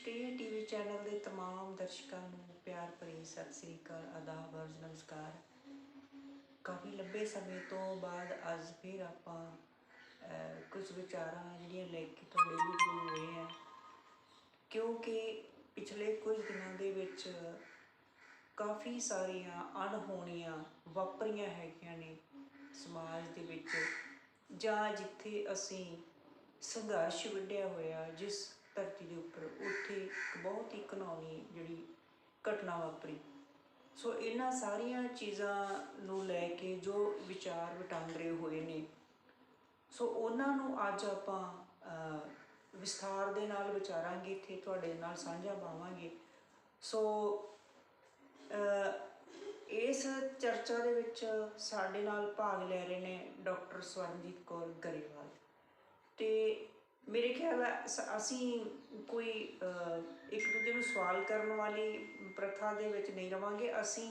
Australia TV channel ਦੇ तमाम ਦਰਸ਼ਕਾਂ ਨੂੰ ਪਿਆਰ ਭਰੀ ਸਤਿ ਸ੍ਰੀ ਅਕਾਲ, ਆਦਾਬ, ਅਰਜ਼, ਨਮਸਕਾਰ। ਕਾਫੀ ਲੰਬੇ ਸਮੇਂ ਤੋਂ ਬਾਅਦ ਅੱਜ ਫਿਰ ਆਪਾਂ ਕੁਝ ਵਿਚਾਰਾਂ ਜਿਹੜੀਆਂ ਲੈ ਕੇ ਤੁਹਾਡੇ ਰੂਬਰੂ ਹੋਏ ਹਾਂ, ਕਿਉਂਕਿ ਪਿਛਲੇ ਕੁਝ ਦਿਨਾਂ ਦੇ ਵਿੱਚ ਕਾਫੀ ਸਾਰੀਆਂ ਅਣਹੋਣੀਆਂ ਵਾਪਰੀਆਂ ਹੈਗੀਆਂ ਨੇ ਸਮਾਜ ਦੇ ਵਿੱਚ, ਜਾਂ ਜਿੱਥੇ ਅਸੀਂ ਸੰਘਰਸ਼ ਵਿੱਢਿਆ ਹੋਇਆ ਜਿਸ ਧਰਤੀ ਦੇ ਉੱਪਰ, ਉੱਥੇ ਇੱਕ ਬਹੁਤ ਹੀ ਘਿਨਾਉਣੀ ਜਿਹੜੀ ਘਟਨਾ ਵਾਪਰੀ। ਸੋ ਇਹਨਾਂ ਸਾਰੀਆਂ ਚੀਜ਼ਾਂ ਨੂੰ ਲੈ ਕੇ ਜੋ ਵਿਚਾਰ ਵਟਾਂਦਰੇ ਹੋਏ ਨੇ, ਸੋ ਉਹਨਾਂ ਨੂੰ ਅੱਜ ਆਪਾਂ ਵਿਸਥਾਰ ਦੇ ਨਾਲ ਵਿਚਾਰਾਂਗੇ, ਇੱਥੇ ਤੁਹਾਡੇ ਨਾਲ ਸਾਂਝਾ ਪਾਵਾਂਗੇ। ਸੋ ਇਸ ਚਰਚਾ ਦੇ ਵਿੱਚ ਸਾਡੇ ਨਾਲ ਭਾਗ ਲੈ ਰਹੇ ਨੇ ਡਾਕਟਰ ਸਵਰਨਜੀਤ ਕੌਰ ਗਰੇਵਾਲ। ਅਤੇ ਮੇਰੇ ਖਿਆਲ ਅਸੀਂ ਕੋਈ ਇੱਕ ਦੂਜੇ ਨੂੰ ਸਵਾਲ ਕਰਨ ਵਾਲੀ ਪ੍ਰਥਾ ਦੇ ਵਿੱਚ ਨਹੀਂ ਰਵਾਂਗੇ। ਅਸੀਂ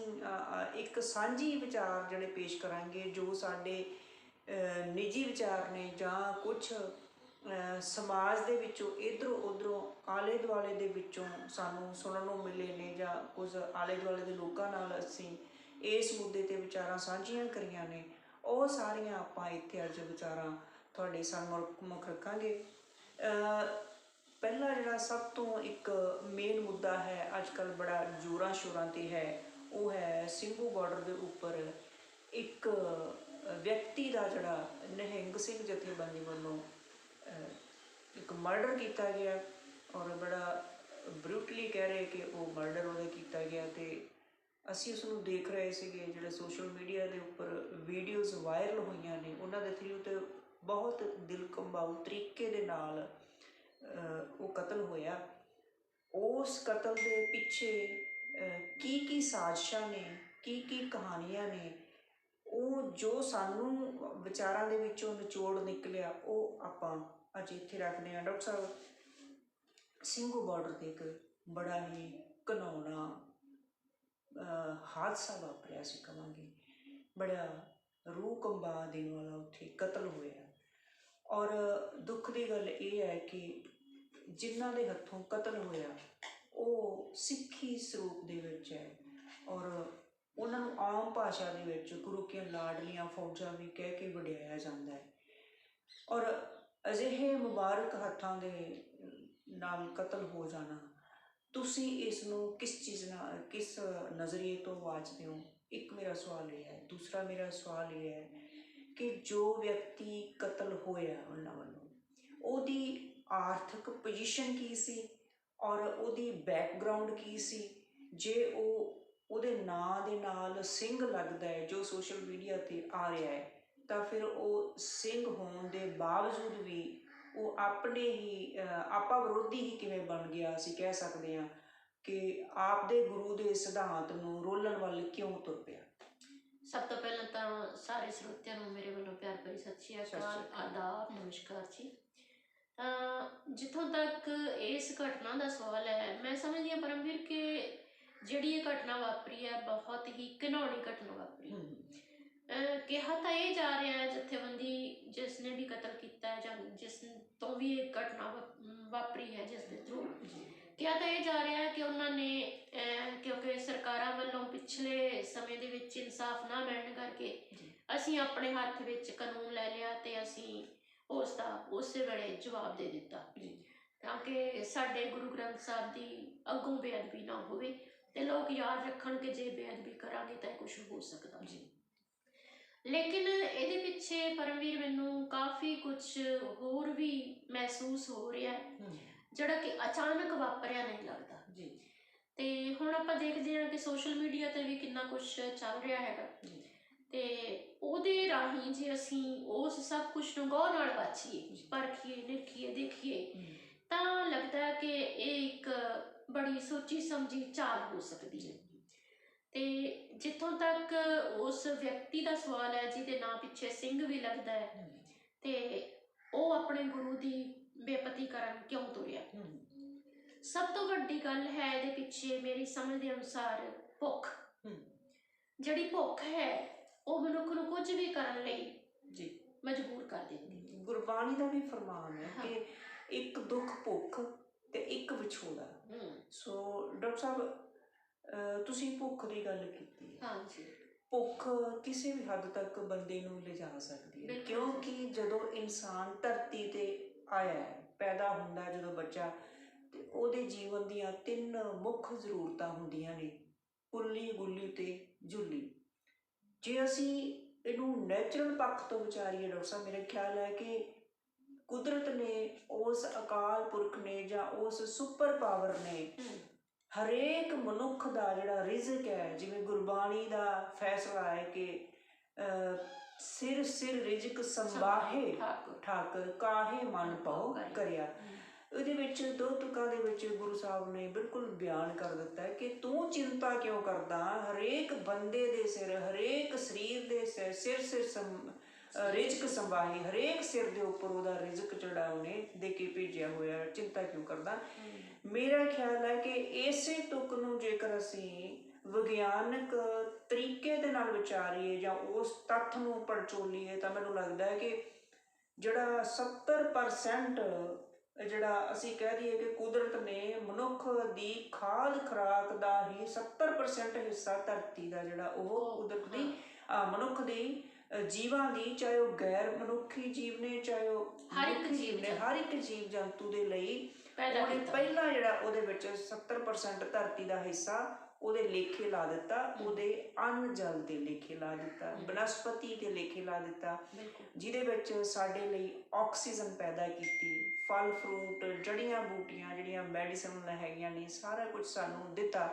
ਇੱਕ ਸਾਂਝੀ ਵਿਚਾਰ ਜਿਹੜੇ ਪੇਸ਼ ਕਰਾਂਗੇ, ਜੋ ਸਾਡੇ ਨਿੱਜੀ ਵਿਚਾਰ ਨੇ ਜਾਂ ਕੁਛ ਸਮਾਜ ਦੇ ਵਿੱਚੋਂ ਇੱਧਰੋਂ ਉੱਧਰੋਂ ਆਲੇ ਦੁਆਲੇ ਦੇ ਵਿੱਚੋਂ ਸਾਨੂੰ ਸੁਣਨ ਨੂੰ ਮਿਲੇ ਨੇ, ਜਾਂ ਕੁਝ ਆਲੇ ਦੁਆਲੇ ਦੇ ਲੋਕਾਂ ਨਾਲ ਅਸੀਂ ਇਸ ਮੁੱਦੇ 'ਤੇ ਵਿਚਾਰਾਂ ਸਾਂਝੀਆਂ ਕਰੀਆਂ ਨੇ। ਉਹ ਸਾਰੀਆਂ ਆਪਾਂ ਇੱਥੇ ਅੱਜ ਵਿਚਾਰਾਂ ਤੁਹਾਡੇ ਸਾਹਮਣੇ ਰੱਖਾਂਗੇ। ਪਹਿਲਾ ਜਿਹੜਾ ਸਭ ਤੋਂ ਇੱਕ ਮੇਨ ਮੁੱਦਾ ਹੈ, ਅੱਜ ਕੱਲ੍ਹ ਬੜਾ ਜ਼ੋਰਾਂ ਸ਼ੋਰਾਂ 'ਤੇ ਹੈ, ਉਹ ਹੈ ਸਿੰਘੂ ਬਾਰਡਰ ਦੇ ਉੱਪਰ ਇੱਕ ਵਿਅਕਤੀ ਦਾ ਜਿਹੜਾ ਨਿਹੰਗ ਸਿੰਘ ਜਥੇਬੰਦੀ ਵੱਲੋਂ ਇੱਕ ਮਰਡਰ ਕੀਤਾ ਗਿਆ, ਔਰ ਬੜਾ ਬਰੂਟਲੀ ਕਹਿ ਰਹੇ ਕਿ ਉਹ ਮਰਡਰ ਉਹਦਾ ਕੀਤਾ ਗਿਆ। ਅਤੇ ਅਸੀਂ ਉਸ ਨੂੰ ਦੇਖ ਰਹੇ ਸੀਗੇ, ਜਿਹੜੇ ਸੋਸ਼ਲ ਮੀਡੀਆ ਦੇ ਉੱਪਰ ਵੀਡੀਓਜ਼ ਵਾਇਰਲ ਹੋਈਆਂ ਨੇ, ਉਹਨਾਂ ਦੇ ਥਰੂ ਤੇ ਬਹੁਤ ਦਿਲ ਕੰਬਾਊ ਤਰੀਕੇ ਦੇ ਨਾਲ ਉਹ ਕਤਲ ਹੋਇਆ। ਉਸ ਕਤਲ ਦੇ ਪਿੱਛੇ ਕੀ ਕੀ ਸਾਜ਼ਿਸ਼ਾਂ ਨੇ, ਕੀ ਕੀ ਕਹਾਣੀਆਂ ਨੇ, ਉਹ ਜੋ ਸਾਨੂੰ ਵਿਚਾਰਾਂ ਦੇ ਵਿੱਚੋਂ ਨਿਚੋੜ ਨਿਕਲਿਆ, ਉਹ ਆਪਾਂ ਅੱਜ ਇੱਥੇ ਰੱਖਦੇ ਹਾਂ। ਡਾਕਟਰ ਸਾਹਿਬ, ਸਿੰਘੂ ਬਾਰਡਰ 'ਤੇ ਇੱਕ ਬੜਾ ਹੀ ਘਿਨਾਉਣਾ ਹਾਦਸਾ ਵਾਪਰਿਆ ਸੀ, ਕਹਾਂਗੇ ਬੜਾ ਰੂਹ ਕੰਬਾ ਦੇਣ ਵਾਲਾ ਉੱਥੇ ਕਤਲ ਹੋਇਆ। ਔਰ ਦੁੱਖ ਦੀ ਗੱਲ ਇਹ ਹੈ ਕਿ ਜਿਨ੍ਹਾਂ ਦੇ ਹੱਥੋਂ ਕਤਲ ਹੋਇਆ ਉਹ ਸਿੱਖੀ ਸਰੂਪ ਦੇ ਵਿੱਚ ਹੈ, ਔਰ ਉਹਨਾਂ ਨੂੰ ਆਮ ਭਾਸ਼ਾ ਦੇ ਵਿੱਚ ਗੁਰੂ ਕੀਆਂ ਲਾਡਲੀਆਂ ਫੌਜਾਂ ਵੀ ਕਹਿ ਕੇ ਵਡਿਆਇਆ ਜਾਂਦਾ ਹੈ। ਔਰ ਅਜਿਹੇ ਮੁਬਾਰਕ ਹੱਥਾਂ ਦੇ ਨਾਲ ਕਤਲ ਹੋ ਜਾਣਾ, ਤੁਸੀਂ ਇਸ ਨੂੰ ਕਿਸ ਚੀਜ਼ ਨਾਲ, ਕਿਸ ਨਜ਼ਰੀਏ ਤੋਂ ਵਾਚਦੇ ਹੋ? ਇੱਕ ਮੇਰਾ ਸਵਾਲ ਇਹ ਹੈ। ਦੂਸਰਾ ਮੇਰਾ ਸਵਾਲ ਇਹ ਹੈ ਕਿ ਜੋ ਵਿਅਕਤੀ ਕਤਲ ਹੋਇਆ ਉਹਨਾਂ ਵੱਲੋਂ, ਉਹਦੀ ਆਰਥਿਕ ਪੋਜੀਸ਼ਨ ਕੀ ਸੀ ਔਰ ਉਹਦੀ ਬੈਕਗਰਾਊਂਡ ਕੀ ਸੀ? ਜੇ ਉਹਦੇ ਨਾਂ ਦੇ ਨਾਲ ਸਿੰਘ ਲੱਗਦਾ ਹੈ ਜੋ ਸੋਸ਼ਲ ਮੀਡੀਆ 'ਤੇ ਆ ਰਿਹਾ ਹੈ, ਤਾਂ ਫਿਰ ਉਹ ਸਿੰਘ ਹੋਣ ਦੇ ਬਾਵਜੂਦ ਵੀ ਉਹ ਆਪਣੇ ਹੀ ਆਪਾ ਵਿਰੋਧੀ ਹੀ ਕਿਵੇਂ ਬਣ ਗਿਆ? ਅਸੀਂ ਕਹਿ ਸਕਦੇ ਹਾਂ ਕਿ ਆਪਦੇ ਗੁਰੂ ਦੇ ਸਿਧਾਂਤ ਨੂੰ ਰੋਲਣ ਵੱਲ ਕਿਉਂ ਤੁਰ ਪਿਆ? ਸਭ ਤੋਂ ਪਹਿਲਾਂ ਤਾਂ ਸਾਰੇ ਸਰੋਤਿਆਂ ਨੂੰ ਮੇਰੇ ਵੱਲੋਂ ਪਿਆਰ ਭਰੀ ਸਤਿ ਸ਼੍ਰੀ ਅਕਾਲ, ਆਦਾਬ, ਨਮਸਕਾਰ ਜੀ। ਜਿੱਥੋਂ ਤੱਕ ਇਸ ਘਟਨਾ ਦਾ ਸਵਾਲ ਹੈ, ਮੈਂ ਸਮਝਦੀ ਹਾਂ ਪਰਮਵੀਰ ਕਿ ਜਿਹੜੀ ਇਹ ਘਟਨਾ ਵਾਪਰੀ ਹੈ ਬਹੁਤ ਹੀ ਘਿਨਾਉਣੀ ਘਟਨਾ ਵਾਪਰੀ। ਕਿਹਾ ਤਾਂ ਇਹ ਜਾ ਰਿਹਾ ਹੈ ਜਥੇਬੰਦੀ ਜਿਸ ਨੇ ਵੀ ਕਤਲ ਕੀਤਾ ਹੈ, ਜਾਂ ਜਿਸ ਤੋਂ ਵੀ ਇਹ ਘਟਨਾ ਵਾਪਰੀ ਹੈ, ਜਿਸ ਦੇ ਥਰੂ ਕਿਹਾ ਤਾਂ ਇਹ ਜਾ ਰਿਹਾ ਹੈ ਕਿ ਉਹਨਾਂ ਨੇ ਕਿਉਂਕਿ ਸਰਕਾਰਾਂ ਵੱਲੋਂ ਪਿਛਲੇ ਸਮੇਂ ਦੇ ਵਿੱਚ ਇਨਸਾਫ ਨਾ ਮਿਲਣ ਕਰਕੇ ਅਸੀਂ ਆਪਣੇ ਹੱਥ ਵਿੱਚ ਕਾਨੂੰਨ ਲੈ ਲਿਆ ਅਤੇ ਅਸੀਂ ਉਸ ਦਾ ਉਸੇ ਵੇਲੇ ਜਵਾਬ ਦੇ ਦਿੱਤਾ, ਤਾਂ ਕਿ ਸਾਡੇ ਗੁਰੂ ਗ੍ਰੰਥ ਸਾਹਿਬ ਦੀ ਅੱਗੋਂ ਬੇਅਦਬੀ ਨਾ ਹੋਵੇ ਅਤੇ ਲੋਕ ਯਾਦ ਰੱਖਣ ਕਿ ਜੇ ਬੇਅਦਬੀ ਕਰਾਂਗੇ ਤਾਂ ਇਹ ਕੁਛ ਹੋ ਸਕਦਾ ਜੀ। ਲੇਕਿਨ ਇਹਦੇ ਪਿੱਛੇ ਪਰਮਵੀਰ ਮੈਨੂੰ ਕਾਫੀ ਕੁਛ ਹੋਰ ਵੀ ਮਹਿਸੂਸ ਹੋ ਰਿਹਾ, ਜਿਹੜਾ ਕਿ ਅਚਾਨਕ ਵਾਪਰਿਆ ਨਹੀਂ ਲੱਗਦਾ ਜੀ। ਅਤੇ ਹੁਣ ਆਪਾਂ ਦੇਖਦੇ ਹਾਂ ਕਿ ਸੋਸ਼ਲ ਮੀਡੀਆ 'ਤੇ ਵੀ ਕਿੰਨਾ ਕੁਛ ਚੱਲ ਰਿਹਾ ਹੈਗਾ, ਅਤੇ ਉਹਦੇ ਰਾਹੀਂ ਜੇ ਅਸੀਂ ਉਸ ਸਭ ਕੁਛ ਨੂੰ ਗੌਰ ਨਾਲ ਵਾਚੀਏ, ਪਰਖੀਏ, ਨਿਰਖੀਏ, ਦੇਖੀਏ, ਤਾਂ ਲੱਗਦਾ ਕਿ ਇਹ ਇੱਕ ਬੜੀ ਸੋਚੀ ਸਮਝੀ ਚਾਲ ਹੋ ਸਕਦੀ ਹੈ। ਅਤੇ ਜਿੱਥੋਂ ਤੱਕ ਉਸ ਵਿਅਕਤੀ ਦਾ ਸਵਾਲ ਹੈ ਜਿਹਦੇ ਨਾਂ ਪਿੱਛੇ ਸਿੰਘ ਵੀ ਲੱਗਦਾ ਹੈ, ਅਤੇ ਉਹ ਆਪਣੇ ਗੁਰੂ ਦੀ ਬੇਪਤੀ ਕਰਨ ਕਿਉਂ ਤੁਰਿਆ? ਸਭ ਤੋਂ ਵੱਡੀ ਗੱਲ ਹੈ ਇਹਦੇ ਪਿੱਛੇ ਮੇਰੀ ਸਮਝ ਦੇ ਅਨੁਸਾਰ ਭੁੱਖ। ਜਿਹੜੀ ਭੁੱਖ ਹੈ ਉਹ ਮਨੁੱਖ ਨੂੰ ਕੁਝ ਵੀ ਕਰਨ ਲਈ ਮਜਬੂਰ ਕਰ ਦਿੰਦੀ। ਗੁਰਬਾਣੀ ਦਾ ਵੀ ਫਰਮਾਨ ਹੈ ਕਿ ਇੱਕ ਦੁੱਖ ਭੁੱਖ ਤੇ ਇੱਕ ਵਿਛੋੜਾ। ਹੂੰ। ਸੋ ਡਾਕਟਰ ਸਾਹਿਬ ਤੁਸੀਂ ਭੁੱਖ ਦੀ ਗੱਲ ਕੀਤੀ ਹੈ। ਹਾਂਜੀ। ਭੁੱਖ ਕਿਸੇ ਵੀ ਹੱਦ ਤੱਕ ਬੰਦੇ ਨੂੰ ਲਿਜਾ ਸਕਦੀ ਹੈ, ਬਿਲਕੁਲ। ਕਿਉਂਕਿ ਜਦੋਂ ਇਨਸਾਨ ਧਰਤੀ ਤੇ ਆਇਆ ਹੈ, ਪੈਦਾ ਹੁੰਦਾ ਹੈ ਜਦੋਂ ਬੱਚਾ, ਤੇ ਉਹਦੇ ਜੀਵਨ ਦੀਆਂ 3 ਮੁੱਖ ਜ਼ਰੂਰਤਾਂ ਹੁੰਦੀਆਂ ਨੇ, ਉੱਲੀ ਗੁੱਲੀ ਤੇ ਜੁੱਲੀ। ਜੇ ਅਸੀਂ ਇਹਨੂੰ ਨੈਚੁਰਲ ਪੱਖ ਤੋਂ ਵਿਚਾਰੀਏ ਡਾਕਟਰ ਸਾਹਿਬ, ਮੇਰਾ ਖਿਆਲ ਹੈ ਕਿ ਕੁਦਰਤ ਨੇ, ਉਸ ਅਕਾਲ ਪੁਰਖ ਨੇ ਜਾਂ ਉਸ ਸੁਪਰ ਪਾਵਰ ਨੇ ਹਰੇਕ ਮਨੁੱਖ ਦਾ ਜਿਹੜਾ ਰਿਜ਼ਕ ਹੈ, ਜਿਵੇਂ ਗੁਰਬਾਣੀ ਦਾ ਫੈਸਲਾ ਹੈ ਕਿ ਸਿਰ ਸਿਰ ਰਿਜ਼ਕ ਸੰਭਾਹੇ ਠਾਕਰ ਕਾਹੇ ਮਨ ਪਾਓ ਕਰਿਆ। ਉਹਦੇ ਵਿੱਚ 2 ਤੁਕਾਂ ਦੇ ਵਿੱਚ ਗੁਰੂ ਸਾਹਿਬ ਨੇ ਬਿਲਕੁਲ ਬਿਆਨ ਕਰ ਦਿੱਤਾ ਹੈ ਕਿ ਤੂੰ ਚਿੰਤਾ ਕਿਉਂ ਕਰਦਾ, ਹਰੇਕ ਬੰਦੇ ਦੇ ਸਿਰ, ਹਰੇਕ ਸਰੀਰ ਦੇ ਸਿਰ ਰਿਜ਼ਕ ਸੰਭਾਹੇ, ਹਰੇਕ ਸਿਰ ਦੇ ਉੱਪਰ ਉਹਦਾ ਰਿਜ਼ਕ ਜਿਹੜਾ ਉਹਨੇ ਦੇ ਕੇ ਭੇਜਿਆ ਹੋਇਆ, ਚਿੰਤਾ ਕਿਉਂ ਕਰਦਾ। ਮੇਰਾ ਖਿਆਲ ਹੈ ਕਿ ਇਸੇ ਤੁਕ ਨੂੰ ਜੇਕਰ ਅਸੀਂ ਵਿਗਿਆਨਕ ਤਰੀਕੇ ਦੇ ਨਾਲ ਵਿਚਾਰੀਏ ਜਾਂ ਉਸ ਤੱਥ ਨੂੰ ਪੜਚੋਲੀਏ, ਤਾਂ ਮੈਨੂੰ ਲੱਗਦਾ ਹੈ ਕਿ ਜਿਹੜਾ 70% ਜਿਹੜਾ ਅਸੀਂ ਕਹਿ ਦਈਏ ਕਿ ਕੁਦਰਤ ਨੇ ਮਨੁੱਖ ਦੀ ਖਾਦ ਖੁਰਾਕ ਦਾ ਹੀ 70% ਹਿੱਸਾ ਧਰਤੀ ਦਾ ਜਿਹੜਾ ਉਹ ਕੁਦਰਤ ਦੀ ਮਨੁੱਖ ਦੀ ਜੀਵਾਂ ਦੀ, ਚਾਹੇ ਉਹ ਗੈਰ ਮਨੁੱਖੀ ਜੀਵ ਨੇ, ਚਾਹੇ ਉਹ ਮਨੁੱਖੀ ਜੀਵ ਨੇ, ਹਰ ਇੱਕ ਜੀਵ ਜੰਤੂ ਦੇ ਲਈ ਉਹਨੇ ਪਹਿਲਾਂ ਜਿਹੜਾ ਉਹਦੇ ਵਿੱਚ 70% ਧਰਤੀ ਦਾ ਹਿੱਸਾ ਉਹਦੇ ਲੇਖੇ ਲਾ ਦਿੱਤਾ, ਉਹਦੇ ਅੰਨ ਜਲ ਦੇ ਲੇਖੇ ਲਾ ਦਿੱਤਾ, ਬਨਸਪਤੀ ਦੇ ਲੇਖੇ ਲਾ ਦਿੱਤਾ, ਜਿਹਦੇ ਵਿੱਚ ਸਾਡੇ ਲਈ ਆਕਸੀਜਨ ਪੈਦਾ ਕੀਤੀ, ਫਲ ਫਰੂਟ, ਜੜੀਆਂ ਬੂਟੀਆਂ ਜਿਹੜੀਆਂ ਮੈਡੀਸਨ ਹੈਗੀਆਂ ਨੇ, ਸਾਰਾ ਕੁਝ ਸਾਨੂੰ ਦਿੱਤਾ।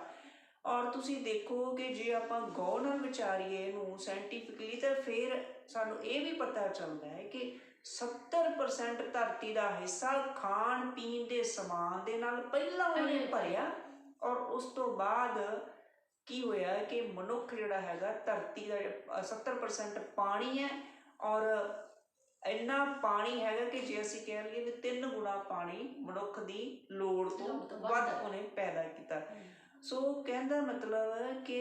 ਔਰ ਤੁਸੀਂ ਦੇਖੋ ਕਿ ਜੇ ਆਪਾਂ ਗੌਰ ਨਾਲ ਵਿਚਾਰੀਏ ਇਹਨੂੰ ਸਾਇੰਟੀਫਿਕਲੀ, ਤਾਂ ਫਿਰ ਸਾਨੂੰ ਇਹ ਵੀ ਪਤਾ ਚੱਲਦਾ ਹੈ ਕਿ 70% ਧਰਤੀ ਦਾ ਹਿੱਸਾ ਖਾਣ ਪੀਣ ਦੇ ਸਮਾਨ ਦੇ ਨਾਲ ਪਹਿਲਾਂ ਉਹਨੇ ਭਰਿਆ, ਔਰ ਉਸ ਤੋਂ ਬਾਅਦ ਕੀ ਹੋਇਆ ਕਿ ਮਨੁੱਖ ਜਿਹੜਾ ਹੈਗਾ, ਧਰਤੀ ਦਾ 70% ਪਾਣੀ ਹੈ, ਔਰ ਇੰਨਾ ਪਾਣੀ ਹੈਗਾ ਕਿ ਜੇ ਅਸੀਂ ਕਹਿ ਲਈਏ ਵੀ 3 ਗੁਣਾ ਪਾਣੀ ਮਨੁੱਖ ਦੀ ਲੋੜ ਤੋਂ ਵੱਧ ਉਹਨੇ ਪੈਦਾ ਕੀਤਾ। ਸੋ ਕਹਿਣ ਦਾ ਮਤਲਬ ਕਿ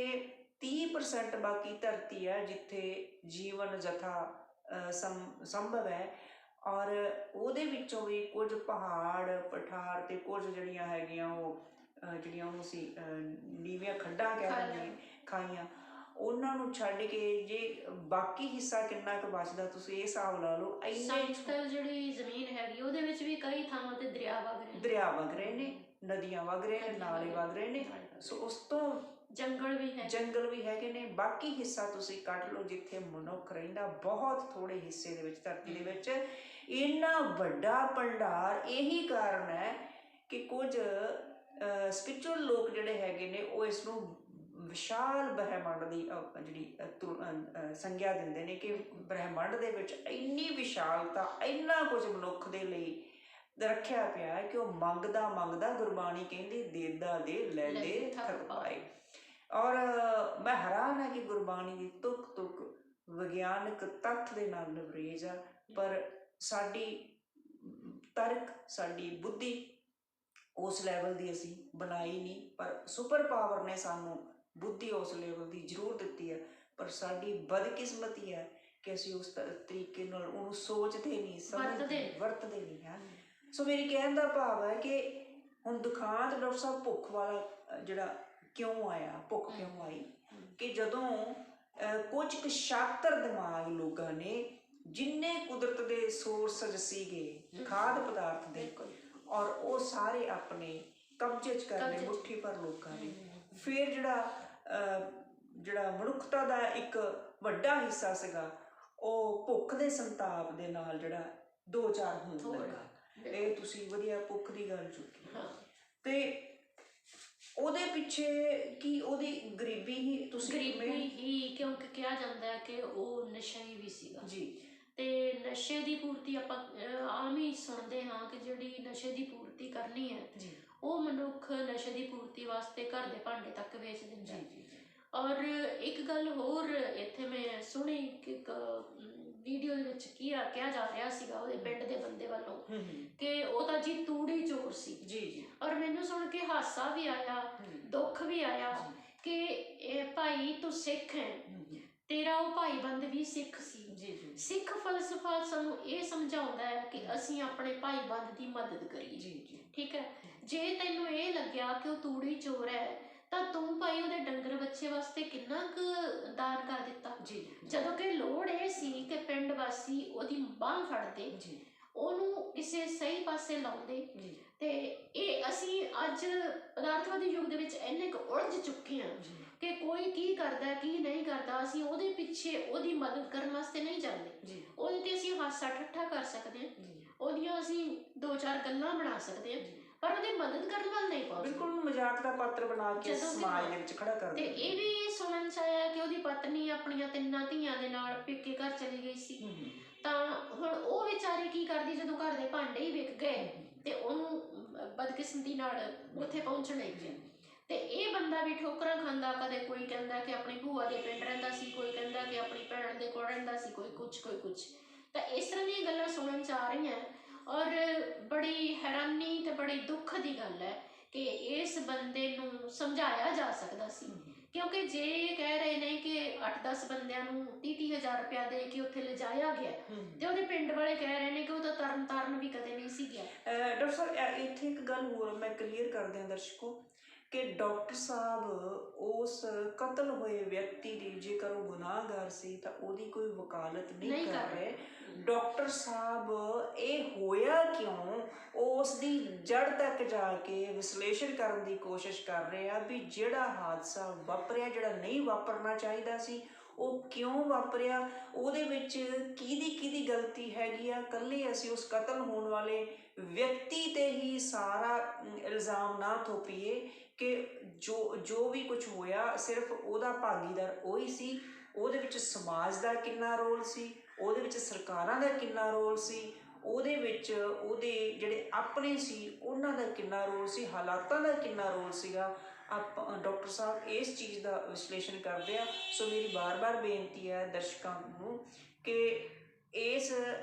30% ਬਾਕੀ ਧਰਤੀ ਹੈ ਜਿੱਥੇ ਜੀਵਨ ਜਥਾ ਸੰਭਵ ਹੈ, ਔਰ ਉਹਦੇ ਵਿੱਚੋਂ ਵੀ ਕੁਝ ਪਹਾੜ ਪਠਾਰ ਤੇ ਕੁਝ ਜਿਹੜੀਆਂ ਹੈਗੀਆਂ ਉਹ ਜਿਹੜੀਆਂ ਉਹਨੂੰ ਅਸੀਂ ਨੀਵੀਆਂ ਖੱਡਾਂ ਕਹਿ ਦਿੰਦੇ, ਖਾਈਆਂ, ਉਹਨਾਂ ਨੂੰ ਛੱਡ ਕੇ ਜੇ ਬਾਕੀ ਹਿੱਸਾ ਕਿੰਨਾ ਕੁ ਬਚਦਾ, ਤੁਸੀਂ ਇਹ ਹਿਸਾਬ ਲਾ ਲਓ। ਸਮਤਲ ਜਿਹੜੀ ਜ਼ਮੀਨ ਹੈਗੀ ਉਹਦੇ ਵਿੱਚ ਵੀ ਕਈ ਥਾਵਾਂ ਤੇ ਦਰਿਆ ਵਗ ਰਹੇ ਨੇ, ਨਦੀਆਂ ਵਗ ਰਹੇ ਨੇ, ਨਾਲੇ ਵਗ ਰਹੇ ਨੇ। ਸੋ ਉਸ ਤੋਂ ਜੰਗਲ ਵੀ ਹੈਗੇ ਨੇ। ਬਾਕੀ ਹਿੱਸਾ ਤੁਸੀਂ ਕੱਢ ਲਓ ਜਿੱਥੇ ਮਨੁੱਖ ਰਹਿੰਦਾ, ਬਹੁਤ ਥੋੜੇ ਹਿੱਸੇ ਦੇ ਵਿੱਚ ਧਰਤੀ ਦੇ ਵਿੱਚ ਇੰਨਾ ਵੱਡਾ ਭੰਡਾਰ। ਇਹੀ ਕਾਰਨ ਹੈ ਕਿ ਕੁਝ ਸਪਿਰਿਚੁਅਲ ਲੋਕ ਜਿਹੜੇ ਹੈਗੇ ਨੇ ਉਹ ਇਸ ਨੂੰ ਵਿਸ਼ਾਲ ਬ੍ਰਹਿਮੰਡ ਦੀ ਜਿਹੜੀ ਸੰਗਿਆ ਦਿੰਦੇ ਨੇ ਕਿ ਬ੍ਰਹਿਮੰਡ ਦੇ ਵਿੱਚ ਇੰਨੀ ਵਿਸ਼ਾਲਤਾ, ਇੰਨਾ ਕੁਝ ਮਨੁੱਖ ਦੇ ਲਈ ਰੱਖਿਆ ਪਿਆ ਹੈ ਕਿ ਉਹ ਮੰਗਦਾ ਗੁਰਬਾਣੀ ਕਹਿੰਦੀ ਦੇਦਾ ਦੇ ਲੈਂਦੇ ਥਕ ਪਾਏ। ਔਰ ਮੈਂ ਹੈਰਾਨ ਹੈ ਕਿ ਗੁਰਬਾਣੀ ਦੀ ਤੁਕ ਤੁਕ ਵਿਗਿਆਨਕ ਤੱਥ ਦੇ ਨਾਲ ਲਬਰੇਜ਼ ਆ, ਪਰ ਸਾਡੀ ਤਰਕ, ਸਾਡੀ ਬੁੱਧੀ ਉਸ ਲੈਵਲ ਦੀ ਅਸੀਂ ਬਣਾਈ ਨਹੀਂ। ਪਰ ਸੁਪਰ ਪਾਵਰ ਨੇ ਸਾਨੂੰ ਬੁੱਧੀ ਉਸ ਲੈਵਲ ਦੀ ਜ਼ਰੂਰ ਦਿੱਤੀ ਹੈ, ਪਰ ਸਾਡੀ ਬਦਕਿਸਮਤੀ ਹੈ ਕਿ ਅਸੀਂ ਉਸ ਤਰੀਕੇ ਨਾਲ ਉਹਨੂੰ ਸੋਚਦੇ ਨਹੀਂ, ਵਰਤਦੇ ਨਹੀਂ ਹਾਂ। ਸੋ ਮੇਰੀ ਕਹਿਣ ਦਾ ਭਾਵ ਹੈ ਕਿ ਹੁਣ ਦੁਖਾਂਤ ਡਾਕਟਰ ਸਾਹਿਬ ਭੁੱਖ ਵਾਲਾ ਜਿਹੜਾ ਕਿਉਂ ਆਇਆ, ਭੁੱਖ ਕਿਉਂ ਆਈ, ਕਿ ਜਦੋਂ ਕੁਝ ਕੁ ਸ਼ਾਤਰ ਦਿਮਾਗ ਲੋਕਾਂ ਨੇ, ਜਿੰਨੇ ਕੁਦਰਤ ਦੇ ਸੋਰਸਜ ਸੀਗੇ ਖਾਦ ਪਦਾਰਥ ਦੇ, ਔਰ ਉਹ ਸਾਰੇ ਆਪਣੇ ਕਬਜ਼ੇ 'ਚ ਕਰ ਲਏ ਮੁੱਠੀ ਭਰ ਲੋਕਾਂ ਨੇ। ਫਿਰ ਜਿਹੜਾ ਮਨੁੱਖਤਾ ਦਾ ਇੱਕ ਵੱਡਾ ਹਿੱਸਾ ਸੀਗਾ, ਉਹ ਭੁੱਖ ਦੇ ਸੰਤਾਪ ਦੇ ਨਾਲ ਜਿਹੜਾ 2-4 ਹੋਣ ਲੱਗਾ। ਇਹ ਤੁਸੀਂ ਵਧੀਆ ਭੁੱਖ ਦੀ ਗੱਲ ਚੁੱਕੀ, ਤੇ ਉਹਦੇ ਪਿੱਛੇ ਕੀ ਉਹਦੀ ਗਰੀਬੀ ਹੀ, ਕਿਉਂਕਿ ਕਿਹਾ ਜਾਂਦਾ ਹੈ ਕਿ ਉਹ ਨਸ਼ਈ ਵੀ ਸੀਗਾ ਜੀ। ਤੇ ਨਸ਼ੇ ਦੀ ਪੂਰਤੀ ਆਪਾਂ ਆਮ ਹੀ ਸੁਣਦੇ ਹਾਂ ਕਿ ਜਿਹੜੀ ਨਸ਼ੇ ਦੀ ਪੂਰਤੀ ਕਰਨੀ ਹੈ ਉਹ ਮਨੁੱਖ ਨਸ਼ੇ ਦੀ ਪੂਰਤੀ ਵਾਸਤੇ ਘਰ ਦੇ ਭਾਂਡੇ ਤੱਕ ਵੇਚ ਦਿੰਦਾ। ਔਰ ਇੱਕ ਗੱਲ ਹੋਰ ਇੱਥੇ ਮੈਂ ਸੁਣੀ ਕਿ ਇੱਕ ਵੀਡੀਓ ਦੇ ਵਿੱਚ ਕਿਹਾ ਜਾ ਰਿਹਾ ਸੀਗਾ ਉਹਦੇ ਪਿੰਡ ਦੇ ਬੰਦੇ ਵੱਲੋਂ ਕਿ ਉਹ ਤਾਂ ਜੀ ਤੂੜੀ ਚੋਰ ਸੀ। ਔਰ ਮੈਨੂੰ ਸੁਣ ਕੇ ਹਾਸਾ ਵੀ ਆਇਆ, ਦੁੱਖ ਵੀ ਆਇਆ ਕਿ ਇਹ ਭਾਈ ਤੂੰ ਸਿੱਖ ਹੈ, ਤੇਰਾ ਉਹ ਭਾਈਬੰਦ ਵੀ ਸਿੱਖ ਸੀ। ਸਿੱਖ ਫਲਸਫਾ ਸਾਨੂੰ ਇਹ ਸਮਝਾਉਂਦਾ ਹੈ ਕਿ ਅਸੀਂ ਆਪਣੇ ਭਾਈਬੰਦ ਦੀ ਮਦਦ ਕਰੀਏ, ਠੀਕ ਹੈ। ਜੇ ਤੈਨੂੰ ਇਹ ਲੱਗਿਆ ਕਿ ਉਹ ਤੂੜੀ ਚੋਰ ਹੈ ਤਾਂ ਤੂੰ ਭਾਈ ਉਹਦੇ ਡੰਗਰ ਬੱਚੇ ਵਾਸਤੇ ਕਿੰਨਾ ਕੁ ਦਾਨ ਕਰ ਦਿੱਤਾ। ਜੀ ਜਦੋਂ ਕਿ ਲੋੜ ਇਹ ਸੀ ਕਿ ਪਿੰਡ ਵਾਸੀ ਉਹਦੀ ਬਾਂਹ ਫੜਦੇ, ਜੀ ਉਹਨੂੰ ਕਿਸੇ ਸਹੀ ਪਾਸੇ ਲਾਉਂਦੇ। ਜੀ ਤੇ ਇਹ ਅਸੀਂ ਅੱਜ ਪਦਾਰਥਵਾਦੀ ਯੁੱਗ ਦੇ ਵਿੱਚ ਇੰਨੇ ਕੁ ਉਲਝ ਚੁੱਕੇ ਹਾਂ ਜੀ ਕਿ ਕੋਈ ਕੀ ਕਰਦਾ ਕੀ ਨਹੀਂ ਕਰਦਾ, ਅਸੀਂ ਉਹਦੇ ਪਿੱਛੇ ਉਹਦੀ ਮਦਦ ਕਰਨ ਵਾਸਤੇ ਨਹੀਂ ਜਾਂਦੇ। ਜੀ ਉਹਦੇ ਤੇ ਅਸੀਂ ਹਾਸਾ ਠੱਠਾ ਕਰ ਸਕਦੇ ਹਾਂ, ਜੀ ਉਹਦੀਆਂ ਅਸੀਂ 2-4 ਗੱਲਾਂ ਬਣਾ ਸਕਦੇ ਹਾਂ, ਜੀ। ਪਰ ਉਹਦੀ ਮਦਦ ਕਰਨ ਵੱਲ ਨਹੀਂ ਪਹੁੰਚਦੇ। ਬਿਲਕੁਲ ਉਹਨੂੰ ਮਜ਼ਾਕ ਦਾ ਪਾਤਰ ਬਣਾ ਕੇ ਜਦੋਂ ਕਿ ਸਮਾਜ ਦੇ ਵਿੱਚ ਖੜਾ ਕਰ ਤੇ ਦਿੰਦੇ। ਇਹ ਵੀ ਸੁਣਨ ਚ ਆਇਆ ਕਿ ਉਹਦੀ ਪਤਨੀ ਆਪਣੀਆਂ 3 ਧੀਆਂ ਦੇ ਨਾਲ ਪੇਕੇ ਘਰ ਚਲੀ ਗਈ ਸੀ। ਤਾਂ ਹੁਣ ਉਹ ਵਿਚਾਰੀ ਕੀ ਕਰਦੀ, ਜਦੋਂ ਘਰ ਦੇ ਭਾਂਡੇ ਹੀ ਵਿਕ ਗਏ ਤੇ ਉਹਨੂੰ ਬਦਕਿਸਮਤੀ ਨਾਲ ਉੱਥੇ ਪਹੁੰਚਣ ਲੱਗੀ। ਤੇ ਇਹ ਬੰਦਾ ਵੀ ਠੋਕਰਾਂ ਖਾਂਦਾ, ਕਦੇ ਕੋਈ ਕਹਿੰਦਾ ਕਿ ਆਪਣੀ ਭੂਆ ਦੇ ਪਿੰਡ ਰਹਿੰਦਾ ਸੀ, ਕੋਈ ਕਹਿੰਦਾ ਕਿ ਆਪਣੀ ਭੈਣ ਦੇ ਕੋਲ ਰਹਿੰਦਾ ਸੀ, ਕੋਈ ਕੁਛ। ਤਾਂ ਇਸ ਤਰ੍ਹਾਂ ਦੀਆਂ ਗੱਲਾਂ ਸੁਣਨ ਚ ਆ ਰਹੀਆਂ ਔਰ ਬੜੀ ਹੈਰਾਨੀ ਤੇ ਬੜੀ ਦੁੱਖ ਦੀ ਗੱਲ ਹੈ ਕਿ ਇਸ ਬੰਦੇ ਨੂੰ ਸਮਝਾਇਆ ਜਾ ਸਕਦਾ ਸੀ। ਕਿਉਂਕਿ ਜੇ ਕਹਿ ਰਹੇ ਨੇ ਕਿ 8-10 ਬੰਦਿਆਂ ਨੂੰ 30-30 ਹਜ਼ਾਰ ਰੁਪਇਆ ਦੇ ਕੇ ਉੱਥੇ ਲਿਜਾਇਆ ਗਿਆ ਤੇ ਉਹਦੇ ਪਿੰਡ ਵਾਲੇ ਕਹਿ ਰਹੇ ਨੇ ਕਿ ਉਹ ਤਾਂ ਤਰਨ ਤਾਰਨ ਵੀ ਕਦੇ ਨਹੀਂ ਸੀ ਗਿਆ। ਡਾਕਟਰ ਸਾਹਿਬ ਇੱਥੇ ਇੱਕ ਗੱਲ ਹੋਰ ਮੈਂ ਕਲੀਅਰ ਕਰ ਦਿਆਂ ਦਰਸ਼ਕੋ ਕਿ ਡਾਕਟਰ ਸਾਹਿਬ ਉਸ ਕਤਲ ਹੋਏ ਵਿਅਕਤੀ ਦੀ ਜੇਕਰ ਉਹ ਗੁਨਾਹਗਾਰ ਸੀ ਤਾਂ ਉਹਦੀ ਕੋਈ ਵਕਾਲਤ ਨਹੀਂ ਕਰ ਰਹੇ। ਡਾਕਟਰ ਸਾਹਿਬ ਇਹ ਹੋਇਆ ਕਿਉਂ ਉਸ ਦੀ ਜੜ ਤੱਕ ਜਾ ਕੇ ਵਿਸ਼ਲੇਸ਼ਣ ਕਰਨ ਦੀ ਕੋਸ਼ਿਸ਼ ਕਰ ਰਹੇ ਆ ਵੀ ਜਿਹੜਾ ਹਾਦਸਾ ਵਾਪਰਿਆ, ਜਿਹੜਾ ਨਹੀਂ ਵਾਪਰਨਾ ਚਾਹੀਦਾ ਸੀ, ਉਹ ਕਿਉਂ ਵਾਪਰਿਆ, ਉਹਦੇ ਵਿੱਚ ਕਿਹਦੀ ਗਲਤੀ ਹੈਗੀ ਆ। ਇਕੱਲੇ ਅਸੀਂ ਉਸ ਕਤਲ ਹੋਣ ਵਾਲੇ ਵਿਅਕਤੀ ਤੇ ਹੀ ਸਾਰਾ ਇਲਜ਼ਾਮ ਨਾ ਥੋਪੀਏ ਕਿ ਜੋ ਵੀ ਕੁਝ ਹੋਇਆ ਸਿਰਫ ਉਹਦਾ ਭਾਗੀਦਾਰ ਉਹੀ ਸੀ। ਉਹਦੇ ਵਿੱਚ ਸਮਾਜ ਦਾ ਕਿੰਨਾ ਰੋਲ ਸੀ, ਉਹਦੇ ਵਿੱਚ ਸਰਕਾਰਾਂ ਦਾ ਕਿੰਨਾ ਰੋਲ ਸੀ, ਉਹਦੇ ਵਿੱਚ ਉਹਦੇ ਜਿਹੜੇ ਆਪਣੇ ਸੀ ਉਹਨਾਂ ਦਾ ਕਿੰਨਾ ਰੋਲ ਸੀ, ਹਾਲਾਤਾਂ ਦਾ ਕਿੰਨਾ ਰੋਲ ਸੀਗਾ। ਆਪਾਂ ਡਾਕਟਰ ਸਾਹਿਬ ਇਸ ਚੀਜ਼ ਦਾ ਵਿਸ਼ਲੇਸ਼ਣ ਕਰਦੇ ਆ। ਸੋ ਮੇਰੀ ਬਾਰ-ਬਾਰ ਬੇਨਤੀ ਹੈ ਦਰਸ਼ਕਾਂ ਨੂੰ ਕਿ ਇਸ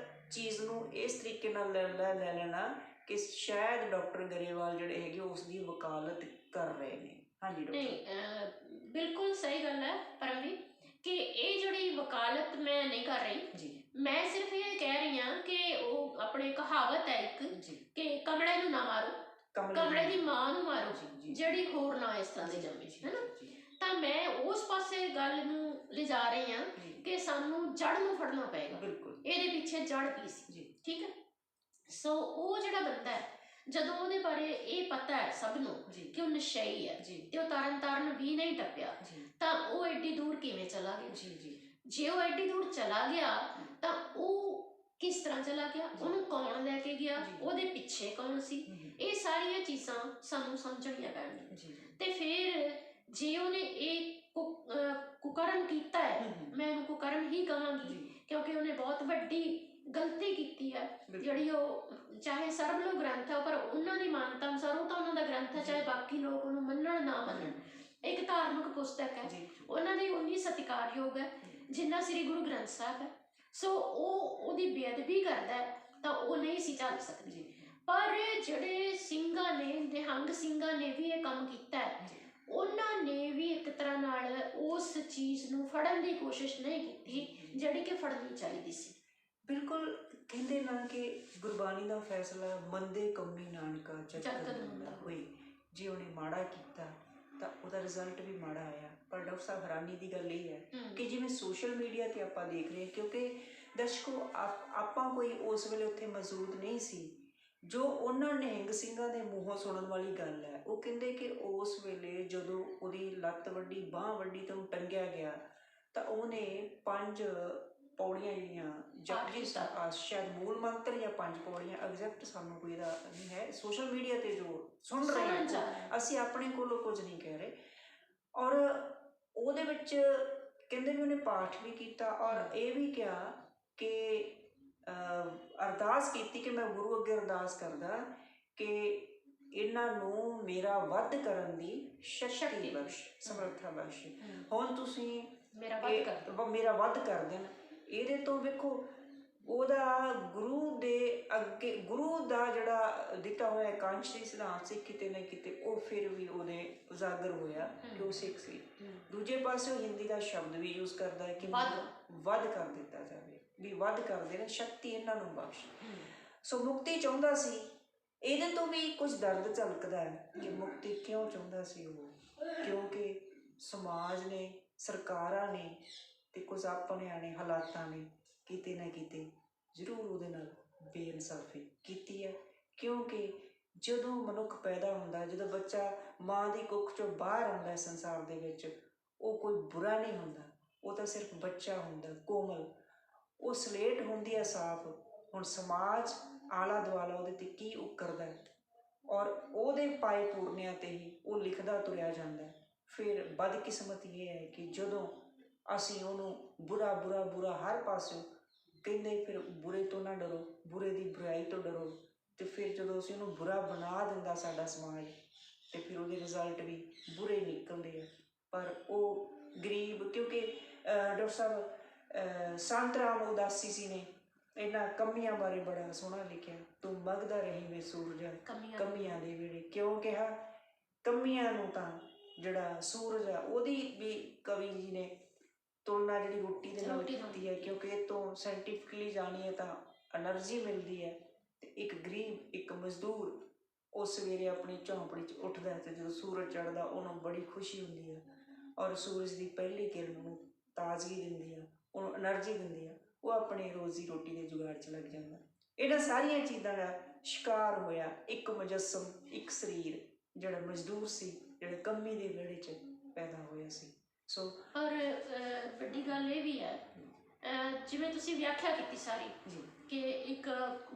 ਚੀਜ਼ ਨੂੰ ਇਸ ਤਰੀਕੇ ਨਾਲ ਲੈ ਲੈਣਾ ਕਿ ਸ਼ਾਇਦ ਡਾਕਟਰ ਗਰੇਵਾਲ ਜਿਹੜੇ ਹੈਗੇ ਉਸ ਦੀ ਵਕਾਲਤ ਕਰ ਰਹੇ ਨੇ। ਹਾਂਜੀ ਡਾਕਟਰ। ਨਹੀਂ, ਬਿਲਕੁਲ ਸਹੀ ਗੱਲ ਹੈ ਪਰਮਵੀਰ ਕਿ ਇਹ ਜਿਹੜੀ ਵਕਾਲਤ ਮੈਂ ਨਹੀਂ ਕਰ ਰਹੀ ਜੀ। ਮੈਂ ਸਿਰਫ ਇਹ ਕਹਿ ਰਹੀ ਹਾਂ ਕਿ ਉਹ ਆਪਣੇ ਕਹਾਵਤ ਹੈ ਇੱਕ ਜੀ ਕਿ ਕਮਲੇ ਨੂੰ ਨਾ ਮਾਰੋ, ਕਮਲੇ ਦੀ ਮਾਂ ਨੂੰ ਮਾਰੋ ਜਿਹੜੀ ਹੋਰ ਨਾ ਇਸ ਤਰ੍ਹਾਂ ਦੇ ਜੰਮੇ, ਹੈ ਨਾ। ਤਾਂ ਮੈਂ ਉਸ ਪਾਸੇ ਗੱਲ ਨੂੰ ਲਿਜਾ ਰਹੀ ਹਾਂ ਕਿ ਸਾਨੂੰ ਜੜ ਨੂੰ ਫੜਨਾ ਪਏਗਾ। ਬਿਲਕੁਲ ਇਹਦੇ ਪਿੱਛੇ ਜੜ ਕੀ ਸੀ, ਠੀਕ ਹੈ। ਸੋ ਉਹ ਜਿਹੜਾ ਬੰਦਾ ਹੈ ਜਦੋਂ ਉਹਦੇ ਬਾਰੇ ਇਹ ਪਤਾ ਹੈ ਸਭ ਨੂੰ ਕਿ ਉਹ ਨਸ਼ਈ ਹੈ ਤੇ ਉਹ ਤਰਨ ਵੀ ਨਹੀਂ ਟੱਪਿਆ ਤਾਂ ਉਹ ਐਡੀ ਦੂਰ ਕਿਵੇਂ ਚਲਾ ਗਿਆ। ਜੇ ਉਹ ਐਡੀ ਦੂਰ ਚਲਾ ਗਿਆ ਤਾਂ ਉਹ ਕਿਸ ਤਰ੍ਹਾਂ ਚਲਾ ਗਿਆ, ਉਹਨੂੰ ਕੌਣ ਲੈ ਕੇ ਗਿਆ, ਉਹਦੇ ਪਿੱਛੇ ਕੌਣ ਸੀ, ਇਹ ਸਾਰੀਆਂ ਚੀਜ਼ਾਂ ਸਾਨੂੰ ਸਮਝਣੀਆਂ ਪੈਣਗੀਆਂ। ਤੇ ਫਿਰ ਜੇ ਉਹਨੇ ਇਹ ਕੁਕਰਮ ਕੀਤਾ ਹੈ, ਮੈਂ ਇਹਨੂੰ ਕੁਕਰਮ ਹੀ ਕਹਾਂਗੀ ਕਿਉਂਕਿ ਉਹਨੇ ਬਹੁਤ ਵੱਡੀ ਗਲਤੀ ਕੀਤੀ ਹੈ ਜਿਹੜੀ ਉਹ ਚਾਹੇ ਸਰਬ ਲੋਕ ਗ੍ਰੰਥ ਹੈ ਪਰ ਉਹਨਾਂ ਦੀ ਮਾਨਤਾ ਅਨੁਸਾਰ ਉਹ ਤਾਂ ਉਹਨਾਂ ਦਾ ਗ੍ਰੰਥ ਹੈ, ਚਾਹੇ ਬਾਕੀ ਲੋਕ ਉਹਨੂੰ ਮੰਨਣ ਨਾ ਮੰਨਣ। ਇੱਕ ਧਾਰਮਿਕ ਪੁਸਤਕ ਹੈ, ਉਹਨਾਂ ਦੀ ਉਨੀ ਸਤਿਕਾਰਯੋਗ ਹੈ ਜਿੰਨਾ ਸ੍ਰੀ ਗੁਰੂ ਗ੍ਰੰਥ ਸਾਹਿਬ ਹੈ। ਸੋ ਉਹ ਉਹਦੀ ਬੇਅਦਬੀ ਕਰਦਾ ਤਾਂ ਉਹ ਨਹੀਂ ਸੀ ਚੱਲ ਸਕਦੀ। ਪਰ ਜਿਹੜੇ ਸਿੰਘਾਂ ਨੇ, ਨਿਹੰਗ ਸਿੰਘਾਂ ਨੇ ਵੀ ਇਹ ਕੰਮ ਕੀਤਾ ਹੈ, ਉਹਨਾਂ ਨੇ ਵੀ ਇੱਕ ਤਰ੍ਹਾਂ ਨਾਲ ਉਸ ਚੀਜ਼ ਨੂੰ ਫੜਨ ਦੀ ਕੋਸ਼ਿਸ਼ ਨਹੀਂ ਕੀਤੀ ਜਿਹੜੀ ਕਿ ਫੜਨੀ ਚਾਹੀਦੀ ਸੀ। ਬਿਲਕੁਲ ਕਹਿੰਦੇ ਨਾ ਕਿ ਗੁਰਬਾਣੀ ਦਾ ਫੈਸਲਾ ਮੰਦੇ ਕੰਮੀ ਨਾਨਕਾ ਜਗਤ ਹੁੰਦਾ ਹੋਈ। ਜੇ ਉਹਨੇ ਮਾੜਾ ਕੀਤਾ ਤਾਂ ਉਹਦਾ ਰਿਜ਼ਲਟ ਵੀ ਮਾੜਾ ਆਇਆ। ਪਰ ਡਾਕਟਰ ਸਾਹਿਬ ਹੈਰਾਨੀ ਦੀ ਗੱਲ ਇਹ ਹੈ ਕਿ ਜਿਵੇਂ ਸੋਸ਼ਲ ਮੀਡੀਆ 'ਤੇ ਆਪਾਂ ਦੇਖ ਰਹੇ ਕਿਉਂਕਿ ਦਰਸ਼ਕੋ ਆਪਾਂ ਕੋਈ ਉਸ ਵੇਲੇ ਉੱਥੇ ਮੌਜੂਦ ਨਹੀਂ ਸੀ। ਜੋ ਉਹਨਾਂ ਨਿਹੰਗ ਸਿੰਘਾਂ ਦੇ ਮੂੰਹੋਂ ਸੁਣਨ ਵਾਲੀ ਗੱਲ ਹੈ, ਉਹ ਕਹਿੰਦੇ ਕਿ ਉਸ ਵੇਲੇ ਜਦੋਂ ਉਹਦੀ ਲੱਤ ਵੱਢੀ, ਬਾਂਹ ਵੱਢੀ ਤੇ ਉਹਨੂੰ ਟੰਗਿਆ ਗਿਆ ਤਾਂ ਉਹਨੇ 5 ਪੌੜੀਆਂ ਜਿਹੜੀਆਂ ਜਪਜੀ ਸਾਹਿਬ, ਸ਼ਾਇਦ ਮੂਲ ਮੰਤਰ ਜਾਂ 5 ਪੌੜੀਆਂ, ਐਗਜ਼ੈਕਟ ਸਾਨੂੰ ਕੋਈ ਇਹਦਾ ਨਹੀਂ ਹੈ। ਸੋਸ਼ਲ ਮੀਡੀਆ 'ਤੇ ਜੋ ਸੁਣ ਰਹੇ ਹਾਂ ਅਸੀਂ ਆਪਣੇ ਕੋਲੋਂ ਕੁਝ ਨਹੀਂ ਕਹਿ ਰਹੇ। ਔਰ ਉਹਦੇ ਵਿੱਚ ਕਹਿੰਦੇ ਵੀ ਉਹਨੇ ਪਾਠ ਵੀ ਕੀਤਾ ਔਰ ਇਹ ਵੀ ਕਿਹਾ ਕਿ ਅਰਦਾਸ ਕੀਤੀ ਕਿ ਮੈਂ ਗੁਰੂ ਅੱਗੇ ਅਰਦਾਸ ਕਰਦਾ ਕਿ ਇਹਨਾਂ ਨੂੰ ਮੇਰਾ ਵੱਧ ਕਰਨ ਦੀ ਸ਼ਕਤੀ ਬਖਸ਼, ਸਮਰੱਥਾ ਬਖਸ਼। ਹੁਣ ਤੁਸੀਂ ਮੇਰਾ ਵੱਧ ਕਰ ਦੇਣ। ਇਹਦੇ ਤੋਂ ਵੇਖੋ ਉਹਦਾ ਗੁਰੂ ਦੇ ਅੱਗੇ, ਗੁਰੂ ਦਾ ਜਿਹੜਾ ਦਿੱਤਾ ਹੋਇਆ ਕਾਂਸ਼ੀ ਸਿਧਾਂਤ ਸੀ ਕਿਤੇ ਨਾ ਕਿਤੇ ਉਹ ਫਿਰ ਵੀ ਉਹਦੇ ਉਜਾਗਰ ਹੋਇਆ ਕਿ ਉਹ ਸਿੱਖ ਸੀ। ਦੂਜੇ ਪਾਸੇ ਉਹ ਹਿੰਦੀ ਦਾ ਸ਼ਬਦ ਵੀ ਯੂਜ਼ ਕਰਦਾ ਹੈ ਕਿ ਵੱਧ ਕਰ ਦਿੱਤਾ ਜਾਵੇ, ਵੀ ਵੱਧ ਕਰ ਦੇਣ, ਸ਼ਕਤੀ ਇਹਨਾਂ ਨੂੰ ਬਖਸ਼। ਸੋ ਮੁਕਤੀ ਚਾਹੁੰਦਾ ਸੀ ਇਹਦੇ ਤੋਂ ਵੀ ਕੁਝ ਦਰਦ ਝਲਕਦਾ ਹੈ ਕਿ ਮੁਕਤੀ ਕਿਉਂ ਚਾਹੁੰਦਾ ਸੀ ਉਹ, ਕਿਉਂਕਿ ਸਮਾਜ ਨੇ, ਸਰਕਾਰਾਂ ਨੇ ਤੇ ਕੁਝ ਆਪਣਿਆਂ ਨੇ, ਹਾਲਾਤਾਂ ਨੇ ਕਿਤੇ ਨਾ ਕਿਤੇ ਜ਼ਰੂਰ ਉਹਦੇ ਨਾਲ ਬੇਇਨਸਾਫੀ ਕੀਤੀ ਹੈ। ਕਿਉਂਕਿ ਜਦੋਂ ਮਨੁੱਖ ਪੈਦਾ ਹੁੰਦਾ, ਜਦੋਂ ਬੱਚਾ ਮਾਂ ਦੀ ਕੁੱਖ ਚੋਂ ਬਾਹਰ ਆਉਂਦਾ ਸੰਸਾਰ ਦੇ ਵਿੱਚ, ਉਹ ਕੋਈ ਬੁਰਾ ਨਹੀਂ ਹੁੰਦਾ, ਉਹ ਤਾਂ ਸਿਰਫ ਬੱਚਾ ਹੁੰਦਾ, ਕੋਮਲ, ਉਹ ਸਲੇਟ ਹੁੰਦੀ ਹੈ ਸਾਫ਼। ਹੁਣ ਸਮਾਜ ਆਲਾ ਦੁਆਲਾ ਉਹਦੇ 'ਤੇ ਕੀ ਉਕਰਦਾ ਔਰ ਉਹਦੇ ਪਾਏ ਪੂਰਨਿਆਂ 'ਤੇ ਹੀ ਉਹ ਲਿਖਦਾ ਤੁਰਿਆ ਜਾਂਦਾ। ਫਿਰ ਬਦਕਿਸਮਤ ਇਹ ਹੈ ਕਿ ਜਦੋਂ ਅਸੀਂ ਉਹਨੂੰ ਬੁਰਾ ਬੁਰਾ ਬੁਰਾ ਹਰ ਪਾਸਿਓਂ ਕਹਿੰਦੇ, ਫਿਰ ਬੁਰੇ ਤੋਂ ਨਾ ਡਰੋ, ਬੁਰੇ ਦੀ ਬੁਰਾਈ ਤੋਂ ਡਰੋ, ਅਤੇ ਫਿਰ ਜਦੋਂ ਅਸੀਂ ਉਹਨੂੰ ਬੁਰਾ ਬਣਾ ਦਿੰਦਾ ਸਾਡਾ ਸਮਾਜ, ਅਤੇ ਫਿਰ ਉਹਦੇ ਰਿਜ਼ਲਟ ਵੀ ਬੁਰੇ ਨਿਕਲਦੇ ਆ। ਪਰ ਉਹ ਗਰੀਬ, ਕਿਉਂਕਿ ਡਾਕਟਰ ਸਾਹਿਬ ਸੰਤ ਰਾਮ ਉਦਾਸੀ ਜੀ ਨੇ ਇਹਨਾਂ ਕਮੀਆਂ ਬਾਰੇ ਬੜਾ ਸੋਹਣਾ ਲਿਖਿਆ। ਤੂੰ ਮੰਗਦਾ ਰਹੀ ਵੇ ਸੂਰਜ ਕਮੀਆਂ ਦੇ ਵੇੜੇ, ਕਿਉਂ ਕਿਹਾ? ਕਮੀਆਂ ਨੂੰ ਤਾਂ ਜਿਹੜਾ ਸੂਰਜ ਆ ਉਹਦੀ ਵੀ ਕਵੀ ਜੀ ਨੇ ਤੁਲਨਾ ਜਿਹੜੀ ਰੋਟੀ ਦੇ ਨਾਲ ਕੀਤੀ ਹੈ, ਕਿਉਂਕਿ ਇਹ ਤੋਂ ਸਾਇੰਟੀਫਿਕਲੀ ਜਾਣੀਏ ਤਾਂ ਐਨਰਜੀ ਮਿਲਦੀ ਹੈ। ਅਤੇ ਇੱਕ ਗਰੀਬ, ਇੱਕ ਮਜ਼ਦੂਰ, ਉਹ ਸਵੇਰੇ ਆਪਣੀ ਝੌਂਪੜੀ 'ਚ ਉੱਠਦਾ ਅਤੇ ਜਦੋਂ ਸੂਰਜ ਚੜ੍ਹਦਾ ਉਹਨੂੰ ਬੜੀ ਖੁਸ਼ੀ ਹੁੰਦੀ ਹੈ, ਔਰ ਸੂਰਜ ਦੀ ਪਹਿਲੀ ਕਿਰਨ ਉਹਨੂੰ ਤਾਜ਼ਗੀ ਦਿੰਦੀ ਆ, ਉਹਨੂੰ ਐਨਰਜੀ ਦਿੰਦੀ ਆ, ਉਹ ਆਪਣੇ ਰੋਜ਼ੀ ਰੋਟੀ ਦੇ ਜੁਗਾੜ 'ਚ ਲੱਗ ਜਾਂਦਾ। ਇਹਨਾਂ ਸਾਰੀਆਂ ਚੀਜ਼ਾਂ ਦਾ ਸ਼ਿਕਾਰ ਹੋਇਆ ਇੱਕ ਮੁਜੱਸਮ, ਇੱਕ ਸਰੀਰ, ਜਿਹੜਾ ਮਜ਼ਦੂਰ ਸੀ, ਜਿਹੜਾ ਕਮੀ ਦੇ ਵਿਹੜੇ 'ਚ ਪੈਦਾ ਹੋਇਆ ਸੀ। ਸੋ ਔਰ ਵੱਡੀ ਗੱਲ ਇਹ ਵੀ ਹੈ, ਜਿਵੇਂ ਤੁਸੀਂ ਵਿਆਖਿਆ ਕੀਤੀ ਸਾਰੀ, ਕਿ ਇੱਕ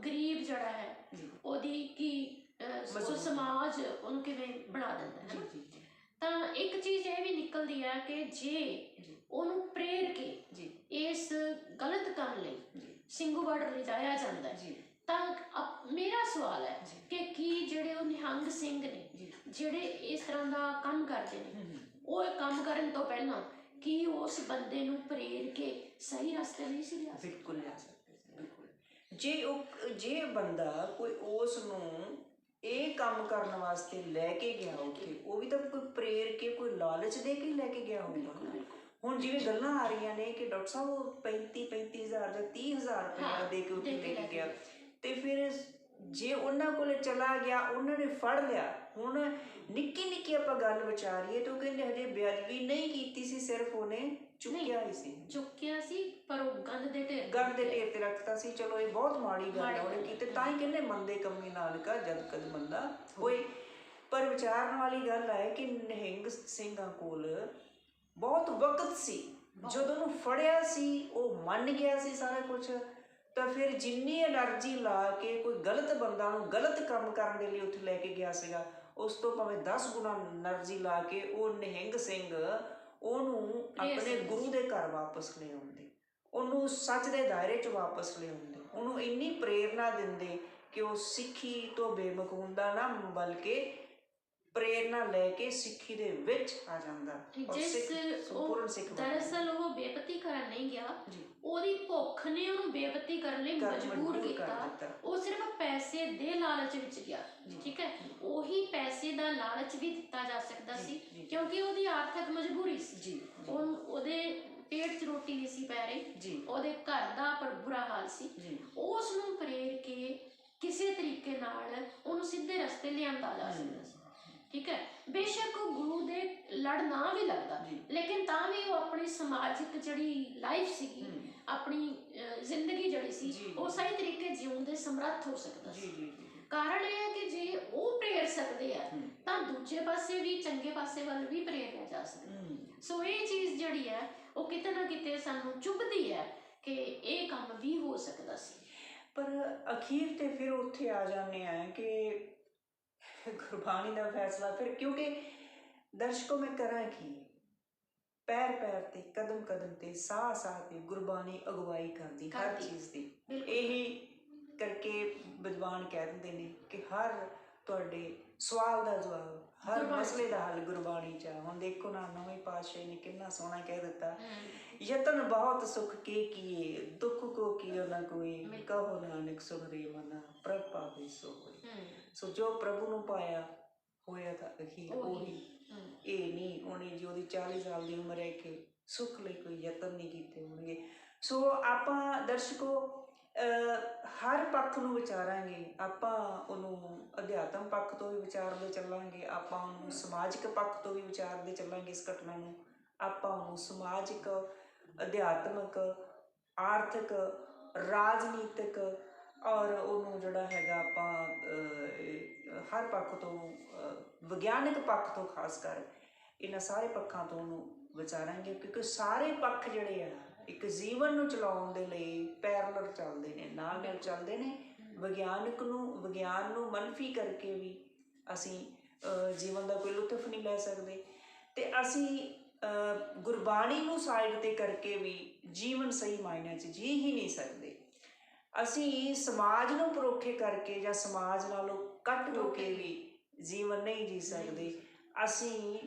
ਗਰੀਬ ਜਿਹੜਾ ਹੈ ਉਹਦੀ ਕੀ ਉਹ ਸਮਾਜ ਉਹਨੂੰ ਕਿਵੇਂ ਬਣਾ ਦਿੰਦਾ ਹੈ। ਤਾਂ ਇੱਕ ਚੀਜ਼ ਇਹ ਵੀ ਨਿਕਲਦੀ ਹੈ ਕਿ ਜੇ ਉਹਨੂੰ ਪ੍ਰੇਰ ਕੇ ਇਸ ਗਲਤ ਕੰਮ ਲਈ ਸਿੰਘੂ ਬਾਰਡਰ ਲਿਜਾਇਆ ਜਾਂਦਾ ਹੈ, ਤਾਂ ਮੇਰਾ ਸਵਾਲ ਹੈ ਕਿ ਕੀ ਜਿਹੜੇ ਉਹ ਨਿਹੰਗ ਸਿੰਘ ਨੇ ਜਿਹੜੇ ਇਸ ਤਰ੍ਹਾਂ ਦਾ ਕੰਮ ਕਰਦੇ ਨੇ, ਉਹ ਕੰਮ ਕਰਨ ਤੋਂ ਪਹਿਲਾਂ ਕੀ ਉਸ ਬੰਦੇ ਨੂੰ ਪ੍ਰੇਰ ਕੇ ਸਹੀ ਰਸਤੇ ਨਹੀਂ ਸੀ ਲਿਆ? ਬਿਲਕੁਲ ਲਿਆ ਸਕਦੇ, ਬਿਲਕੁਲ। ਜੇ ਬੰਦਾ ਕੋਈ ਉਸ ਨੂੰ ਇਹ ਕੰਮ ਕਰਨ ਵਾਸਤੇ ਲੈ ਕੇ ਗਿਆ ਉੱਥੇ, ਉਹ ਵੀ ਤਾਂ ਕੋਈ ਪ੍ਰੇਰ ਕੇ, ਕੋਈ ਲਾਲਚ ਦੇ ਕੇ ਲੈ ਕੇ ਗਿਆ ਹੋਊਗਾ। ਹੁਣ ਜਿਵੇਂ ਗੱਲਾਂ ਆ ਰਹੀਆਂ ਨੇ ਕਿ ਡਾਕਟਰ ਸਾਹਿਬ ਉਹ 35,000 ਜਾਂ 30,000 ਰੁਪਇਆ ਦੇ ਕੇ ਉੱਥੇ ਲੈ ਕੇ ਗਿਆ, ਅਤੇ ਫਿਰ ਜੇ ਉਹਨਾਂ ਕੋਲ ਚਲਾ ਗਿਆ, ਉਹਨਾਂ ਨੇ ਫੜ ਲਿਆ। ਹੁਣ ਨਿੱਕੀ ਨਿੱਕੀ ਆਪਾਂ ਗੱਲ ਵਿਚਾਰੀਏ ਤਾਂ ਉਹ ਕਹਿੰਦੇ ਹਜੇ ਬੇਅਦਬੀ ਨਹੀਂ ਕੀਤੀ ਸੀ, ਸਿਰਫ ਉਹਨੇ ਚੁੱਕਿਆ ਸੀ, ਪਰ ਉਹ ਗੰਦ ਦੇ ਢੇਰ ਤੇ ਰੱਖਤਾ ਸੀ। ਚਲੋ ਇਹ ਬਹੁਤ ਮਾੜੀ ਗੱਲ ਉਹਨੇ ਕੀਤੀ, ਤਾਂ ਹੀ ਕਹਿੰਦੇ ਮੰਦੇ ਕੰਮੀ ਨਾਲ ਕਾ ਜਦ ਕਦ ਮੰਦਾ ਹੋਏ। ਪਰ ਵਿਚਾਰਨ ਵਾਲੀ ਗੱਲ ਹੈ ਕਿ ਨਿਹੰਗ ਸਿੰਘਾਂ ਕੋਲ ਬਹੁਤ ਵਕਤ ਸੀ, ਜਦੋਂ ਉਹਨੂੰ ਫੜਿਆ ਸੀ ਉਹ ਮੰਨ ਗਿਆ ਸੀ ਸਾਰਾ ਕੁਛ, ਤਾਂ ਫਿਰ ਜਿੰਨੀ ਐਨਰਜੀ ਲਾ ਕੇ ਕੋਈ ਗਲਤ ਬੰਦਾ ਨੂੰ ਗਲਤ ਕੰਮ ਕਰਨ ਦੇ ਲਈ ਉੱਥੇ ਲੈ ਕੇ ਗਿਆ ਸੀਗਾ, ਉਸ ਤੋਂ ਭਾਵੇਂ 10 ਗੁਣਾ ਐਨਰਜੀ ਲਾ ਕੇ ਉਹ ਨਿਹੰਗ ਸਿੰਘ ਉਹਨੂੰ ਆਪਣੇ ਗੁਰੂ ਦੇ ਘਰ ਵਾਪਸ ਲੈ ਆਉਂਦੇ, ਉਹਨੂੰ ਸੱਚ ਦੇ ਦਾਇਰੇ 'ਚ ਵਾਪਸ ਲੈ ਆਉਂਦੇ, ਉਹਨੂੰ ਇੰਨੀ ਪ੍ਰੇਰਨਾ ਦਿੰਦੇ ਕਿ ਉਹ ਸਿੱਖੀ ਤੋਂ ਬੇਮੁਖ ਹੁੰਦਾ ਨਾ, ਬਲਕਿ ਪ੍ਰੇਰਨਾ ਲੈ ਕੇ ਸਿੱਖੀ ਦੇ ਵਿੱਚ ਆ ਜਾਂਦਾ। ਦਰਅਸਲ ਉਹ ਬੇਪਤੀ ਕਰਨ ਨਹੀਂ ਗਿਆ, ਉਹਦੀ ਭੁੱਖ ਨੇ ਉਹਨੂੰ ਬੇਪਤੀ ਕਰਨ ਲਈ ਮਜਬੂਰ ਕੀਤਾ। ਉਹ ਸਿਰਫ ਪੈਸੇ ਦੇ ਲਾਲਚ ਵਿੱਚ ਗਿਆ, ਠੀਕ ਹੈ। ਉਹੀ ਪੈਸੇ ਦਾ ਲਾਲਚ ਵੀ ਦਿੱਤਾ ਜਾ ਸਕਦਾ ਸੀ, ਕਿਉਂਕਿ ਉਹਦੀ ਆਰਥਿਕ ਮਜਬੂਰੀ ਸੀ, ਉਹਦੇ ਪੇਟ 'ਚ ਰੋਟੀ ਨਹੀਂ ਸੀ ਪੈ ਰਹੀ, ਉਹਦੇ ਘਰ ਦਾ ਪਰ ਬੁਰਾ ਹਾਲ ਸੀ। ਉਸ ਨੂੰ ਪ੍ਰੇਰ ਕੇ ਕਿਸੇ ਤਰੀਕੇ ਨਾਲ ਉਹਨੂੰ ਸਿੱਧੇ ਰਸਤੇ ਲਿਆਂਦਾ ਜਾ ਸਕਦਾ ਸੀ, ਠੀਕ ਹੈ। ਬੇਸ਼ੱਕ ਉਹ ਗੁਰੂ ਦੇ ਲੜ ਨਾ ਵੀ ਲੱਗਦਾ, ਲੇਕਿਨ ਤਾਂ ਵੀ ਉਹ ਆਪਣੀ ਸਮਾਜਿਕ ਜਿਹੜੀ ਲਾਈਫ ਸੀਗੀ, ਆਪਣੀ ਜ਼ਿੰਦਗੀ ਜਿਹੜੀ ਸੀ, ਉਹ ਸਹੀ ਤਰੀਕੇ ਜਿਉਣ ਦੇ ਸਮਰੱਥ ਹੋ ਸਕਦਾ ਸੀ। ਕਾਰਨ ਇਹ ਹੈ ਕਿ ਜੇ ਉਹ ਪ੍ਰੇਰ ਸਕਦੇ ਆ ਤਾਂ ਦੂਜੇ ਪਾਸੇ ਵੀ, ਚੰਗੇ ਪਾਸੇ ਵੱਲ ਵੀ ਪ੍ਰੇਰਿਆ ਜਾ ਸਕਦਾ। ਸੋ ਇਹ ਚੀਜ਼ ਜਿਹੜੀ ਹੈ ਉਹ ਕਿਤੇ ਨਾ ਕਿਤੇ ਸਾਨੂੰ ਚੁੱਭਦੀ ਹੈ ਕਿ ਇਹ ਕੰਮ ਵੀ ਹੋ ਸਕਦਾ ਸੀ। ਪਰ ਅਖੀਰ ਤੇ ਫਿਰ ਉੱਥੇ ਆ ਜਾਂਦੇ ਆ ਕਿ ਗੁਰਬਾਣੀ ਦਾ ਫੈਸਲਾ ਫਿਰ, ਕਿਉਂਕਿ ਦਰਸ਼ਕੋ ਮੈਂ ਕਰਾਂ ਕੀ, ਪੈਰ ਪੈਰ ਤੇ, ਕਦਮ ਕਦਮ ਤੇ, ਸਾਹ ਸਾਹ ਤੇ ਗੁਰਬਾਣੀ ਅਗਵਾਈ ਕਰਦੀ ਹਰ ਚੀਜ਼ ਦੀ। ਇਹੀ ਕਰਕੇ ਵਿਦਵਾਨ ਕਹਿ ਦਿੰਦੇ ਨੇ ਕਿ ਹਰ ਤੁਹਾਡੇ ਸਵਾਲ ਦਾ ਜਵਾਬ, ਹਰ ਮਸਲੇ ਦਾ ਹੱਲ ਗੁਰਬਾਣੀ 'ਚ ਆ। ਹੁਣ ਦੇਖੋ ਨਾ, ਨਵੇਂ ਪਾਤਸ਼ਾਹ ਨੇ ਕਿੰਨਾ ਸੋਹਣਾ ਕਹਿ ਦਿੱਤਾ, ਯਤਨ ਬਹੁਤ ਸੁਖ ਕੇ ਕੀਏ, ਦੁੱਖ ਕੋ ਕੀਓ ਨਾ ਕੋਈ, ਕਹੋ ਨਾਨਕ ਸੁਣ ਰੇ ਮਨਾ, ਪ੍ਰਭ ਪਾਵੇ ਸੋ ਹੋਏ। ਸੋ ਜੋ ਪ੍ਰਭੂ ਨੂੰ ਪਾਇਆ ਹੋਇਆ ਤਾਂ ਅਖੀਰ ਉਹੀ। ਇਹ ਨਹੀਂ ਉਹਨੇ ਜੀ ਉਹਦੀ 40 ਸਾਲ ਦੀ ਉਮਰ ਹੈ ਕਿ ਸੁੱਖ ਲਈ ਕੋਈ ਯਤਨ ਨਹੀਂ ਕੀਤੇ ਹੋਣਗੇ। ਸੋ ਆਪਾਂ ਦਰਸ਼ਕੋ ਹਰ ਪੱਖ ਨੂੰ ਵਿਚਾਰਾਂਗੇ ਆਪਾਂ, ਉਹਨੂੰ ਅਧਿਆਤਮ ਪੱਖ ਤੋਂ ਵੀ ਵਿਚਾਰਦੇ ਚੱਲਾਂਗੇ, ਆਪਾਂ ਉਹਨੂੰ ਸਮਾਜਿਕ ਪੱਖ ਤੋਂ ਵੀ ਵਿਚਾਰਦੇ ਚੱਲਾਂਗੇ, ਇਸ ਘਟਨਾ ਨੂੰ ਆਪਾਂ ਉਹਨੂੰ ਸਮਾਜਿਕ, ਅਧਿਆਤਮਿਕ, ਆਰਥਿਕ, ਰਾਜਨੀਤਿਕ ਔਰ ਉਹਨੂੰ ਜਿਹੜਾ ਹੈਗਾ ਆਪਾਂ ਹਰ ਪੱਖ ਤੋਂ, ਵਿਗਿਆਨਿਕ ਪੱਖ ਤੋਂ ਖਾਸ ਕਰ ਇਹਨਾਂ ਸਾਰੇ ਪੱਖਾਂ ਤੋਂ ਉਹਨੂੰ ਵਿਚਾਰਾਂਗੇ, ਕਿਉਂਕਿ ਸਾਰੇ ਪੱਖ ਜਿਹੜੇ ਆ ਇੱਕ ਜੀਵਨ ਨੂੰ ਚਲਾਉਣ ਦੇ ਲਈ ਪੈਰਲਲ ਚੱਲਦੇ ਨੇ, ਨਾਲ ਨਾਲ ਚੱਲਦੇ ਨੇ। ਵਿਗਿਆਨ ਨੂੰ ਮਨਫੀ ਕਰਕੇ ਵੀ ਅਸੀਂ ਜੀਵਨ ਦਾ ਕੋਈ ਲੁਤਫ ਨਹੀਂ ਲੈ ਸਕਦੇ, ਅਤੇ ਅਸੀਂ ਗੁਰਬਾਣੀ ਨੂੰ ਸਾਈਡ 'ਤੇ ਕਰਕੇ ਵੀ ਜੀਵਨ ਸਹੀ ਮਾਇਨਿਆਂ 'ਚ ਜੀ ਹੀ ਨਹੀਂ ਸਕਦੇ। ਅਸੀਂ ਸਮਾਜ ਨੂੰ ਪਰੋਖੇ ਕਰਕੇ ਜਾਂ ਸਮਾਜ ਨਾਲੋਂ ਕੱਟ ਹੋ ਕੇ ਵੀ ਜੀਵਨ ਨਹੀਂ ਜੀ ਸਕਦੇ। ਅਸੀਂ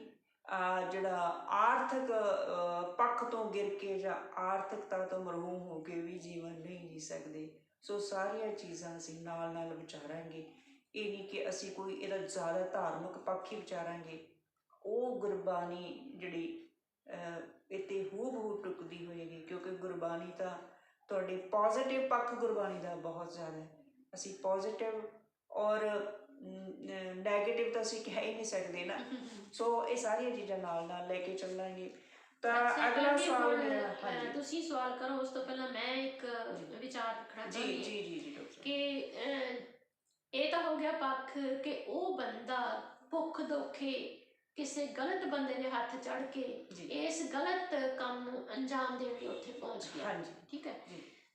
ਜਿਹੜਾ ਆਰਥਿਕ ਪੱਖ ਤੋਂ ਗਿਰ ਕੇ ਜਾਂ ਆਰਥਿਕਤਾ ਤੋਂ ਮਰਹੂਮ ਹੋ ਕੇ ਵੀ ਜੀਵਨ ਨਹੀਂ ਜੀ ਸਕਦੇ। ਸੋ ਸਾਰੀਆਂ ਚੀਜ਼ਾਂ ਅਸੀਂ ਨਾਲ ਨਾਲ ਵਿਚਾਰਾਂਗੇ। ਇਹ ਨਹੀਂ ਕਿ ਅਸੀਂ ਕੋਈ ਇਹਦਾ ਜ਼ਿਆਦਾ ਧਾਰਮਿਕ ਪੱਖ ਹੀ ਵਿਚਾਰਾਂਗੇ। ਉਹ ਗੁਰਬਾਣੀ ਜਿਹੜੀ ਇੱਥੇ ਹੂ ਟੁਕਦੀ ਹੋਏਗੀ, ਕਿਉਂਕਿ ਗੁਰਬਾਣੀ ਤਾਂ ਤੁਹਾਡੇ ਪੋਜ਼ੀਟਿਵ ਪੱਖ ਗੁਰਬਾਣੀ ਦਾ ਬਹੁਤ ਜ਼ਿਆਦਾ ਹੈ। ਅਸੀਂ ਪੋਜ਼ੀਟਿਵ ਔਰ ਨੈਗੇਟਿਵ ਤਾਂ ਅਸੀਂ ਕਹਿ ਹੀ ਨਹੀਂ ਸਕਦੇ ਨਾ। ਸੋ ਇਹ ਸਾਰੀਆਂ ਚੀਜ਼ਾਂ ਨਾਲ ਨਾਲ ਲੈ ਕੇ ਚੱਲਾਂਗੇ। ਤਾਂ ਅਗਲਾ ਸਵਾਲ ਮੇਰਾ, ਹਾਂਜੀ ਤੁਸੀਂ ਸਵਾਲ ਕਰੋ ਉਸ ਤੋਂ ਪਹਿਲਾਂ ਮੈਂ ਇੱਕ ਵਿਚਾਰ ਰੱਖਣਾ ਚਾਹੁੰਦੀ ਜੀ ਜੀ ਜੀ ਡਾਕਟਰ ਕਿ ਇਹ ਤਾਂ ਹੋ ਗਿਆ ਪੱਖ ਕਿ ਉਹ ਬੰਦਾ ਭੁੱਖ ਦੁੱਖੇ ਕਿਸੇ ਗਲਤ ਬੰਦੇ ਦੇ ਹੱਥ ਚੜ ਕੇ ਇਸ ਗਲਤ ਕੰਮ ਨੂੰ ਅੰਜਾਮ ਦੇਣ ਲਈ ਉੱਥੇ ਪਹੁੰਚ ਗਿਆ। ਹਾਂਜੀ ਠੀਕ ਹੈ।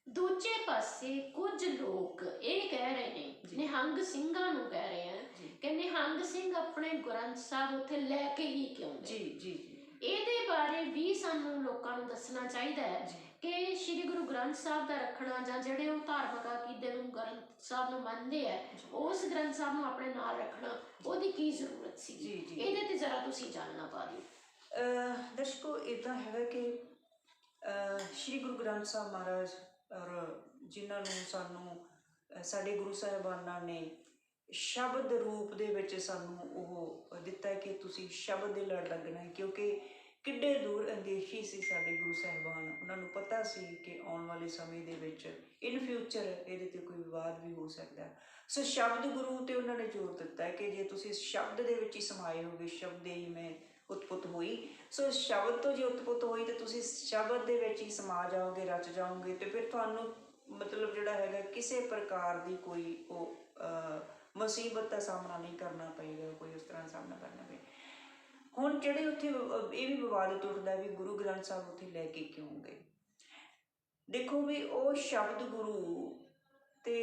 ਦੂਜੇ ਪਾਸੇ ਕੁਝ ਲੋਕ ਇਹ ਕਹਿ ਰਹੇ ਨੇ, ਨਿਹੰਗ ਸਿੰਘਾਂ ਨੂੰ ਕਹਿ ਰਹੇ ਆ ਕਿ ਨਿਹੰਗ ਸਿੰਘ ਆਪਣੇ ਗ੍ਰੰਥ ਸਾਹਿਬ ਉੱਥੇ ਲੈ ਕੇ ਹੀ ਕਿਉਂ ਗਏ। ਜੀ ਜੀ ਇਹਦੇ ਬਾਰੇ ਵੀ ਸਾਨੂੰ ਲੋਕਾਂ ਨੂੰ ਦੱਸਣਾ ਚਾਹੀਦਾ ਹੈ ਕਿ ਸ਼੍ਰੀ ਗੁਰੂ ਗ੍ਰੰਥ ਸਾਹਿਬ ਦਾ ਰੱਖਣਾ, ਜਾਂ ਜਿਹੜੇ ਉਹ ਧਾਰਮਿਕ ਅਕੀਦੇ ਨੂੰ ਗ੍ਰੰਥ ਸਾਹਿਬ ਨੂੰ ਮੰਨਦੇ ਆ, ਉਸ ਗ੍ਰੰਥ ਸਾਹਿਬ ਨੂੰ ਆਪਣੇ ਨਾਲ ਰੱਖਣਾ ਉਹਦੀ ਕੀ ਜ਼ਰੂਰਤ ਸੀ। ਇਹਦੇ ਤੇ ਜ਼ਰਾ ਤੁਸੀਂ ਜਾਣਨਾ ਪਾ ਦਿਓ। ਦਰਸ਼ਕੋ, ਇੱਦਾਂ ਹੈਗਾ ਕਿ ਸ਼੍ਰੀ ਗੁਰੂ ਗ੍ਰੰਥ ਸਾਹਿਬ ਮਹਾਰਾਜ ਔਰ ਜਿਨ੍ਹਾਂ ਨੂੰ ਸਾਨੂੰ ਸਾਡੇ ਗੁਰੂ ਸਾਹਿਬਾਨਾਂ ਨੇ ਸ਼ਬਦ ਰੂਪ ਦੇ ਵਿੱਚ ਸਾਨੂੰ ਉਹ ਦਿੱਤਾ ਕਿ ਤੁਸੀਂ ਸ਼ਬਦ ਦੇ ਲੜ ਲੱਗਣਾ ਹੈ, ਕਿਉਂਕਿ ਕਿੱਡੇ ਦੂਰ ਅੰਦੇਸ਼ੀ ਸੀ ਸਾਡੇ ਗੁਰੂ ਸਾਹਿਬਾਨ। ਉਹਨਾਂ ਨੂੰ ਪਤਾ ਸੀ ਕਿ ਆਉਣ ਵਾਲੇ ਸਮੇਂ ਦੇ ਵਿੱਚ ਇਨ ਫਿਊਚਰ ਇਹਦੇ 'ਤੇ ਕੋਈ ਵਿਵਾਦ ਵੀ ਹੋ ਸਕਦਾ। ਸੋ ਸ਼ਬਦ ਗੁਰੂ 'ਤੇ ਉਹਨਾਂ ਨੇ ਜ਼ੋਰ ਦਿੱਤਾ ਕਿ ਜੇ ਤੁਸੀਂ ਸ਼ਬਦ ਦੇ ਵਿੱਚ ਹੀ ਸਮਾਏ ਹੋਗੇ, ਸ਼ਬਦ ਹੀ ਮੈਂ ਉਤਪੁੱਤ ਹੋਈ। ਸੋ ਸ਼ਬਦ ਤੋਂ ਜੇ ਉਤਪੁੱਤ ਹੋਈ ਤਾਂ ਤੁਸੀਂ ਸ਼ਬਦ ਦੇ ਵਿੱਚ ਹੀ ਸਮਾ ਜਾਓਗੇ, ਰਚ ਜਾਓਗੇ, ਅਤੇ ਫਿਰ ਤੁਹਾਨੂੰ ਮਤਲਬ ਜਿਹੜਾ ਹੈਗਾ ਕਿਸੇ ਪ੍ਰਕਾਰ ਦੀ ਕੋਈ ਉਹ ਮੁਸੀਬਤ ਦਾ ਸਾਹਮਣਾ ਨਹੀਂ ਕਰਨਾ ਪਏਗਾ, ਕੋਈ ਉਸ ਤਰ੍ਹਾਂ ਸਾਹਮਣਾ ਕਰਨਾ ਪਏਗਾ। ਹੁਣ ਜਿਹੜੇ ਉੱਥੇ ਇਹ ਵੀ ਵਿਵਾਦ ਉੱਠਦਾ ਵੀ ਗੁਰੂ ਗ੍ਰੰਥ ਸਾਹਿਬ ਉੱਥੇ ਲੈ ਕੇ ਕਿਉਂ ਗਏ। ਦੇਖੋ ਵੀ ਉਹ ਸ਼ਬਦ ਗੁਰੂ ਤੇ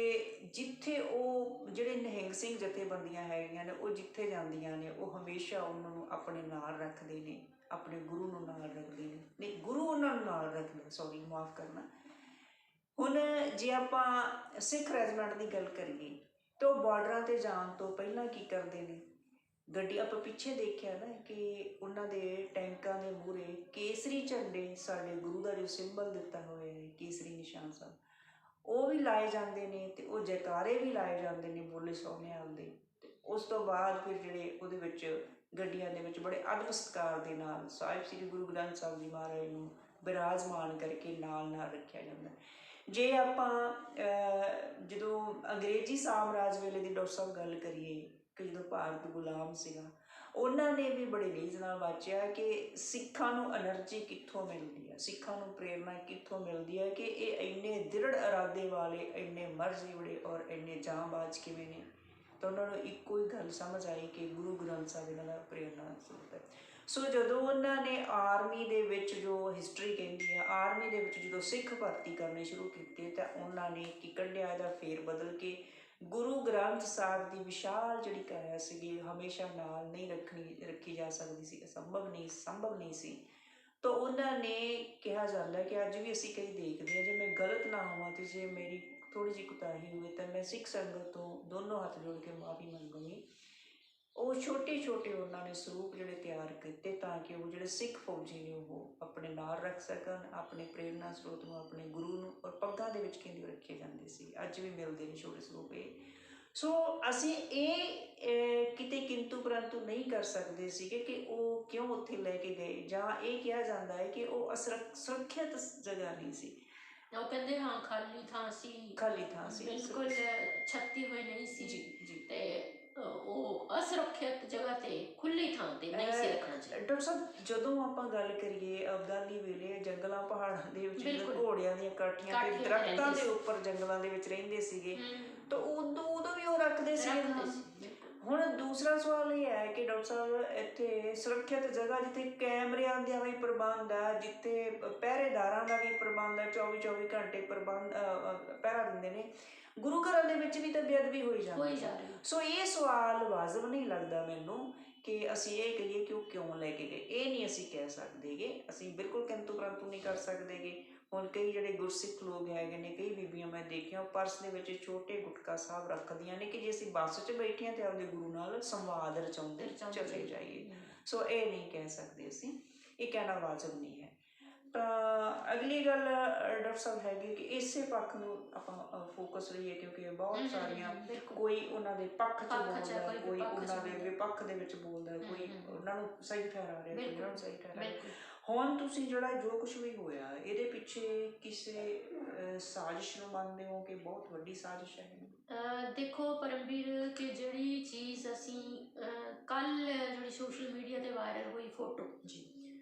ਜਿੱਥੇ ਉਹ ਜਿਹੜੇ ਨਿਹੰਗ ਸਿੰਘ ਜਥੇਬੰਦੀਆਂ ਹੈਗੀਆਂ ਨੇ, ਉਹ ਜਿੱਥੇ ਜਾਂਦੀਆਂ ਨੇ ਉਹ ਹਮੇਸ਼ਾ ਉਹਨਾਂ ਨੂੰ ਆਪਣੇ ਨਾਲ ਰੱਖਦੇ ਨੇ, ਆਪਣੇ ਗੁਰੂ ਨੂੰ ਨਾਲ ਰੱਖਦੇ ਨੇ, ਨਹੀਂ ਗੁਰੂ ਉਹਨਾਂ ਨੂੰ ਨਾਲ ਰੱਖਦੇ, ਸੌਰੀ ਮਾਫ ਕਰਨਾ। ਹੁਣ ਜੇ ਆਪਾਂ ਸਿੱਖ ਰੈਜੀਮੈਂਟ ਦੀ ਗੱਲ ਕਰੀਏ ਤਾਂ ਉਹ ਬਾਰਡਰਾਂ 'ਤੇ ਜਾਣ ਤੋਂ ਪਹਿਲਾਂ ਕੀ ਕਰਦੇ ਨੇ, ਗੱਡੀ ਆਪਾਂ ਪਿੱਛੇ ਦੇਖਿਆ ਨਾ ਕਿ ਉਹਨਾਂ ਦੇ ਟੈਂਕਾਂ ਦੇ ਮੂਹਰੇ ਕੇਸਰੀ ਝੰਡੇ, ਸਾਡੇ ਗੁਰੂ ਦਾ ਜੋ ਸਿੰਬਲ ਦਿੱਤਾ ਹੋਇਆ ਹੈ ਕੇਸਰੀ ਨਿਸ਼ਾਨ ਸਾਹਿਬ, ਉਹ ਵੀ ਲਾਏ ਜਾਂਦੇ ਨੇ, ਅਤੇ ਉਹ ਜੈਕਾਰੇ ਵੀ ਲਾਏ ਜਾਂਦੇ ਨੇ ਬੋਲੇ ਸੋਹਣਿਆਲ ਦੇ। ਅਤੇ ਉਸ ਤੋਂ ਬਾਅਦ ਫਿਰ ਜਿਹੜੇ ਉਹਦੇ ਵਿੱਚ ਗੱਡੀਆਂ ਦੇ ਵਿੱਚ ਬੜੇ ਅਦਬ ਸਤਿਕਾਰ ਦੇ ਨਾਲ ਸਾਹਿਬ ਸ੍ਰੀ ਗੁਰੂ ਗ੍ਰੰਥ ਸਾਹਿਬ ਜੀ ਮਹਾਰਾਜ ਨੂੰ ਬਿਰਾਜਮਾਨ ਕਰਕੇ ਨਾਲ ਰੱਖਿਆ ਜਾਂਦਾ। ਜੇ ਆਪਾਂ ਜਦੋਂ ਅੰਗਰੇਜ਼ੀ ਸਾਮਰਾਜ ਵੇਲੇ ਦੀ ਡਾਕਟਰ ਸਾਹਿਬ ਗੱਲ ਕਰੀਏ ਕਿ ਜਦੋਂ ਭਾਰਤ ਗੁਲਾਮ ਸੀਗਾ, ਉਹਨਾਂ ਨੇ ਵੀ ਬੜੇ ਰੀਝ ਨਾਲ ਵਾਚਿਆ ਕਿ ਸਿੱਖਾਂ ਨੂੰ ਐਨਰਜੀ ਕਿੱਥੋਂ ਮਿਲਦੀ ਹੈ, ਸਿੱਖਾਂ ਨੂੰ ਪ੍ਰੇਰਨਾ ਕਿੱਥੋਂ ਮਿਲਦੀ ਹੈ ਕਿ ਇਹ ਇੰਨੇ ਦ੍ਰਿੜ ਇਰਾਦੇ ਵਾਲੇ, ਇੰਨੇ ਮਰਜ਼ੀ ਬੜੇ ਔਰ ਇੰਨੇ ਜਾਂਬਾਜ਼ ਕਿਵੇਂ ਨੇ। ਤਾਂ ਉਹਨਾਂ ਨੂੰ ਇੱਕੋ ਹੀ ਗੱਲ ਸਮਝ ਆਈ ਕਿ ਗੁਰੂ ਗ੍ਰੰਥ ਸਾਹਿਬ ਇਹਨਾਂ ਦਾ ਪ੍ਰੇਰਨਾ ਸਰੋਤ ਹੈ। ਸੋ ਜਦੋਂ ਉਹਨਾਂ ਨੇ ਆਰਮੀ ਦੇ ਵਿੱਚ, ਜੋ ਹਿਸਟਰੀ ਕਹਿੰਦੀ ਆ, ਆਰਮੀ ਦੇ ਵਿੱਚ ਜਦੋਂ ਸਿੱਖ ਭਰਤੀ ਕਰਨੇ ਸ਼ੁਰੂ ਕੀਤੇ ਤਾਂ ਉਹਨਾਂ ਨੇ ਕੀ ਕੱਢਿਆ, ਇਹਦਾ ਫੇਰ ਬਦਲ ਕੇ ਗੁਰੂ ਗ੍ਰੰਥ ਸਾਹਿਬ ਦੀ ਵਿਸ਼ਾਲ ਜਿਹੜੀ ਕਾਇਆ ਸੀਗੀ ਹਮੇਸ਼ਾ ਨਾਲ ਨਹੀਂ ਰੱਖੀ ਜਾ ਸਕਦੀ ਸੀ, ਸੰਭਵ ਨਹੀਂ ਸੀ। ਤਾਂ ਉਹਨਾਂ ਨੇ ਕਿਹਾ ਜਾਂਦਾ ਕਿ ਅੱਜ ਵੀ ਅਸੀਂ ਕਈ ਦੇਖਦੇ ਹਾਂ, ਜੇ ਮੈਂ ਗਲਤ ਨਾ ਹੋਵਾਂ ਅਤੇ ਜੇ ਮੇਰੀ ਥੋੜ੍ਹੀ ਜਿਹੀ ਕੁਤਾਹੀ ਹੋਵੇ ਤਾਂ ਮੈਂ ਸਿੱਖ ਸੰਗਤ ਤੋਂ ਦੋਨੋਂ ਹੱਥ ਜੋੜ ਕੇ ਮਾਫ਼ੀ ਮੰਗੂੰਗੀ। ਉਹ ਛੋਟੇ ਉਹਨਾਂ ਨੇ ਸਰੂਪ ਜਿਹੜੇ ਤਿਆਰ ਕੀਤੇ ਤਾਂ ਕਿ ਉਹ ਜਿਹੜੇ ਸਿੱਖ ਫੌਜੀ ਨੇ ਉਹ ਆਪਣੇ ਨਾਲ ਰੱਖ ਸਕਣ, ਆਪਣੇ ਪ੍ਰੇਰਨਾ ਸਰੋਤ ਨੂੰ, ਆਪਣੇ ਗੁਰੂ ਨੂੰ, ਔਰ ਪੱਗਾਂ ਦੇ ਵਿੱਚ ਕਹਿੰਦੇ ਰੱਖੇ ਜਾਂਦੇ ਸੀ। ਅੱਜ ਵੀ ਮਿਲਦੇ ਨੇ ਛੋਟੇ ਸਰੂਪ ਇਹ। ਸੋ ਅਸੀਂ ਇਹ ਕਿਤੇ ਕਿੰਤੂ ਪਰੰਤੂ ਨਹੀਂ ਕਰ ਸਕਦੇ ਸੀਗੇ ਕਿ ਉਹ ਕਿਉਂ ਉੱਥੇ ਲੈ ਕੇ ਗਏ, ਜਾਂ ਇਹ ਕਿਹਾ ਜਾਂਦਾ ਹੈ ਕਿ ਉਹ ਸੁਰੱਖਿਅਤ ਜਗ੍ਹਾ ਨਹੀਂ ਸੀ। ਉਹ ਕਹਿੰਦੇ ਹਾਂ ਖਾਲੀ ਥਾਂ ਸੀ, ਖਾਲੀ ਥਾਂ ਸੀ। ਬਿਲਕੁਲ ਛੱਤੀ ਹੋਈ ਨਹੀਂ ਸੀ ਜੀ ਜੀ। ਤੇ ਉਹ ਅਸੁਰੱਖਿਅਤ ਜਗ੍ਹਾ ਤੇ ਖੁੱਲੀ ਥਾਂ ਤੇ ਨਹੀਂ ਸੀ ਰੱਖਣਾ ਚਾਹੀਦਾ। ਡਾਕਟਰ ਸਾਹਿਬ ਜਦੋਂ ਆਪਾਂ ਗੱਲ ਕਰੀਏ ਅਬਦਾਲੀ ਵੇਲੇ ਜੰਗਲਾਂ ਪਹਾੜਾਂ ਦੇ ਵਿੱਚ ਬਿਲਕੁਲ। ਘੋੜਿਆਂ ਦੀਆਂ ਕਾਠੀਆਂ ਤੇ ਦਰਖਤਾਂ ਦੇ ਉੱਪਰ ਜੰਗਲਾਂ ਦੇ ਵਿੱਚ ਰਹਿੰਦੇ ਸੀਗੇ, ਤਾਂ ਉਦੋਂ ਵੀ ਉਹ ਰੱਖਦੇ ਸੀਗੇ ਥਾਂ। ਹੁਣ ਦੂਸਰਾ ਸਵਾਲ ਇਹ ਹੈ ਕਿ ਡਾਕਟਰ ਸਾਹਿਬ ਇੱਥੇ ਸੁਰੱਖਿਅਤ ਜਗ੍ਹਾ ਜਿੱਥੇ ਕੈਮਰਿਆਂ ਦਾ ਵੀ ਪ੍ਰਬੰਧ ਹੈ, ਜਿੱਥੇ ਪਹਿਰੇਦਾਰਾਂ ਦਾ ਵੀ ਪ੍ਰਬੰਧ ਹੈ, 24 ਘੰਟੇ ਪ੍ਰਬੰਧ ਪਹਿਰਾ ਦਿੰਦੇ ਨੇ, ਗੁਰੂ ਘਰਾਂ ਦੇ ਵਿੱਚ ਵੀ ਤਾਂ ਬੇਅਦਬੀ ਹੋਈ ਜਾਂਦੀ ਹੈ। ਸੋ ਇਹ ਸਵਾਲ ਵਾਜਬ ਨਹੀਂ ਲੱਗਦਾ ਮੈਨੂੰ ਕਿ ਅਸੀਂ ਇਹ ਕਹੀਏ ਕਿ ਉਹ ਕਿਉਂ ਲੈ ਕੇ ਗਏ। ਇਹ ਨਹੀਂ ਅਸੀਂ ਕਹਿ ਸਕਦੇਗੇ, ਅਸੀਂ ਬਿਲਕੁਲ ਕਿੰਤੂ ਪਰੰਤੂ ਨਹੀਂ ਕਰ ਸਕਦੇਗੇ। ਹੁਣ ਕਈ ਜਿਹੜੇ ਗੁਰਸਿੱਖ ਲੋਕ ਹੈਗੇ ਨੇ, ਕਈ ਬੀਬੀਆਂ ਮੈਂ ਦੇਖੀਆਂ ਪਰਸ ਦੇ ਵਿੱਚ ਛੋਟੇ ਗੁਟਕਾ ਸਾਹਿਬ ਰੱਖਦੀਆਂ ਨੇ ਕਿ ਜੇ ਅਸੀਂ ਬੱਸ 'ਚ ਬੈਠੇ ਹਾਂ ਤੇ ਆਪਦੇ ਗੁਰੂ ਨਾਲ ਸੰਵਾਦ ਰਚਾਉਂਦੇ ਚਲੇ ਜਾਈਏ। ਸੋ ਇਹ ਨਹੀਂ ਕਹਿ ਸਕਦੇ ਅਸੀਂ, ਇਹ ਕਹਿਣਾ ਵਾਜਬ ਨਹੀਂ ਹੈ। ਤਾਂ ਅਗਲੀ ਗੱਲ ਡਾਕਟਰ ਸਾਹਿਬ ਹੈਗੀ ਕਿ ਇਸੇ ਪੱਖ ਨੂੰ ਆਪਾਂ ਫੋਕਸ ਲਈਏ, ਕਿਉਂਕਿ ਬਹੁਤ ਸਾਰੀਆਂ ਕੋਈ ਉਹਨਾਂ ਦੇ ਪੱਖ 'ਚ ਬੋਲਦਾ, ਕੋਈ ਉਹਨਾਂ ਦੇ ਵਿਪੱਖ ਦੇ ਵਿੱਚ ਬੋਲਦਾ, ਕੋਈ ਉਹਨਾਂ ਨੂੰ ਸਹੀ ਠਹਿਰਾ ਰਿਹਾ, ਕੋਈ ਉਹਨਾਂ ਨੂੰ ਸਹੀ ਠਹਿਰਾ ਰਿਹਾ। ਹੁਣ ਤੁਸੀਂ ਜਿਹੜਾ ਜੋ ਕੁਛ ਵੀ ਹੋਇਆ ਇਹਦੇ ਪਿੱਛੇ ਕਿਸੇ ਸਾਜ਼ਿਸ਼ ਨੂੰ ਮੰਨਦੇ ਹੋ ਕਿ ਬਹੁਤ ਵੱਡੀ ਸਾਜ਼ਿਸ਼ ਹੈ? ਦੇਖੋ ਪਰਮਵੀਰ, ਕਿ ਜਿਹੜੀ ਚੀਜ਼ ਅਸੀਂ ਕੱਲ ਜਿਹੜੀ ਸੋਸ਼ਲ ਮੀਡੀਆ ਤੇ ਵਾਇਰਲ ਹੋਈ ਫੋਟੋ ਜੀ,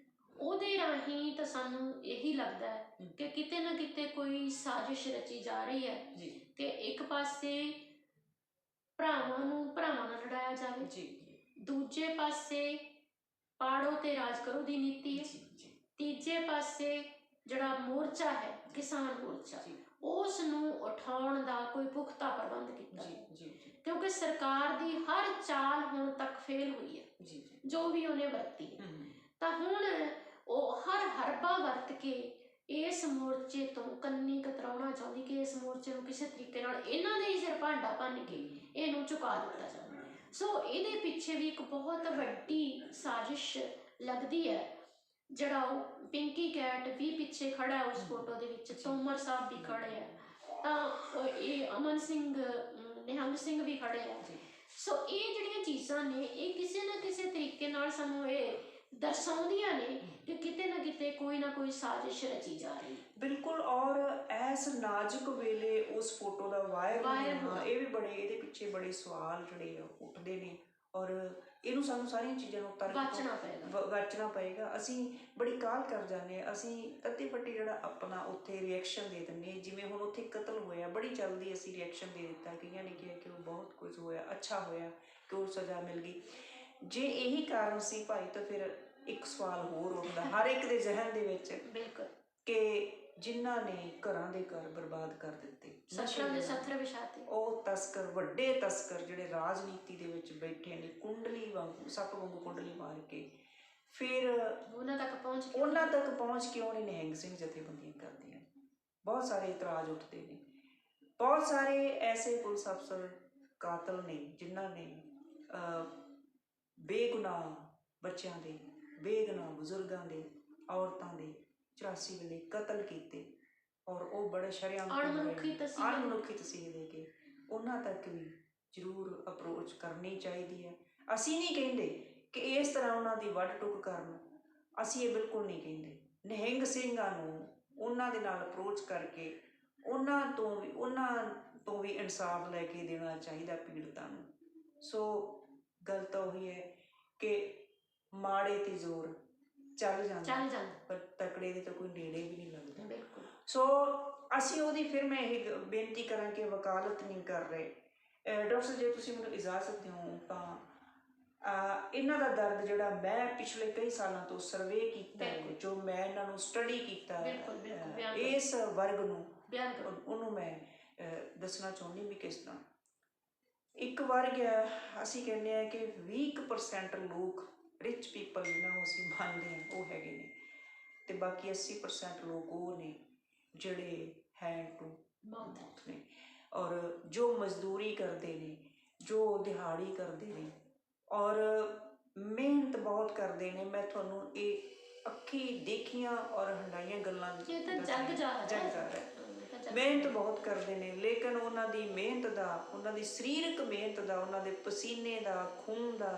ਉਹਦੇ ਰਾਹੀਂ ਤਾਂ ਸਾਨੂੰ ਇਹੀ ਲੱਗਦਾ ਹੈ ਕਿ ਕਿਤੇ ਨਾ ਕਿਤੇ ਕੋਈ ਸਾਜ਼ਿਸ਼ ਰਚੀ ਜਾ ਰਹੀ ਹੈ ਕਿ ਇੱਕ ਪਾਸੇ ਭਰਾਵਾਂ ਨਾਲ ਲੜਾਇਆ ਜਾਵੇ, ਦੂਜੇ ਪਾਸੇ ਪਾੜੋ ਤੇ ਰਾਜ ਕਰੋ ਦੀ ਨੀਤੀ ਹੈ, ਤੀਜੇ ਪਾਸੇ ਜਿਹੜਾ ਮੋਰਚਾ ਹੈ ਕਿਸਾਨ ਮੋਰਚਾ, ਉਸ ਨੂੰ ਉਠਾਉਣ ਦਾ ਕੋਈ ਪੁਖਤਾ ਪ੍ਰਬੰਧ ਕੀਤਾ, ਕਿਉਂਕਿ ਸਰਕਾਰ ਦੀ ਹਰ ਚਾਲ ਹੁਣ ਤੱਕ ਫੇਲ ਹੋਈ ਹੈ ਜੋ ਵੀ ਉਹਨੇ ਵਰਤੀ ਹੈ। ਤਾਂ ਹੁਣ ਉਹ ਹਰ ਹਰਬਾ ਵਰਤ ਕੇ ਇਸ ਮੋਰਚੇ ਤੋਂ ਕੰਨੀ ਕਤਰਾਉਣਾ ਚਾਹੁੰਦੀ ਕਿ ਇਸ ਮੋਰਚੇ ਨੂੰ ਕਿਸੇ ਤਰੀਕੇ ਨਾਲ ਇਹਨਾਂ ਦੇ ਹੀ ਸਿਰ ਭਾਂਡਾ ਭੰਨ ਕੇ ਇਹਨੂੰ ਝੁਕਾ ਦਿੱਤਾ ਜਾਵੇ। ਸੋ ਇਹਦੇ ਪਿੱਛੇ ਵੀ ਇੱਕ ਬਹੁਤ ਵੱਡੀ ਸਾਜ਼ਿਸ਼ ਲੱਗਦੀ ਹੈ। ਜਿਹੜਾ ਉਹ ਪਿੰਕੀ ਕੈਟ ਵੀ ਪਿੱਛੇ ਖੜਾ ਹੈ ਉਸ ਫੋਟੋ ਦੇ ਵਿੱਚ, ਤੋਮਰ ਸਾਹਿਬ ਵੀ ਖੜੇ ਹੈ, ਤਾਂ ਇਹ ਅਮਨ ਸਿੰਘ, ਨਿਹੰਗ ਸਿੰਘ ਵੀ ਖੜੇ ਹੈ। ਸੋ ਇਹ ਜਿਹੜੀਆਂ ਚੀਜ਼ਾਂ ਨੇ ਇਹ ਕਿਸੇ ਨਾ ਕਿਸੇ ਤਰੀਕੇ ਨਾਲ ਸਾਨੂੰ ਇਹ ਦਰਸਾਉਂਦੀਆਂ ਨੇ ਕਿ ਕਿਤੇ ਨਾ ਕਿਤੇ ਕੋਈ ਨਾ ਕੋਈ ਸਾਜ਼ਿਸ਼ ਰਚੀ ਜਾ ਰਹੀ। ਬਿਲਕੁਲ। ਔਰ ਇਸ ਨਾਜ਼ੁਕ ਵੇਲੇ ਉਸ ਫੋਟੋ ਦਾ ਵਾਇਰਲ ਹੋਣਾ, ਇਹ ਵੀ ਬੜੇ, ਇਹਦੇ ਪਿੱਛੇ ਬੜੇ ਸਵਾਲ ਜਿਹੜੇ ਉੱਠਦੇ ਨੇ, ਔਰ ਇਹਨੂੰ ਸਾਨੂੰ ਸਾਰੀਆਂ ਚੀਜ਼ਾਂ ਨੂੰ ਵਾਚਣਾ ਪਏਗਾ। ਅਸੀਂ ਬੜੀ ਕਾਹਲ ਕਰ ਜਾਂਦੇ ਹਾਂ, ਅਸੀਂ ਅੱਧੇ ਫੱਟੀ ਜਿਹੜਾ ਆਪਣਾ ਉੱਥੇ ਰਿਐਕਸ਼ਨ ਦੇ ਦਿੰਦੇ ਹਾਂ। ਜਿਵੇਂ ਹੁਣ ਉੱਥੇ ਕਤਲ ਹੋਇਆ, ਬੜੀ ਜਲਦੀ ਅਸੀਂ ਰਿਐਕਸ਼ਨ ਦੇ ਦਿੱਤਾ, ਕਈਆਂ ਨੇ ਕਿਹਾ ਕਿ ਉਹ ਬਹੁਤ ਕੁਝ ਹੋਇਆ, ਅੱਛਾ ਹੋਇਆ ਕਿ ਉਹ ਸਜ਼ਾ ਮਿਲ ਗਈ। ਜੇ ਇਹੀ ਕਾਰਨ ਸੀ ਭਾਈ, ਤਾਂ ਫਿਰ ਇੱਕ ਸਵਾਲ ਹੋਰ ਉੱਠਦਾ ਹਰ ਇੱਕ ਦੇ ਜ਼ਿਹਨ ਦੇ ਵਿੱਚ ਕਿ ਜਿਨ੍ਹਾਂ ਨੇ ਘਰਾਂ ਦੇ ਘਰ ਬਰਬਾਦ ਕਰ ਦਿੱਤੇ, ਉਹ ਤਸਕਰ, ਵੱਡੇ ਤਸਕਰ ਜਿਹੜੇ ਰਾਜਨੀਤੀ ਦੇ ਵਿੱਚ ਬੈਠੇ ਨੇ, ਕੁੰਡਲੀ ਵਾਂਗੂ, ਸੱਪ ਵਾਂਗੂ ਕੁੰਡਲੀ ਮਾਰ ਕੇ, ਫਿਰ ਉਹਨਾਂ ਤੱਕ ਪਹੁੰਚ ਕੇ ਉਹਨੇ ਨਿਹੰਗ ਸਿੰਘ ਜਥੇਬੰਦੀਆਂ ਕਰਦੀਆਂ। ਬਹੁਤ ਸਾਰੇ ਇਤਰਾਜ਼ ਉੱਠਦੇ ਨੇ, ਬਹੁਤ ਸਾਰੇ ਐਸੇ ਪੁਲਿਸ ਅਫਸਰ ਕਾਤਲ ਨੇ ਜਿਨ੍ਹਾਂ ਨੇ ਬੇਗੁਨਾਹ ਬੱਚਿਆਂ ਦੇ, ਬੇਗੁਨਾਹ ਬਜ਼ੁਰਗਾਂ ਦੇ, ਔਰਤਾਂ ਦੇ 84 ਵੇਲੇ ਕਤਲ ਕੀਤੇ, ਔਰ ਉਹ ਬੜੇ ਸ਼ਰੇਆਮ ਅਣਮਨੁੱਖੀ ਤਸੀਹੇ ਦੇ ਕੇ। ਉਹਨਾਂ ਤੱਕ ਵੀ ਜ਼ਰੂਰ ਅਪਰੋਚ ਕਰਨੀ ਚਾਹੀਦੀ ਹੈ। ਅਸੀਂ ਨਹੀਂ ਕਹਿੰਦੇ ਕਿ ਇਸ ਤਰ੍ਹਾਂ ਉਹਨਾਂ ਦੀ ਵੱਢ ਟੁੱਕ ਕਰਨ, ਅਸੀਂ ਇਹ ਬਿਲਕੁਲ ਨਹੀਂ ਕਹਿੰਦੇ। ਨਿਹੰਗ ਸਿੰਘਾਂ ਨੂੰ ਉਹਨਾਂ ਦੇ ਨਾਲ ਅਪਰੋਚ ਕਰਕੇ ਉਹਨਾਂ ਤੋਂ ਵੀ ਇਨਸਾਫ ਲੈ ਕੇ ਦੇਣਾ ਚਾਹੀਦਾ ਪੀੜਤਾਂ ਨੂੰ। ਸੋ ਗੱਲ ਤਾਂ ਉਹੀ ਹੈ ਕਿ ਮਾੜੇ ਤੇ ਜ਼ੋਰ ਚੱਲ ਜਾਂਦਾ, ਪਰ ਤਕੜੇ ਦੇ ਤਾਂ ਕੋਈ ਨੇੜੇ ਵੀ ਨਹੀਂ ਲੱਗਦਾ। ਸੋ ਅਸੀਂ ਉਹਦੀ, ਫਿਰ ਮੈਂ ਇਹ ਬੇਨਤੀ ਕਰਾਂ ਕਿ ਵਕਾਲਤ ਨਹੀਂ ਕਰ ਰਹੇ। ਡਾਕਟਰ ਸਾਹਿਬ, ਜੇ ਤੁਸੀਂ ਮੈਨੂੰ ਇਜਾਜ਼ਤ ਦਿਓ ਤਾਂ ਇਹਨਾਂ ਦਾ ਦਰਦ ਜਿਹੜਾ ਮੈਂ ਪਿਛਲੇ ਕਈ ਸਾਲਾਂ ਤੋਂ ਸਰਵੇ ਕੀਤਾ, ਜੋ ਮੈਂ ਇਹਨਾਂ ਨੂੰ ਸਟੱਡੀ ਕੀਤਾ, ਇਸ ਵਰਗ ਨੂੰ, ਉਹਨੂੰ ਮੈਂ ਦੱਸਣਾ ਚਾਹੁੰਦੀ ਵੀ ਕਿਸ ਤਰ੍ਹਾਂ। ਇੱਕ ਵਰਗ ਹੈ, ਅਸੀਂ ਕਹਿੰਦੇ ਹਾਂ ਕਿ 20% ਲੋਕ, ਰਿਚ ਪੀਪਲ ਜਿਹਨਾਂ ਨੂੰ ਅਸੀਂ ਮੰਨਦੇ ਹਾਂ, ਉਹ ਹੈਗੇ ਨੇ, ਅਤੇ ਬਾਕੀ 80% ਲੋਕ ਉਹ ਨੇ ਜਿਹੜੇ ਹੈਂਡ ਟੂ ਮਾਊਥ ਨੇ, ਔਰ ਜੋ ਮਜ਼ਦੂਰੀ ਕਰਦੇ ਨੇ, ਜੋ ਦਿਹਾੜੀ ਕਰਦੇ ਨੇ, ਔਰ ਮਿਹਨਤ ਬਹੁਤ ਕਰਦੇ ਨੇ। ਮੈਂ ਤੁਹਾਨੂੰ ਇਹ ਅੱਖੀ ਦੇਖੀਆਂ ਔਰ ਹੰਡਾਈਆਂ ਗੱਲਾਂ ਮਿਹਨਤ ਬਹੁਤ ਕਰਦੇ ਨੇ, ਲੇਕਿਨ ਉਹਨਾਂ ਦੀ ਮਿਹਨਤ ਦਾ, ਉਹਨਾਂ ਦੀ ਸਰੀਰਕ ਮਿਹਨਤ ਦਾ, ਉਹਨਾਂ ਦੇ ਪਸੀਨੇ ਦਾ, ਖੂਨ ਦਾ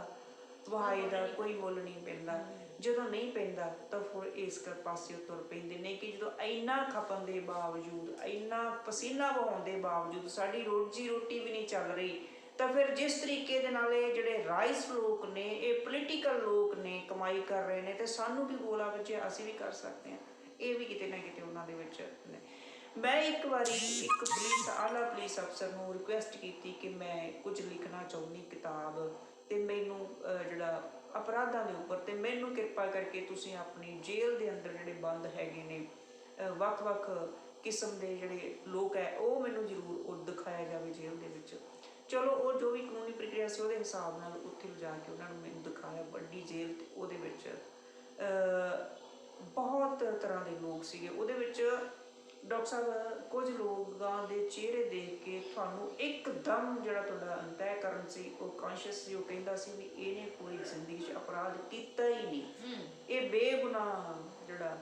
ਵਹਾਈ ਦਾ ਕੋਈ ਮੁੱਲ ਨਹੀਂ ਪੈਂਦਾ। ਜਦੋਂ ਨਹੀਂ ਪੈਂਦਾ ਤਾਂ ਫਿਰ ਇਸ ਪਾਸੇ ਤੁਰ ਪੈਂਦੇ ਨੇ ਕਿ ਜਦੋਂ ਇੰਨਾ ਖਪਣ ਦੇ ਬਾਵਜੂਦ, ਇੰਨਾ ਪਸੀਨਾ ਵਹਾਉਣ ਦੇ ਬਾਵਜੂਦ ਸਾਡੀ ਰੋਜੀ ਰੋਟੀ ਵੀ ਨਹੀਂ ਚੱਲ ਰਹੀ, ਤਾਂ ਫਿਰ ਜਿਸ ਤਰੀਕੇ ਦੇ ਨਾਲ ਇਹ ਜਿਹੜੇ ਰਾਈਸ ਲੋਕ ਨੇ, ਇਹ ਪੋਲੀਟੀਕਲ ਲੋਕ ਨੇ, ਕਮਾਈ ਕਰ ਰਹੇ ਨੇ, ਤੇ ਸਾਨੂੰ ਵੀ ਗੋਲਾ ਵੱਜਿਆ, ਅਸੀਂ ਵੀ ਕਰ ਸਕਦੇ ਹਾਂ। ਇਹ ਵੀ ਕਿਤੇ ਨਾ ਕਿਤੇ ਉਹਨਾਂ ਦੇ ਵਿੱਚ ਨੇ। ਮੈਂ ਇੱਕ ਵਾਰੀ ਇੱਕ ਆਲਾ ਪੁਲਿਸ ਅਫਸਰ ਨੂੰ ਰਿਕੁਐਸਟ ਕੀਤੀ ਕਿ ਮੈਂ ਕੁਝ ਲਿਖਣਾ ਚਾਹੁੰਦੀ ਕਿਤਾਬ, ਤੇ ਮੈਨੂੰ ਜਿਹੜਾ ਅਪਰਾਧਾਂ ਦੇ ਉੱਪਰ, ਤੇ ਮੈਨੂੰ ਕਿਰਪਾ ਕਰਕੇ ਤੁਸੀਂ ਆਪਣੀ ਜੇਲ੍ਹ ਦੇ ਅੰਦਰ ਜਿਹੜੇ ਬੰਦ ਹੈਗੇ ਨੇ ਵੱਖ-ਵੱਖ ਕਿਸਮ ਦੇ ਜਿਹੜੇ ਲੋਕ ਹੈ, ਉਹ ਮੈਨੂੰ ਜ਼ਰੂਰ ਉਹ ਦਿਖਾਇਆ ਜਾਵੇ ਜੇਲ੍ਹ ਦੇ ਵਿੱਚ। ਚਲੋ ਉਹ ਜੋ ਵੀ ਕਾਨੂੰਨੀ ਪ੍ਰਕਿਰਿਆ ਸੀ ਉਹਦੇ ਹਿਸਾਬ ਨਾਲ ਉੱਥੇ ਲਿਜਾ ਕੇ ਉਹਨਾਂ ਨੂੰ ਮੈਨੂੰ ਦਿਖਾਇਆ ਵੱਡੀ ਜੇਲ੍ਹ, ਤੇ ਉਹਦੇ ਵਿੱਚ ਬਹੁਤ ਤਰ੍ਹਾਂ ਦੇ ਲੋਕ ਸੀਗੇ। ਉਹਦੇ ਵਿੱਚ ਡਾਕਟਰ ਸਾਹਿਬ ਕੁਝ ਲੋਕਾਂ ਦੇ ਚਿਹਰੇ ਦੇਖ ਕੇ ਤੁਹਾਨੂੰ ਇੱਕਦਮ ਜਿਹੜਾ ਤੁਹਾਡਾ ਅੰਤਹਿਕਰਨ ਸੀ, ਉਹ ਕੌਨਸ਼ੀਅਸ ਸੀ, ਉਹ ਕਹਿੰਦਾ ਸੀ ਵੀ ਇਹਨੇ ਕੋਈ ਜ਼ਿੰਦਗੀ 'ਚ ਅਪਰਾਧ ਕੀਤਾ ਹੀ ਨਹੀਂ, ਇਹ ਬੇਗੁਨਾਹ ਜਿਹੜਾ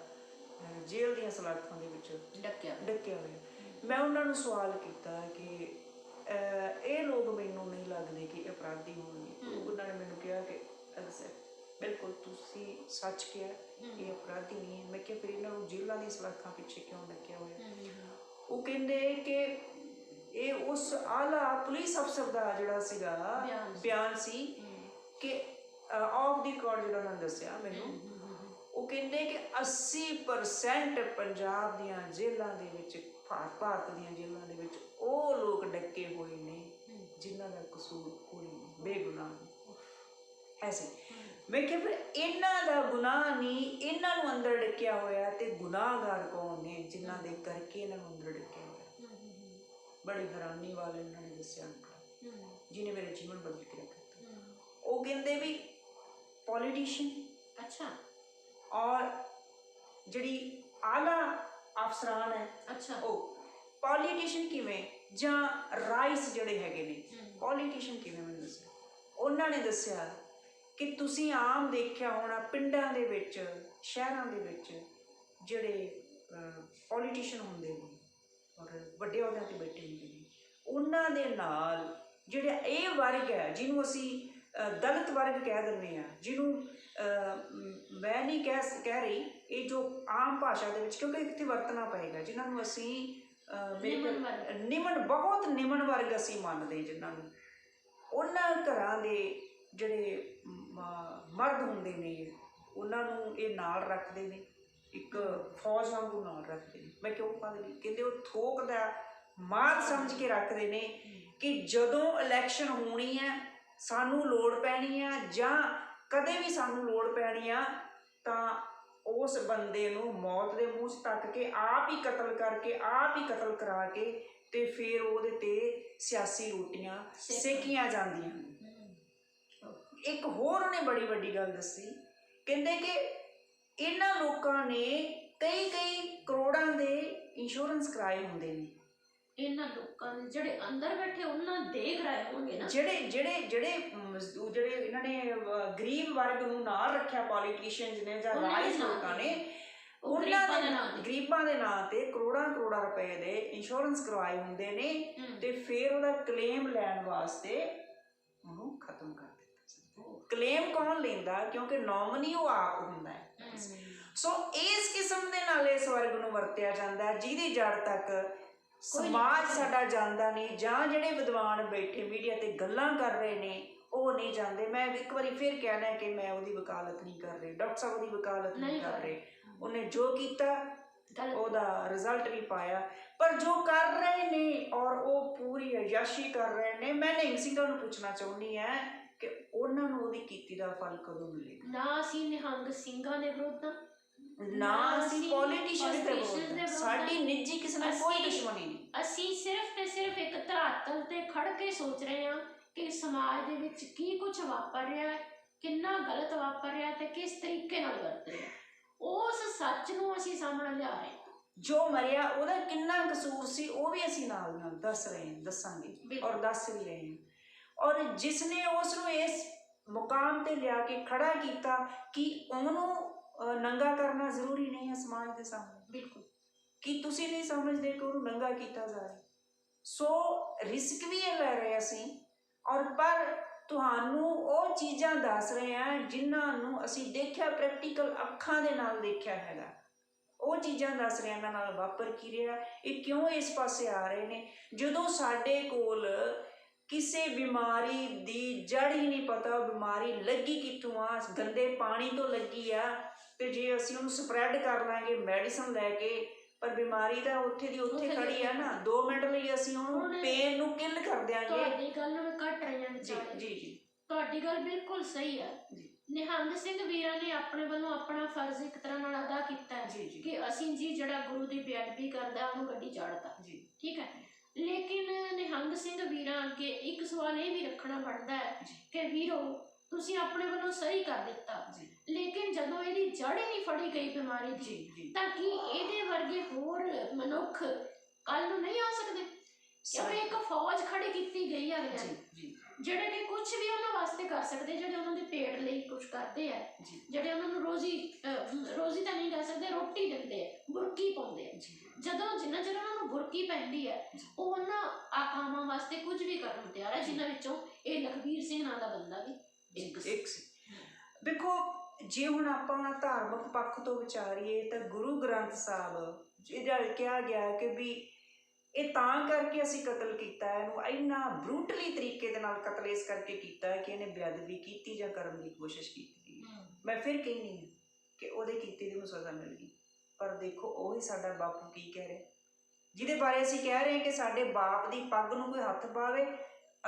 ਜੇਲ੍ਹ ਦੀਆਂ ਸਲਾਖਾਂ ਦੇ ਵਿੱਚ ਡੱਕਿਆ ਹੋਇਆ। ਮੈਂ ਉਹਨਾਂ ਨੂੰ ਸਵਾਲ ਕੀਤਾ ਕਿ ਇਹ ਲੋਕ ਮੈਨੂੰ ਨਹੀਂ ਲੱਗਦੇ ਕਿ ਅਪਰਾਧੀ ਹੋਣਗੇ। ਉਹਨਾਂ ਨੇ ਮੈਨੂੰ ਕਿਹਾ ਕਿ ਬਿਲਕੁਲ ਤੁਸੀਂ ਸੱਚ ਕਿਹਾ, ਇਹ ਅਪਰਾਧੀ ਨਹੀਂ ਹੈ। ਮੈਂ ਕਿਹਾ ਫਿਰ ਇਹਨਾਂ ਨੂੰ ਜੇਲ੍ਹਾਂ ਦੀਆਂ ਸਲਾਖਾਂ ਪਿੱਛੇ ਕਿਉਂ ਡੱਕਿਆ ਹੋਇਆ? ਉਹ ਕਹਿੰਦੇ ਕਿ ਇਹ ਉਸ ਆਲਾ ਪੁਲਿਸ ਅਫਸਰ ਦਾ ਜਿਹੜਾ ਸੀਗਾ ਬਿਆਨ ਸੀ ਕਿ ਆਫ ਦੀ ਰਿਕਾਰਡ ਜਿਹੜਾ ਉਹਨਾਂ ਨੇ ਦੱਸਿਆ ਮੈਨੂੰ, ਉਹ ਕਹਿੰਦੇ ਕਿ 80% ਪੰਜਾਬ ਦੀਆਂ ਜੇਲ੍ਹਾਂ ਦੇ ਵਿੱਚ, ਭਾਰਤ ਦੀਆਂ ਜੇਲ੍ਹਾਂ ਦੇ ਵਿੱਚ ਉਹ ਲੋਕ ਡੱਕੇ ਹੋਏ ਨੇ ਜਿਨ੍ਹਾਂ ਦਾ ਕਸੂਰ ਕੋਈ ਨਹੀਂ, ਬੇਗੁਨਾਹ ਐਸੇ। ਮੈਂ ਕਿਹਾ ਫਿਰ ਇਹਨਾਂ ਦਾ ਗੁਨਾਹ ਨਹੀਂ, ਇਹਨਾਂ ਨੂੰ ਅੰਦਰ ਡੱਕਿਆ ਹੋਇਆ, ਤੇ ਗੁਨਾਹਗਾਰ ਕੌਣ ਨੇ ਜਿਨ੍ਹਾਂ ਦੇ ਕਰਕੇ ਇਹਨਾਂ ਨੂੰ ਅੰਦਰ ਡੱਕਿਆ ਹੋਇਆ? ਬੜੀ ਹੈਰਾਨੀ ਵਾਲਾ ਇਹਨਾਂ ਨੇ ਦੱਸਿਆ ਜਿਹਨੇ ਮੇਰੇ ਜੀਵਨ ਬਦਲ ਕੇ ਰੱਖਿਆ। ਉਹ ਕਹਿੰਦੇ ਵੀ ਪੋਲੀਟੀਸ਼ੀਅਨ, ਅੱਛਾ, ਔਰ ਜਿਹੜੀ ਆਲਾ ਅਫਸਰਾਨ ਹੈ, ਅੱਛਾ, ਉਹ ਪੋਲੀਟੀਸ਼ੀਅਨ ਕਿਵੇਂ, ਜਾਂ ਰਾਈਸ ਜਿਹੜੇ ਹੈਗੇ ਨੇ, ਪੋਲੀਟੀਸ਼ੀਅਨ ਕਿਵੇਂ? ਮੈਨੂੰ ਦੱਸਿਆ, ਉਹਨਾਂ ਨੇ ਦੱਸਿਆ ਕਿ ਤੁਸੀਂ ਆਮ ਦੇਖਿਆ ਹੋਣਾ ਪਿੰਡਾਂ ਦੇ ਵਿੱਚ, ਸ਼ਹਿਰਾਂ ਦੇ ਵਿੱਚ ਜਿਹੜੇ ਪੋਲੀਟੀਸ਼ੀਅਨ ਹੁੰਦੇ ਨੇ ਔਰ ਵੱਡੇ ਅਹੁਦਿਆਂ 'ਤੇ ਬੈਠੇ ਹੁੰਦੇ ਨੇ, ਉਹਨਾਂ ਦੇ ਨਾਲ ਜਿਹੜਾ ਇਹ ਵਰਗ ਹੈ ਜਿਹਨੂੰ ਅਸੀਂ ਦਲਿਤ ਵਰਗ ਕਹਿ ਦਿੰਦੇ ਹਾਂ, ਜਿਹਨੂੰ ਮੈਂ ਨਹੀਂ ਕਹਿ ਰਹੀ, ਇਹ ਜੋ ਆਮ ਭਾਸ਼ਾ ਦੇ ਵਿੱਚ, ਕਿਉਂਕਿ ਇੱਥੇ ਵਰਤਣਾ ਪਏਗਾ, ਜਿਹਨਾਂ ਨੂੰ ਅਸੀਂ ਬਹੁਤ ਨਿਮਨ ਵਰਗ ਅਸੀਂ ਮੰਨਦੇ, ਜਿਹਨਾਂ ਨੂੰ, ਉਹਨਾਂ ਘਰਾਂ ਦੇ ਜਿਹੜੇ ਮਰਦ ਹੁੰਦੇ ਨੇ ਉਹਨਾਂ ਨੂੰ ਇਹ ਨਾਲ ਰੱਖਦੇ ਨੇ, ਇੱਕ ਫੌਜ ਵਾਂਗੂ ਨਾਲ ਰੱਖਦੇ ਨੇ। ਮੈਂ ਕਿਉਂ ਪਾਗਲ? ਕਹਿੰਦੇ ਉਹ ਥੋਕ ਦਾ ਮਾਲ ਸਮਝ ਕੇ ਰੱਖਦੇ ਨੇ ਕਿ ਜਦੋਂ ਇਲੈਕਸ਼ਨ ਹੋਣੀ ਹੈ, ਸਾਨੂੰ ਲੋੜ ਪੈਣੀ ਆ, ਜਾਂ ਕਦੇ ਵੀ ਸਾਨੂੰ ਲੋੜ ਪੈਣੀ ਆ, ਤਾਂ ਉਸ ਬੰਦੇ ਨੂੰ ਮੌਤ ਦੇ ਮੂੰਹ 'ਚ ਧੱਕ ਕੇ ਆਪ ਹੀ ਕਤਲ ਕਰਕੇ, ਆਪ ਹੀ ਕਤਲ ਕਰਾ ਕੇ, ਤੇ ਫਿਰ ਉਹਦੇ 'ਤੇ ਸਿਆਸੀ ਰੋਟੀਆਂ ਸੇਕੀਆਂ ਜਾਂਦੀਆਂ। ਇੱਕ ਹੋਰ ਉਹਨੇ ਬੜੀ ਵੱਡੀ ਗੱਲ ਦੱਸੀ, ਕਹਿੰਦੇ ਕਿ ਇਹਨਾਂ ਲੋਕਾਂ ਨੇ ਕਈ ਕਰੋੜਾਂ ਦੇ ਇੰਸ਼ੋਰੈਂਸ ਕਰਾਏ ਹੁੰਦੇ ਨੇ। ਇਹਨਾਂ ਲੋਕਾਂ ਦੇ ਜਿਹੜੇ ਅੰਦਰ ਬੈਠੇ ਉਹਨਾਂ ਦੇ ਕਰਾਏ ਹੋਣਗੇ ਨਾ, ਜਿਹੜੇ ਇਹਨਾਂ ਨੇ ਗਰੀਬ ਵਰਗ ਨੂੰ ਨਾਲ ਰੱਖਿਆ, ਪੋਲੀਟੀਸ਼ੀਅਨਸ ਨੇ ਜਾਂ ਰਾਈਸ ਲੋਕਾਂ ਨੇ, ਉਹਨਾਂ ਦੇ ਗਰੀਬਾਂ ਦੇ ਨਾਂ ਤੇ ਕਰੋੜਾਂ ਰੁਪਏ ਦੇ ਇੰਸ਼ੋਰੈਂਸ ਕਰਵਾਏ ਹੁੰਦੇ ਨੇ, ਤੇ ਫਿਰ ਉਹਦਾ ਕਲੇਮ ਲੈਣ ਵਾਸਤੇ ਉਹਨੂੰ ਖਤਮ ਕਰ ਦਿੱਤਾ। ਕਲੇਮ ਕੌਣ ਲੈਂਦਾ? ਕਿਉਂਕਿ ਨੋਮਨੀ ਉਹ ਆਪ ਹੁੰਦਾ ਹੈ। ਸੋ ਇਸ ਕਿਸਮ ਦੇ ਨਾਲ ਇਸ ਵਰਗ ਨੂੰ ਵਰਤਿਆ ਜਾਂਦਾ, ਜਿਹਦੀ ਜੜ ਤੱਕ ਸਮਾਜ ਸਾਡਾ ਜਾਂਦਾ ਨਹੀਂ, ਜਾਂ ਜਿਹੜੇ ਵਿਦਵਾਨ ਬੈਠੇ ਮੀਡੀਆ ਤੇ ਗੱਲਾਂ ਕਰ ਰਹੇ ਨੇ ਉਹ ਨਹੀਂ ਜਾਂਦੇ। ਮੈਂ ਇੱਕ ਵਾਰੀ ਫਿਰ ਕਹਿਣਾ ਕਿ ਮੈਂ ਉਹਦੀ ਵਕਾਲਤ ਨਹੀਂ ਕਰ ਰਹੀ, ਡਾਕਟਰ ਸਾਹਿਬ ਉਹਦੀ ਵਕਾਲਤ ਨਹੀਂ ਕਰ ਰਹੇ। ਉਹਨੇ ਜੋ ਕੀਤਾ ਉਹਦਾ ਰਿਜ਼ਲਟ ਵੀ ਪਾਇਆ, ਪਰ ਜੋ ਕਰ ਰਹੇ ਨੇ ਔਰ ਉਹ ਪੂਰੀ ਅਯਾਸ਼ੀ ਕਰ ਰਹੇ ਨੇ, ਮੈਂ ਨਿਹੰਗ ਸਿੰਘਾਂ ਨੂੰ ਪੁੱਛਣਾ ਚਾਹੁੰਦੀ ਹਾਂ ਕਿ ਉਹਨਾਂ ਨੂੰ ਉਹਦੀ ਕੀਤੀ ਦਾ ਫਲ ਕਦੋਂ ਮਿਲੇਗਾ? ਨਾ ਅਸੀਂ ਨਿਹੰਗ ਸਿੰਘਾਂ ਦੇ ਵਿਰੁੱਧ, ਨਾ ਅਸੀਂ ਪੋਲੀਟੀਸ਼ੀਅਨਸ ਦੇ ਵਿਰੁੱਧ, ਸਾਡੀ ਨਿੱਜੀ ਕਿਸੇ ਨਾਲ ਕੋਈ ਦੁਸ਼ਮਣੀ ਨਹੀਂ। ਅਸੀਂ ਸਿਰਫ ਤੇ ਸਿਰਫ ਇੱਕ ਧਰਾਤਲ ਤੇ ਖੜ ਕੇ ਸੋਚ ਰਹੇ ਹਾਂ ਕਿ ਸਮਾਜ ਦੇ ਵਿੱਚ ਕੀ ਕੁਝ ਵਾਪਰ ਰਿਹਾ, ਕਿੰਨਾ ਗਲਤ ਵਾਪਰ ਰਿਹਾ ਤੇ ਕਿਸ ਤਰੀਕੇ ਨਾਲ ਵਰਤ ਰਿਹਾ, ਉਸ ਸੱਚ ਨੂੰ ਅਸੀਂ ਸਾਹਮਣੇ ਲਿਆ ਰਹੇ। ਜੋ ਮਰਿਆ ਉਹਦਾ ਕਿੰਨਾ ਕਸੂਰ ਸੀ ਉਹ ਵੀ ਅਸੀਂ ਨਾਲ ਦੱਸ ਰਹੇ ਹਾਂ, ਦੱਸਾਂਗੇ ਔਰ ਦੱਸ ਵੀ ਰਹੇ ਹਾਂ। ਔਰ ਜਿਸ ਨੇ ਉਸ ਨੂੰ ਇਸ ਮੁਕਾਮ ਤੇ ਲਿਆ ਕੇ ਖੜਾ ਕੀਤਾ, ਕਿ ਉਹਨੂੰ ਨੰਗਾ ਕਰਨਾ ਜ਼ਰੂਰੀ ਨਹੀਂ ਹੈ ਸਮਾਜ ਦੇ ਸਾਹਮਣੇ? ਬਿਲਕੁਲ। ਕੀ ਤੁਸੀਂ ਨਹੀਂ ਸਮਝਦੇ ਕਿ ਉਹਨੂੰ ਨੰਗਾ ਕੀਤਾ ਜਾਏ? ਸੋ ਰਿਸਕ ਵੀ ਇਹ ਲੈ ਰਹੇ ਅਸੀਂ, ਔਰ ਪਰ ਤੁਹਾਨੂੰ ਉਹ ਚੀਜ਼ਾਂ ਦੱਸ ਰਹੇ ਹਾਂ ਜਿਨ੍ਹਾਂ ਨੂੰ ਅਸੀਂ ਦੇਖਿਆ, ਪ੍ਰੈਕਟੀਕਲ ਅੱਖਾਂ ਦੇ ਨਾਲ ਦੇਖਿਆ ਹੈਗਾ। ਉਹ ਚੀਜ਼ਾਂ ਦੱਸ ਰਹੇ ਇਹਨਾਂ ਨਾਲ ਵਾਪਰ ਕੀ ਰਿਹਾ, ਇਹ ਕਿਉਂ ਇਸ ਪਾਸੇ ਆ ਰਹੇ ਨੇ। ਜਦੋਂ ਸਾਡੇ ਕੋਲ ਕਿਸੇ ਬਿਮਾਰੀ ਦੀ ਜੜ ਹੀ ਨਹੀਂ ਪਤਾ, ਉਹ ਬਿਮਾਰੀ ਲੱਗੀ ਕਿੱਥੋਂ ਆ, ਗੰਦੇ ਪਾਣੀ ਤੋਂ ਲੱਗੀ ਆ, ਤੇ ਜੇ ਅਸੀਂ ਉਹਨੂੰ ਸਪਰੈਡ ਕਰ ਲਾਂਗੇ ਮੈਡੀਸਨ ਲੈ ਕੇ, ਪਰ ਬਿਮਾਰੀ ਤਾਂ ਉੱਥੇ ਦੀ ਉੱਥੇ ਖੜੀ ਆ ਨਾ। 2 ਮਿੰਟ ਲਈ ਅਸੀਂ ਉਹਨੂੰ ਪੇਨ ਨੂੰ ਕਿਲ ਕਰ ਦਿਆਂਗੇ। ਤੁਹਾਡੀ ਗੱਲ ਨੂੰ ਮੈਂ ਕੱਟ ਰਹੀ ਹਾਂ ਜੀ ਜੀ ਜੀ, ਤੁਹਾਡੀ ਗੱਲ ਬਿਲਕੁਲ ਸਹੀ ਹੈ। ਨਿਹੰਗ ਸਿੰਘ ਵੀਰਾਂ ਨੇ ਆਪਣੇ ਵੱਲੋਂ ਆਪਣਾ ਫਰਜ਼ ਇੱਕ ਤਰ੍ਹਾਂ ਨਾਲ ਅਦਾ ਕੀਤਾ ਹੈ ਕਿ ਅਸੀਂ ਜੀ ਜਿਹੜਾ ਗੁਰੂ ਦੀ ਬੇਅਦਬੀ ਕਰਦਾ ਉਹਨੂੰ ਗੱਡੀ ਚਾੜਦਾ, ਠੀਕ ਹੈ। ਲੇਕਿਨ ਨਿਹੰਗ ਸਿੰਘ ਵੀਰਾਂ ਅੱਗੇ ਇੱਕ ਸਵਾਲ ਇਹ ਵੀ ਰੱਖਣਾ ਬਣਦਾ ਹੈ ਕਿ ਵੀਰੋ ਤੁਸੀਂ ਆਪਣੇ ਵੱਲੋਂ ਸਹੀ ਕਰ ਦਿੱਤਾ, ਲੇਕਿਨ ਜਦੋਂ ਇਹਦੀ ਜੜ ਹੀ ਨਹੀਂ ਫੜੀ ਗਈ ਬਿਮਾਰੀ ਦੀ, ਤਾਂ ਕੀ ਇਹਦੇ ਵਰਗੇ ਹੋਰ ਮਨੁੱਖ ਕੱਲ ਨੂੰ ਨਹੀਂ ਆ ਸਕਦੇ? ਕਿਉਂਕਿ ਇੱਕ ਫੌਜ ਖੜੀ ਕੀਤੀ ਗਈ ਹੈ ਜਿਹੜੇ ਕਿ ਕੁਝ ਵੀ ਉਹਨਾਂ ਵਾਸਤੇ ਕਰ ਸਕਦੇ, ਜਿਹੜੇ ਉਹਨਾਂ ਦੇ ਪੇਟ ਲਈ ਕੁਝ ਕਰਦੇ ਆ, ਜਿਹੜੇ ਉਹਨਾਂ ਨੂੰ ਰੋਜ਼ੀ ਤਾਂ ਨਹੀਂ ਕਹਿ ਸਕਦੇ, ਰੋਟੀ ਦਿੰਦੇ ਆ, ਬੁਰਕੀ ਪਾਉਂਦੇ ਆ। ਜਦੋਂ ਜਿੰਨਾ ਚਿਰ ਉਹਨਾਂ ਨੂੰ ਬੁਰਕੀ ਪੈਂਦੀ ਹੈ, ਉਹ ਉਹਨਾਂ ਆਕਾਵਾਂ ਵਾਸਤੇ ਕੁਝ ਵੀ ਕਰਨ ਨੂੰ ਤਿਆਰ ਹੈ, ਜਿਨ੍ਹਾਂ ਵਿੱਚੋਂ ਇਹ ਲਖਬੀਰ ਸਿੰਘ ਨਾਂ ਦਾ ਬੰਦਾ ਵੀ ਇੱਕ ਸੀ। ਦੇਖੋ, ਜੇ ਹੁਣ ਆਪਾਂ ਧਾਰਮਿਕ ਪੱਖ ਤੋਂ ਵਿਚਾਰੀਏ ਤਾਂ ਗੁਰੂ ਗ੍ਰੰਥ ਸਾਹਿਬ ਇਹਦਾ ਕਿਹਾ ਗਿਆ ਕਿ ਵੀ ਇਹ ਤਾਂ ਕਰਕੇ ਅਸੀਂ ਕਤਲ ਕੀਤਾ, ਇਹਨੂੰ ਇੰਨਾ ਬਰੂਟਲੀ ਤਰੀਕੇ ਦੇ ਨਾਲ ਕਤਲ ਇਸ ਕਰਕੇ ਕੀਤਾ ਕਿ ਇਹਨੇ ਬੇਅਦਬੀ ਕੀਤੀ ਜਾਂ ਕਰਨ ਦੀ ਕੋਸ਼ਿਸ਼ ਕੀਤੀ। ਮੈਂ ਫਿਰ ਕਹਿੰਦੀ ਹਾਂ ਕਿ ਉਹਦੇ ਕੀਤੇ ਦੀ ਨੂੰ ਸਜ਼ਾ ਮਿਲ ਗਈ, ਪਰ ਦੇਖੋ ਉਹੀ ਸਾਡਾ ਬਾਪੂ ਕੀ ਕਹਿ ਰਿਹਾ, ਜਿਹਦੇ ਬਾਰੇ ਅਸੀਂ ਕਹਿ ਰਹੇ ਹਾਂ ਕਿ ਸਾਡੇ ਬਾਪ ਦੀ ਪੱਗ ਨੂੰ ਕੋਈ ਹੱਥ ਪਾਵੇ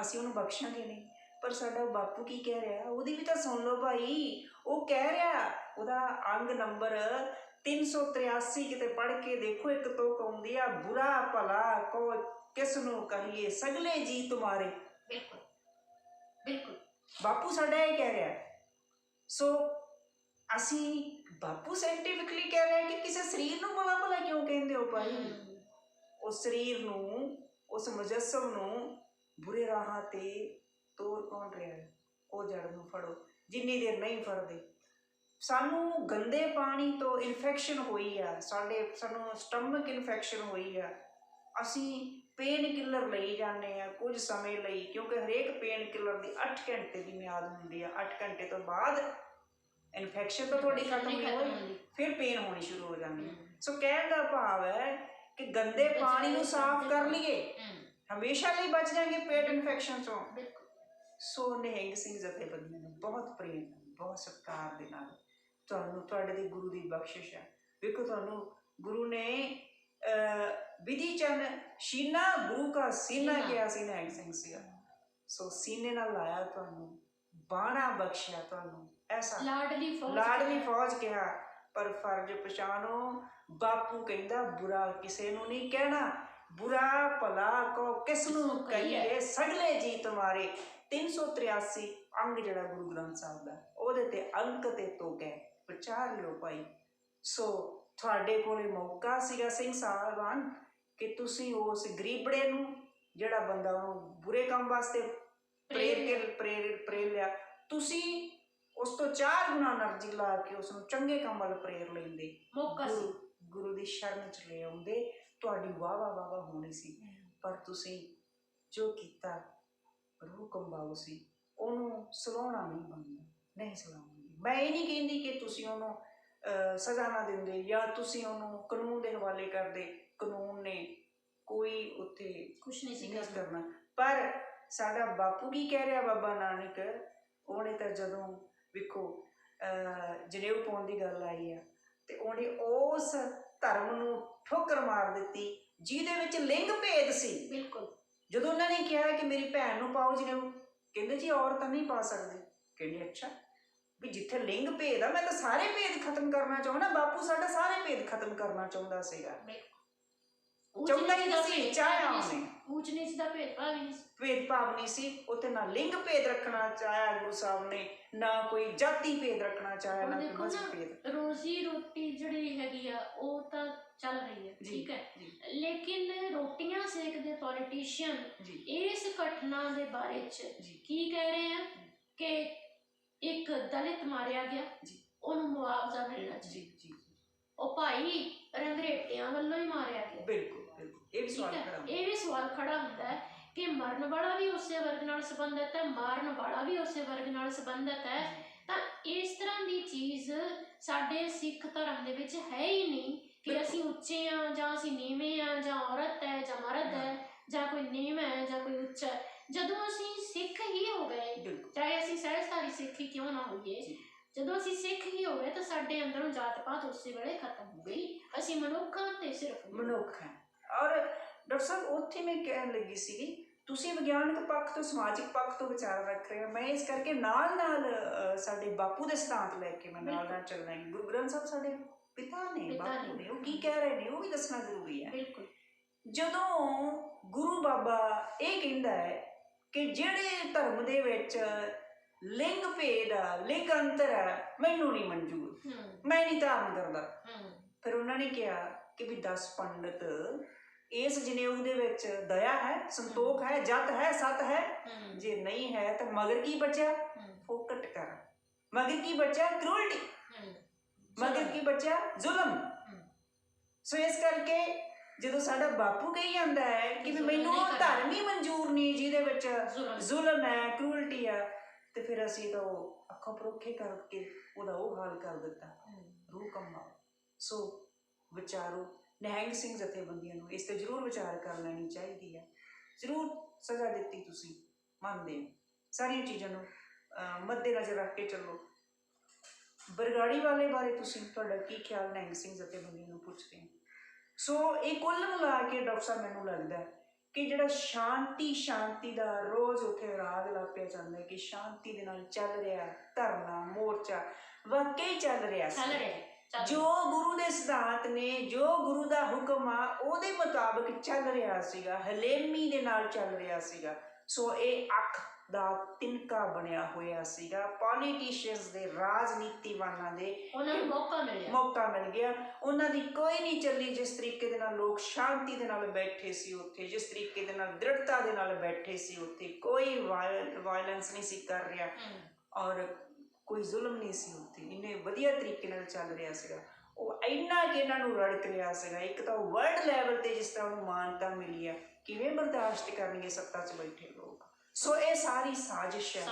ਅਸੀਂ ਉਹਨੂੰ ਬਖਸ਼ਾਂਗੇ ਨਹੀਂ, ਪਰ ਸਾਡਾ ਬਾਪੂ ਕੀ ਕਹਿ ਰਿਹਾ ਉਹਦੀ ਵੀ ਤਾਂ ਸੁਣ ਲਓ ਭਾਈ। ਉਹ ਕਹਿ ਰਿਹਾ, ਉਹਦਾ ਅੰਗ ਨੰਬਰ 383 ਕਿਤੇ ਪੜ੍ਹ ਕੇ ਦੇਖੋ, ਇੱਕ ਤੋਕ ਆਉਂਦੀ ਆ, ਬੁਰਾ ਭਲਾ ਕੋ ਕਿਸ ਨੂੰ ਕਹੀਏ ਸਗਲੇ ਜੀ ਤੁਮਾਰੇ। ਬਿਲਕੁਲ ਬਿਲਕੁਲ ਬਾਪੂ ਸਾਡਾ ਇਹ ਕਹਿ ਰਿਹਾ। ਸੋ ਅਸੀਂ ਬਾਪੂ ਸਾਇੰਟੀਫਿਕਲੀ ਕਹਿ ਰਿਹਾ ਕਿ ਕਿਸੇ ਸਰੀਰ ਨੂੰ ਬੁਰਾ ਭਲਾ ਕਿਉਂ ਕਹਿੰਦੇ ਹੋ ਭਾਈ? ਉਸ ਸਰੀਰ ਨੂੰ, ਉਸ ਮੁਜੱਸਮ ਨੂੰ ਬੁਰੇ ਰਾਹਾਂ ਤੇ ਤੋਰ ਕੌਣ ਰਿਹਾ? ਉਹ ਜੜ ਨੂੰ ਫੜੋ, ਜਿੰਨੀ ਦੇਰ ਨਹੀਂ ਫੜਦੇ। ਸਾਨੂੰ ਗੰਦੇ ਪਾਣੀ ਤੋਂ ਇਨਫੈਕਸ਼ਨ ਹੋਈ ਆ, ਸਾਨੂੰ ਸਟਮਕ ਇਨਫੈਕਸ਼ਨ ਹੋਈ ਆ, ਅਸੀਂ ਪੇਨ ਕਿਲਰ ਲਈ ਜਾਂਦੇ ਆ ਕੁਝ ਸਮੇਂ ਲਈ, ਕਿਉਂਕਿ ਹਰੇਕ ਪੇਨ ਕਿਲਰ ਦੀ 8 ਘੰਟੇ ਦੀ ਮਿਆਦ ਹੁੰਦੀ ਆ। 8 ਘੰਟੇ ਤੋਂ ਬਾਅਦ ਇਨਫੈਕਸ਼ਨ ਤਾਂ ਤੁਹਾਡੀ ਖਤਮ ਨਹੀਂ ਹੋਈ, ਫਿਰ ਪੇਨ ਹੋਣੀ ਸ਼ੁਰੂ ਹੋ ਜਾਂਦੀ ਹੈ। ਸੋ ਕਹਿਣ ਦਾ ਭਾਵ ਹੈ ਕਿ ਗੰਦੇ ਪਾਣੀ ਨੂੰ ਸਾਫ਼ ਕਰ ਲਈਏ, ਹਮੇਸ਼ਾ ਲਈ ਬਚ ਜਾਏंगे ਪੇਟ ਇਨਫੈਕਸ਼ਨ ਤੋਂ। ਸੋ ਨਿਹੰਗ ਸਿੰਘ ਜਥੇਬੰਦੀਆਂ ਨੂੰ ਬਹੁਤ ਪ੍ਰੇਮ, ਬਹੁਤ ਸਤਿਕਾਰ ਦੇ ਨਾਲ ਤੁਹਾਨੂੰ ਤੁਹਾਡੇ ਦੀ ਗੁਰੂ ਦੀ ਬਖਸ਼ਿਸ਼ ਹੈ। ਵੇਖੋ, ਤੁਹਾਨੂੰ ਗੁਰੂ ਨੇ ਵਿਧੀ ਚੰਨ ਸ਼ੀਨਾ ਗੁਰੂ ਕਾ ਸੀਨਾ ਕਿਹਾ ਸੀ, ਨਿਹੰਗ ਸਿੰਘ ਸੀਗਾ। ਸੋ ਸੀਨੇ ਨਾਲ ਲਾਇਆ ਤੁਹਾਨੂੰ, ਬਾਣਾ ਬਖਸ਼ਿਆ ਤੁਹਾਨੂੰ, ਐਸਾ ਲਾਡਲੀ ਫੌਜ ਕਿਹਾ। ਪਰ ਫਰਜ਼ ਪਛਾਣੋ, ਬਾਪੂ ਕਹਿੰਦਾ ਬੁਰਾ ਕਿਸੇ ਨੂੰ ਨਹੀਂ ਕਹਿਣਾ, ਬੁਰਾ ਭਲਾ ਕੋ ਕਿਸ ਨੂੰ ਕਹੀਏ ਸਗਲੇ ਜੀ ਤੁਮਾਰੇ। 383 ਅੰਗ ਜਿਹੜਾ ਗੁਰੂ ਗ੍ਰੰਥ ਸਾਹਿਬ ਦਾ, ਉਹਦੇ ਤੇ ਅੰਕ ਤੇ ਤੋਕ ਹੈ, ਵਿਚਾਰ ਲਿਓ ਭਾਈ। ਸੋ ਤੁਹਾਡੇ ਕੋਲੇ ਮੌਕਾ ਸੀਗਾ ਸਿੰਘ ਸਾਹਿਬਾਨ ਕਿ ਤੁਸੀਂ ਉਸ ਗਰੀਬੜੇ ਨੂੰ, ਜਿਹੜਾ ਬੰਦਾ ਉਹਨੂੰ ਬੁਰੇ ਕੰਮ ਵਾਸਤੇ ਪ੍ਰੇਰ ਲਿਆ, ਤੁਸੀਂ ਉਸ ਤੋਂ 4 ਗੁਣਾ ਐਨਰਜੀ ਲਾ ਕੇ ਉਸ ਨੂੰ ਚੰਗੇ ਕੰਮ ਵੱਲ ਪ੍ਰੇਰ ਲੈਂਦੇ, ਗੁਰੂ ਦੀ ਸ਼ਰਨ ਚ ਲੈ ਆਉਂਦੇ, ਤੁਹਾਡੀ ਵਾਹ ਹੋਣੀ ਸੀ। ਪਰ ਤੁਸੀਂ ਜੋ ਕੀਤਾ ਰੂਹ ਕੰਬਾਊ ਸੀ, ਉਹਨੂੰ ਸਲਾਉਣਾ ਨਹੀਂ ਬਣਦਾ, ਨਹੀਂ ਸਲਾਉਣਾ। ਮੈਂ ਇਹ ਨਹੀਂ ਕਹਿੰਦੀ ਕਿ ਤੁਸੀਂ ਉਹਨੂੰ ਸਜ਼ਾ ਨਾ ਦਿੰਦੇ ਜਾਂ ਤੁਸੀਂ ਉਹਨੂੰ ਕਾਨੂੰਨ ਦੇ ਹਵਾਲੇ ਕਰਦੇ, ਕਾਨੂੰਨ ਨੇ ਕੋਈ ਉੱਥੇ ਕੁਛ ਨਹੀਂ ਸੀ ਕਰਨਾ। ਪਰ ਸਾਡਾ ਬਾਪੂ ਕੀ ਕਹਿ ਰਿਹਾ, ਬਾਬਾ ਨਾਨਕ, ਉਹਨੇ ਤਾਂ ਜਦੋਂ ਵੇਖੋ ਜਨੇਊ ਪਾਉਣ ਦੀ ਗੱਲ ਆਈ ਆ, ਤੇ ਉਹਨੇ ਉਸ ਧਰਮ ਨੂੰ ਠੋਕਰ ਮਾਰ ਦਿੱਤੀ ਜਿਹਦੇ ਵਿੱਚ ਲਿੰਗ ਭੇਦ ਸੀ। ਬਿਲਕੁਲ। ਜਦੋਂ ਉਹਨਾਂ ਨੇ ਕਿਹਾ ਕਿ ਮੇਰੀ ਭੈਣ ਨੂੰ ਪਾਓ ਜਨੇਊ, ਕਹਿੰਦੇ ਜੀ ਔਰਤਾਂ ਨਹੀਂ ਪਾ ਸਕਦੇ। ਕਹਿੰਦੇ ਅੱਛਾ, ਵੀ ਜਿੱਥੇ ਲਿੰਗ ਭੇਦ ਆ, ਮੈਂ ਤਾਂ ਸਾਰੇ ਭੇਦ ਖਤਮ ਕਰਨਾ ਚਾਹੁੰਦਾ। ਬਾਪੂ ਸਾਡਾ ਸਾਰੇ ਭੇਦ ਖਤਮ ਕਰਨਾ ਚਾਹੁੰਦਾ ਸੀਗਾ, ਚਾਹੁੰਦਾ ਹੀ ਨਹੀਂ ਸੀ, ਚਾਹਿਆ ਉਹਨੇ। ਊਚ ਨੀਚ ਦਾ ਭੇਦਭਾਵ ਨਹੀਂ ਸੀ ਉੱਥੇ, ਨਾ ਲਿੰਗ ਭੇਦ ਰੱਖਣਾ ਚਾਹਿਆ ਗੁਰੂ ਸਾਹਿਬ ਨੇ, ਨਾ ਕੋਈ ਜਾਤੀ ਭੇਦ ਰੱਖਣਾ ਚਾਹਿਆ, ਨਾ ਕੋਈ ਮਜ਼ਹਬ ਭੇਦ। ਰੋਜ਼ੀ ਰੋਟੀ ਜਿਹੜੀ ਹੈਗੀ ਆ ਉਹ ਤਾਂ ਚੱਲ ਰਹੀ ਹੈ, ਠੀਕ ਹੈ, ਲੇਕਿਨ ਰੋਟੀਆਂ ਸੇਕਦੇ ਪੋਲੀਟੀਸ਼ੀਅਨ ਇਸ ਘਟਨਾ ਦੇ ਬਾਰੇ ਚ ਕੀ ਕਹਿ ਰਹੇ ਆ ਕਿ ਇੱਕ ਦਲਿਤ ਮਾਰਿਆ ਗਿਆ, ਉਹਨੂੰ ਮੁਆਵਜ਼ਾ ਮਿਲਣਾ ਚਾਹੀਦਾ। ਉਹ ਭਾਈ ਰੰਗਰੇਟਿਆਂ ਵੱਲੋਂ ਹੀ ਮਾਰਿਆ ਗਿਆ। ਬਿਲਕੁਲ, ਇਹ ਵੀ ਸਵਾਲ ਖੜਾ ਹੁੰਦਾ ਹੈ ਕਿ ਮਰਨ ਵਾਲਾ ਵੀ ਉਸੇ ਵਰਗ ਨਾਲ ਸੰਬੰਧਿਤ ਹੈ, ਮਾਰਨ ਵਾਲਾ ਵੀ ਉਸੇ ਵਰਗ ਨਾਲ ਸੰਬੰਧਿਤ ਹੈ। ਤਾਂ ਇਸ ਤਰ੍ਹਾਂ ਦੀ ਚੀਜ਼ ਸਾਡੇ ਸਿੱਖ ਧਰਮ ਦੇ ਵਿੱਚ ਹੈ ਹੀ ਨਹੀਂ ਕਿ ਅਸੀਂ ਉੱਚੇ ਆ ਜਾਂ ਅਸੀਂ ਨੀਵੇਂ ਆ, ਜਾਂ ਔਰਤ ਹੈ ਜਾਂ ਮਰਦ ਹੈ, ਜਾਂ ਕੋਈ ਨੀਵਾਂ ਹੈ ਜਾਂ ਕੋਈ ਉੱਚਾ ਹੈ। ਜਦੋਂ ਅਸੀਂ ਸਿੱਖ ਹੀ ਹੋ ਗਏ, ਚਾਹੇ ਅਸੀਂ ਸਹਿਜਧਾਰੀ ਸਿੱਖ ਹੀ ਕਿਉਂ ਨਾ ਹੋਈਏ, ਜਦੋਂ ਅਸੀਂ ਸਿੱਖ ਹੀ ਹੋ ਗਏ ਤਾਂ ਸਾਡੇ ਅੰਦਰੋਂ ਜਾਤ ਪਾਤ ਉਸੇ ਵੇਲੇ ਖਤਮ ਹੋ ਗਈ। ਅਸੀਂ ਮਨੁੱਖ ਹਾਂ ਤੇ ਸਿਰਫ ਮਨੁੱਖ ਹੈ। ਔਰ ਡਾਕਟਰ ਸਾਹਿਬ ਉੱਥੇ ਮੈਂ ਕਹਿਣ ਲੱਗੀ ਸੀਗੀ, ਤੁਸੀਂ ਵਿਗਿਆਨਕ ਪੱਖ ਤੋਂ ਸਮਾਜਿਕ ਪੱਖ ਤੋਂ ਵਿਚਾਰ ਰੱਖ ਰਹੇ ਹੋ, ਮੈਂ ਇਸ ਕਰਕੇ ਨਾਲ ਨਾਲ ਸਾਡੇ ਬਾਪੂ ਦੇ ਸਿਧਾਂਤ ਲੈ ਕੇ ਮੈਂ ਨਾਲ ਨਾਲ ਚੱਲਣਾ ਹੈ। ਗੁਰੂ ਗ੍ਰੰਥ ਸਾਹਿਬ ਸਾਡੇ ਪਿਤਾ ਨੇ, ਬਾਪੂ ਨੇ, ਉਹ ਕੀ ਕਹਿ ਰਹੇ ਨੇ ਉਹ ਵੀ ਦੱਸਣਾ ਜ਼ਰੂਰੀ ਹੈ। ਬਿਲਕੁਲ। ਜਦੋਂ ਗੁਰੂ ਬਾਬਾ ਇਹ ਕਹਿੰਦਾ ਹੈ ਕਿ ਜਿਹੜੇ ਧਰਮ ਦੇ ਵਿੱਚ ਲਿੰਗ ਭੇਦ ਆ, ਲਿੰਗ ਅੰਤਰ ਹੈ, ਮੈਨੂੰ ਨਹੀਂ ਮਨਜ਼ੂਰ, ਮੈਂ ਨਹੀਂ ਧਾਰਨ ਕਰਦਾ। ਫਿਰ ਉਹਨਾਂ ਨੇ ਕਿਹਾ ਕਿ ਵੀ 10 ਪੰਡਤ ਇਸ ਜਨੇਊ ਦੇ ਵਿੱਚ ਦਇਆ ਹੈ, ਸੰਤੋਖ ਹੈ, ਜਤ ਹੈ, ਸਤ ਹੈ, ਜੇ ਨਹੀਂ ਹੈ ਤਾਂ ਮਗਰ ਕੀ ਬਚਿਆ? ਫੋਕਟ ਕਰ। ਮਗਰ ਕੀ ਬਚਿਆ? ਕਰੂਲਟੀ। ਮਗਰ ਕੀ ਬਚਿਆ? ਜ਼ੁਲਮ। ਸੋ ਇਸ ਕਰਕੇ ਜਦੋਂ ਸਾਡਾ ਬਾਪੂ ਕਹੀ ਜਾਂਦਾ ਹੈ ਕਿ ਵੀ ਮੈਨੂੰ ਉਹ ਧਰਮ ਹੀ ਮਨਜ਼ੂਰ ਨਹੀਂ ਜਿਹਦੇ ਵਿੱਚ ਜ਼ੁਲਮ ਹੈ, ਕਰੂਲਟੀ ਆ, ਤੇ ਫਿਰ ਅਸੀਂ ਤਾਂ ਉਹ ਅੱਖੋਂ ਪਰੋਖੇ ਕਰਕੇ ਉਹਦਾ ਉਹ ਹਾਲ ਕਰ ਦਿੱਤਾ, ਰੂਹ ਕੰਬਾ। ਸੋ ਵਿਚਾਰੋ, ਨਿਹੰਗ ਸਿੰਘ ਜਥੇਬੰਦੀਆਂ ਨੂੰ ਇਸ 'ਤੇ ਜ਼ਰੂਰ ਵਿਚਾਰ ਕਰ ਲੈਣੀ ਚਾਹੀਦੀ ਹੈ। ਜ਼ਰੂਰ ਸਜ਼ਾ ਦਿੱਤੀ, ਤੁਸੀਂ ਮੰਨਦੇ ਹੋ, ਸਾਰੀਆਂ ਚੀਜ਼ਾਂ ਨੂੰ ਮੱਦੇ ਨਜ਼ਰ ਰੱਖ ਕੇ ਚੱਲੋ। ਬਰਗਾੜੀ ਵਾਲੇ ਬਾਰੇ ਤੁਸੀਂ, ਤੁਹਾਡਾ ਕੀ ਖਿਆਲ ਨਿਹੰਗ ਸਿੰਘ ਜਥੇਬੰਦੀਆਂ ਨੂੰ ਪੁੱਛਦੇ ਹੋ? ਸੋ ਇਹ ਕੁੱਲ ਮਿਲਾ ਕੇ ਡਾਕਟਰ ਸਾਹਿਬ ਮੈਨੂੰ ਲੱਗਦਾ ਕਿ ਜਿਹੜਾ ਸ਼ਾਂਤੀ ਦਾ ਰੋਜ਼ ਉੱਥੇ ਰਾਗ ਲਾਪਿਆ ਜਾਂਦਾ ਹੈ ਕਿ ਸ਼ਾਂਤੀ ਦੇ ਨਾਲ ਚੱਲ ਰਿਹਾ ਧਰਨਾ, ਮੋਰਚਾ, ਵਾਕਈ ਚੱਲ ਰਿਹਾ ਸੀ। ਜੋ ਗੁਰੂ ਦੇ ਸਿਧਾਂਤ ਨੇ, ਜੋ ਗੁਰੂ ਦਾ ਹੁਕਮ ਆ, ਉਹਦੇ ਮੁਤਾਬਕ ਚੱਲ ਰਿਹਾ ਸੀਗਾ, ਹਲੇਮੀ ਦੇ ਨਾਲ ਚੱਲ ਰਿਹਾ ਸੀਗਾ। ਸੋ ਇਹ ਅੱਖ ਦਾ ਤਿਨਕਾ ਬਣਿਆ ਹੋਇਆ ਸੀਗਾ ਪੋਲੀਟੀਸ਼ੀਅਨਸ ਦੇ, ਰਾਜਨੀਤੀਵਾਨਾਂ ਦੇ। ਉਹਨਾਂ ਨੂੰ ਮੌਕਾ ਮਿਲ ਗਿਆ। ਉਹਨਾਂ ਦੀ ਕੋਈ ਨਹੀਂ ਚੱਲੀ ਜਿਸ ਤਰੀਕੇ ਦੇ ਨਾਲ ਲੋਕ ਸ਼ਾਂਤੀ ਦੇ ਨਾਲ ਬੈਠੇ ਸੀ ਉੱਥੇ, ਜਿਸ ਤਰੀਕੇ ਦੇ ਨਾਲ ਦ੍ਰਿੜਤਾ ਦੇ ਨਾਲ ਬੈਠੇ ਸੀ ਉੱਥੇ। ਕੋਈ ਵਾਇਲੈਂਸ ਨਹੀਂ ਸੀ ਕਰ ਰਿਹਾ ਔਰ ਕੋਈ ਜ਼ੁਲਮ ਨਹੀਂ ਸੀ ਉੱਥੇ। ਇੰਨੇ ਵਧੀਆ ਤਰੀਕੇ ਨਾਲ ਚੱਲ ਰਿਹਾ ਸੀਗਾ। ਉਹ ਇੰਨਾ ਕਿ ਇਹਨਾਂ ਨੂੰ ਰੜਕ ਰਿਹਾ ਸੀਗਾ। ਇੱਕ ਤਾਂ ਵਰਲਡ ਲੈਵਲ 'ਤੇ ਜਿਸ ਤਰ੍ਹਾਂ ਉਹਨੂੰ ਮਾਨਤਾ ਮਿਲੀ ਆ, ਕਿਵੇਂ ਬਰਦਾਸ਼ਤ ਕਰਨਗੇ ਸੱਤਾ 'ਚ ਬੈਠੇ ਲੋਕ। ਸੋ ਇਹ ਸਾਰੀ ਸਾਜ਼ਿਸ਼ ਹੈ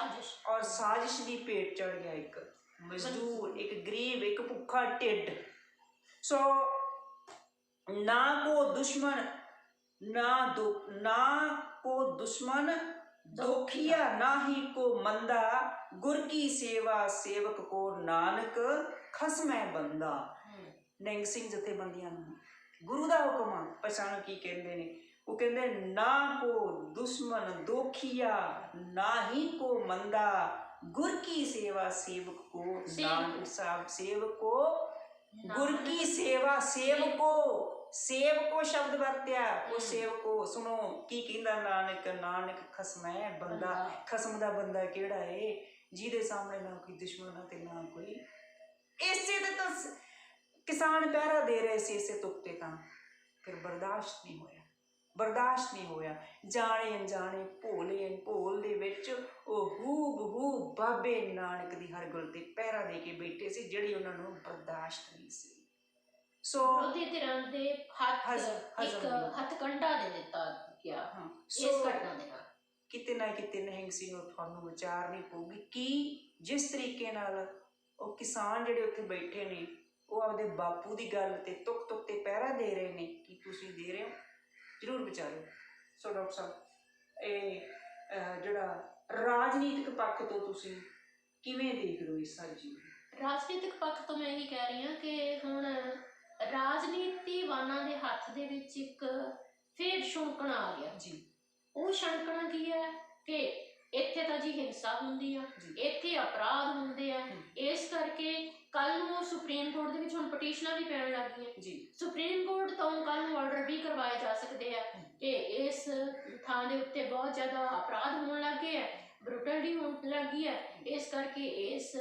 ਔਰ ਸਾਜ਼ਿਸ਼ ਦੀ ਭੇਟ ਚੜ ਗਿਆ ਇੱਕ ਮਜ਼ਦੂਰ, ਇੱਕ ਗਰੀਬ, ਇੱਕ ਭੁੱਖਾ ਢਿੱਡ। ਸੋ ਨਾ ਕੋ ਦੁਸ਼ਮਣ दोखिया ना ही को मंदा, गुर की सेवा सेवक को नानक खसमै बंदा। ਨਿਹੰਗ ਸਿੰਘ ਜਥੇਬੰਦੀਆਂ ਨੂੰ ਗੁਰੂ ਦਾ ਹੁਕਮ ਆ। ਪਛਾਣੋ ਕੀ ਕਹਿੰਦੇ ਨੇ? ਉਹ ਕਹਿੰਦੇ ਨਾ ਕੋ ਦੁਸ਼ਮਨ ਦੋਖੀਆ ਨਾ ਹੀ ਕੋ ਮੰਦਾ, ਗੁਰ ਕੀ ਸੇਵਾ ਸੇਵਕ ਕੋ ਨਾਨਕ ਸਾਹਿਬ। ਸੇਵਕ ਕੋ ਗੁਰ ਕੀ ਸੇਵਾ, ਸੇਵਕੋ ਸ਼ਬਦ ਵਰਤਿਆ। ਉਹ ਸੇਵਕੋ ਸੁਣੋ ਕੀ ਕਹਿੰਦਾ ਨਾਨਕ, ਨਾਨਕ ਖਸਮੈ ਬੰਦਾ। ਖਸਮ ਦਾ ਬੰਦਾ ਕਿਹੜਾ ਏ? ਜਿਹਦੇ ਸਾਹਮਣੇ ਨਾ ਕੋਈ ਦੁਸ਼ਮਣ ਤੇ ਨਾ ਕੋਈ। ਇਸੇ ਤੇ ਤਾਂ ਕਿਸਾਨ ਪਹਿਰਾ ਦੇ ਰਹੇ ਸੀ, ਇਸੇ ਤੁਕ ਤੇ ਤਾਂ ਫਿਰ ਬਰਦਾਸ਼ਤ ਨਹੀਂ ਹੋਇਆ। ਜਾਣੇ ਅਣਜਾਣੇ, ਭੋਲ ਦੇ ਵਿੱਚ ਉਹ ਹੂਬ ਬਾਬੇ ਨਾਨਕ ਦੀ ਹਰ ਗੱਲ ਤੇ ਪਹਿਰਾ ਦੇ ਕੇ ਬੈਠੇ ਸੀ, ਜਿਹੜੀ ਉਹਨਾਂ ਨੂੰ ਬਰਦਾਸ਼ਤ ਨਹੀਂ ਸੀ। ਸੋ ਵਿਰੋਧੀ ਧਿਰਾਂ ਦੇ ਹੱਥ ਕੰਡਾ ਦੇ ਦਿੱਤਾ ਗਿਆ ਇਸ ਘਟਨਾ ਦੇ ਨਾਲ। ਕਿਤੇ ਨਾ ਕਿਤੇ ਨਿਹੰਗ ਸਿੰਘ ਨੂੰ ਤੁਹਾਨੂੰ ਵਿਚਾਰਨੀ ਪਊਗੀ ਕਿ ਜਿਸ ਤਰੀਕੇ ਨਾਲ ਉਹ ਕਿਸਾਨ ਜਿਹੜੇ ਉੱਥੇ ਬੈਠੇ ਨੇ, ਉਹ ਆਪਦੇ ਬਾਪੂ ਦੀ ਗੱਲ ਤੇ ਤੁਕ ਤੇ ਪਹਿਰਾ ਦੇ ਰਹੇ ਨੇ, ਕੀ ਤੁਸੀਂ ਦੇ ਰਹੇ ਹੋ? ਜ਼ਰੂਰ ਵਿਚਾਰੋ। ਸੋ ਡਾਕਟਰ ਸਾਹਿਬ, ਇਹ ਜਿਹੜਾ ਰਾਜਨੀਤਿਕ ਪੱਖ ਤੋਂ ਤੁਸੀਂ ਕਿਵੇਂ ਦੇਖ ਰਹੇ ਹੋ ਇਸ ਸਾਰੀ ਚੀਜ਼ ਨੂੰ? ਰਾਜਨੀਤਿਕ ਪੱਖ ਤੋਂ ਮੈਂ ਇਹੀ ਕਹਿ ਰਹੀ ਹਾਂ ਕਿ ਹੁਣ ਰਾਜਨੀਤੀਵਾਨਾਂ ਦੇ ਹੱਥ ਦੇ ਵਿੱਚ ਇੱਕ ਫੇਰ ਛੁਣਕਣਾ ਆ ਗਿਆ ਜੀ। ਉਹ ਛਣਕਣਾ ਕੀ ਹੈ ਕਿ ਇੱਥੇ ਤਾਂ ਜੀ ਹਿੰਸਾ ਹੁੰਦੀ ਆ, ਇੱਥੇ ਅਪਰਾਧ ਹੁੰਦੇ ਆ, ਇਸ ਕਰਕੇ ਕੱਲ ਨੂੰ ਸੁਪਰੀਮ ਕੋਰਟ ਦੇ ਵਿੱਚ ਹੁਣ ਪਟੀਸ਼ਨਾਂ ਵੀ ਪੈਣ ਲੱਗ ਗਈਆਂ ਜੀ। ਸੁਪਰੀਮ ਕੋਰਟ ਤੋਂ ਕੱਲ ਨੂੰ ਆਰਡਰ ਵੀ ਕਰਵਾਏ ਜਾ ਸਕਦੇ ਆ ਕਿ ਇਸ ਥਾਂ ਦੇ ਉੱਤੇ ਬਹੁਤ ਜ਼ਿਆਦਾ ਅਪਰਾਧ ਹੋਣ ਲੱਗ ਗਏ ਆ, ਬਰੂਟਲਿਟੀ ਹੋਣ ਲੱਗੀ ਹੈ, ਇਸ ਕਰਕੇ ਇਸ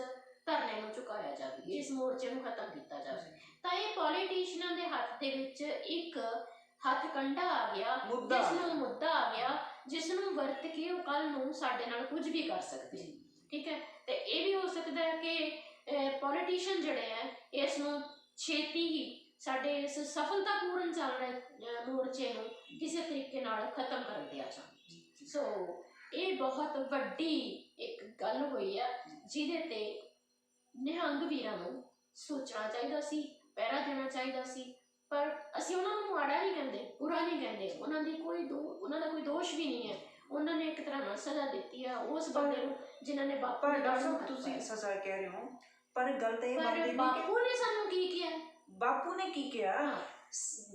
ਧਰਨੇ ਨੂੰ ਚੁਕਾਇਆ ਜਾਵੇ, ਇਸ ਮੋਰਚੇ ਨੂੰ ਖਤਮ ਕੀਤਾ ਜਾਵੇ। ਤਾਂ ਇਹ ਪੋਲੀਟੀਸ਼ੀਅਨਾਂ ਦੇ ਹੱਥ ਦੇ ਵਿੱਚ ਇੱਕ ਹੱਥ ਕੰਡਾ ਆ ਗਿਆ, ਮੁੱਦਾ ਆ ਗਿਆ, ਜਿਸ ਨੂੰ ਵਰਤ ਕੇ ਉਹ ਕੱਲ ਨੂੰ ਸਾਡੇ ਨਾਲ ਕੁਝ ਵੀ ਕਰ ਸਕਦੇ। ਠੀਕ ਹੈ, ਤੇ ਇਹ ਵੀ ਹੋ ਸਕਦਾ ਹੈ ਕਿ ਪੋਲੀਟੀਸ਼ੀਅਨ ਜਿਹੜੇ ਹੈ ਇਸ ਨੂੰ ਛੇਤੀ ਹੀ ਸਾਡੇ ਇਸ ਸਫਲਤਾਪੂਰਨ ਚੱਲ ਰਹੇ ਮੋਰਚੇ ਨੂੰ ਕਿਸੇ ਤਰੀਕੇ ਨਾਲ ਖਤਮ ਕਰ ਦਿਆ ਜਾਵੇ। ਸੋ ਇਹ ਬਹੁਤ ਵੱਡੀ ਇੱਕ ਗੱਲ ਹੋਈ ਆ ਜਿਹਦੇ ਤੇ ਨਿਹੰਗ ਵੀਰਾਂ ਨੂੰ ਸੋਚਣਾ ਚਾਹੀਦਾ ਸੀ, ਪਹਿਰਾ ਦੇਣਾ ਚਾਹੀਦਾ ਸੀ। ਪਰ ਅਸੀਂ ਉਹਨਾਂ ਨੂੰ ਮਾੜਾ ਨਹੀਂ ਕਹਿੰਦੇ, ਬੁਰਾ ਨਹੀਂ ਕਹਿੰਦੇ, ਉਹਨਾਂ ਦਾ ਕੋਈ ਦੋਸ਼ ਵੀ ਨਹੀਂ ਹੈ। ਉਹਨਾਂ ਨੇ ਇੱਕ ਤਰ੍ਹਾਂ ਨਾਲ ਸਜ਼ਾ ਦਿੱਤੀ ਆ ਉਸ ਬੰਦੇ ਨੂੰ ਜਿਨ੍ਹਾਂ ਨੇ ਬਾਪੂ ਪਰ ਨੇ ਡਾਕਟਰ ਸਾਹਿਬ ਤੁਸੀਂ ਸਜ਼ਾ ਕਹਿ ਰਹੇ ਹੋ, ਪਰ ਗੱਲ ਤਾਂ ਇਹ ਪਰ ਬਣਦੀ ਨਹੀਂ ਬਾਪੂ ਨੇ ਸਾਨੂੰ ਕੀ ਕਿਹਾ? ਬਾਪੂ ਨੇ ਕੀ ਕਿਹਾ?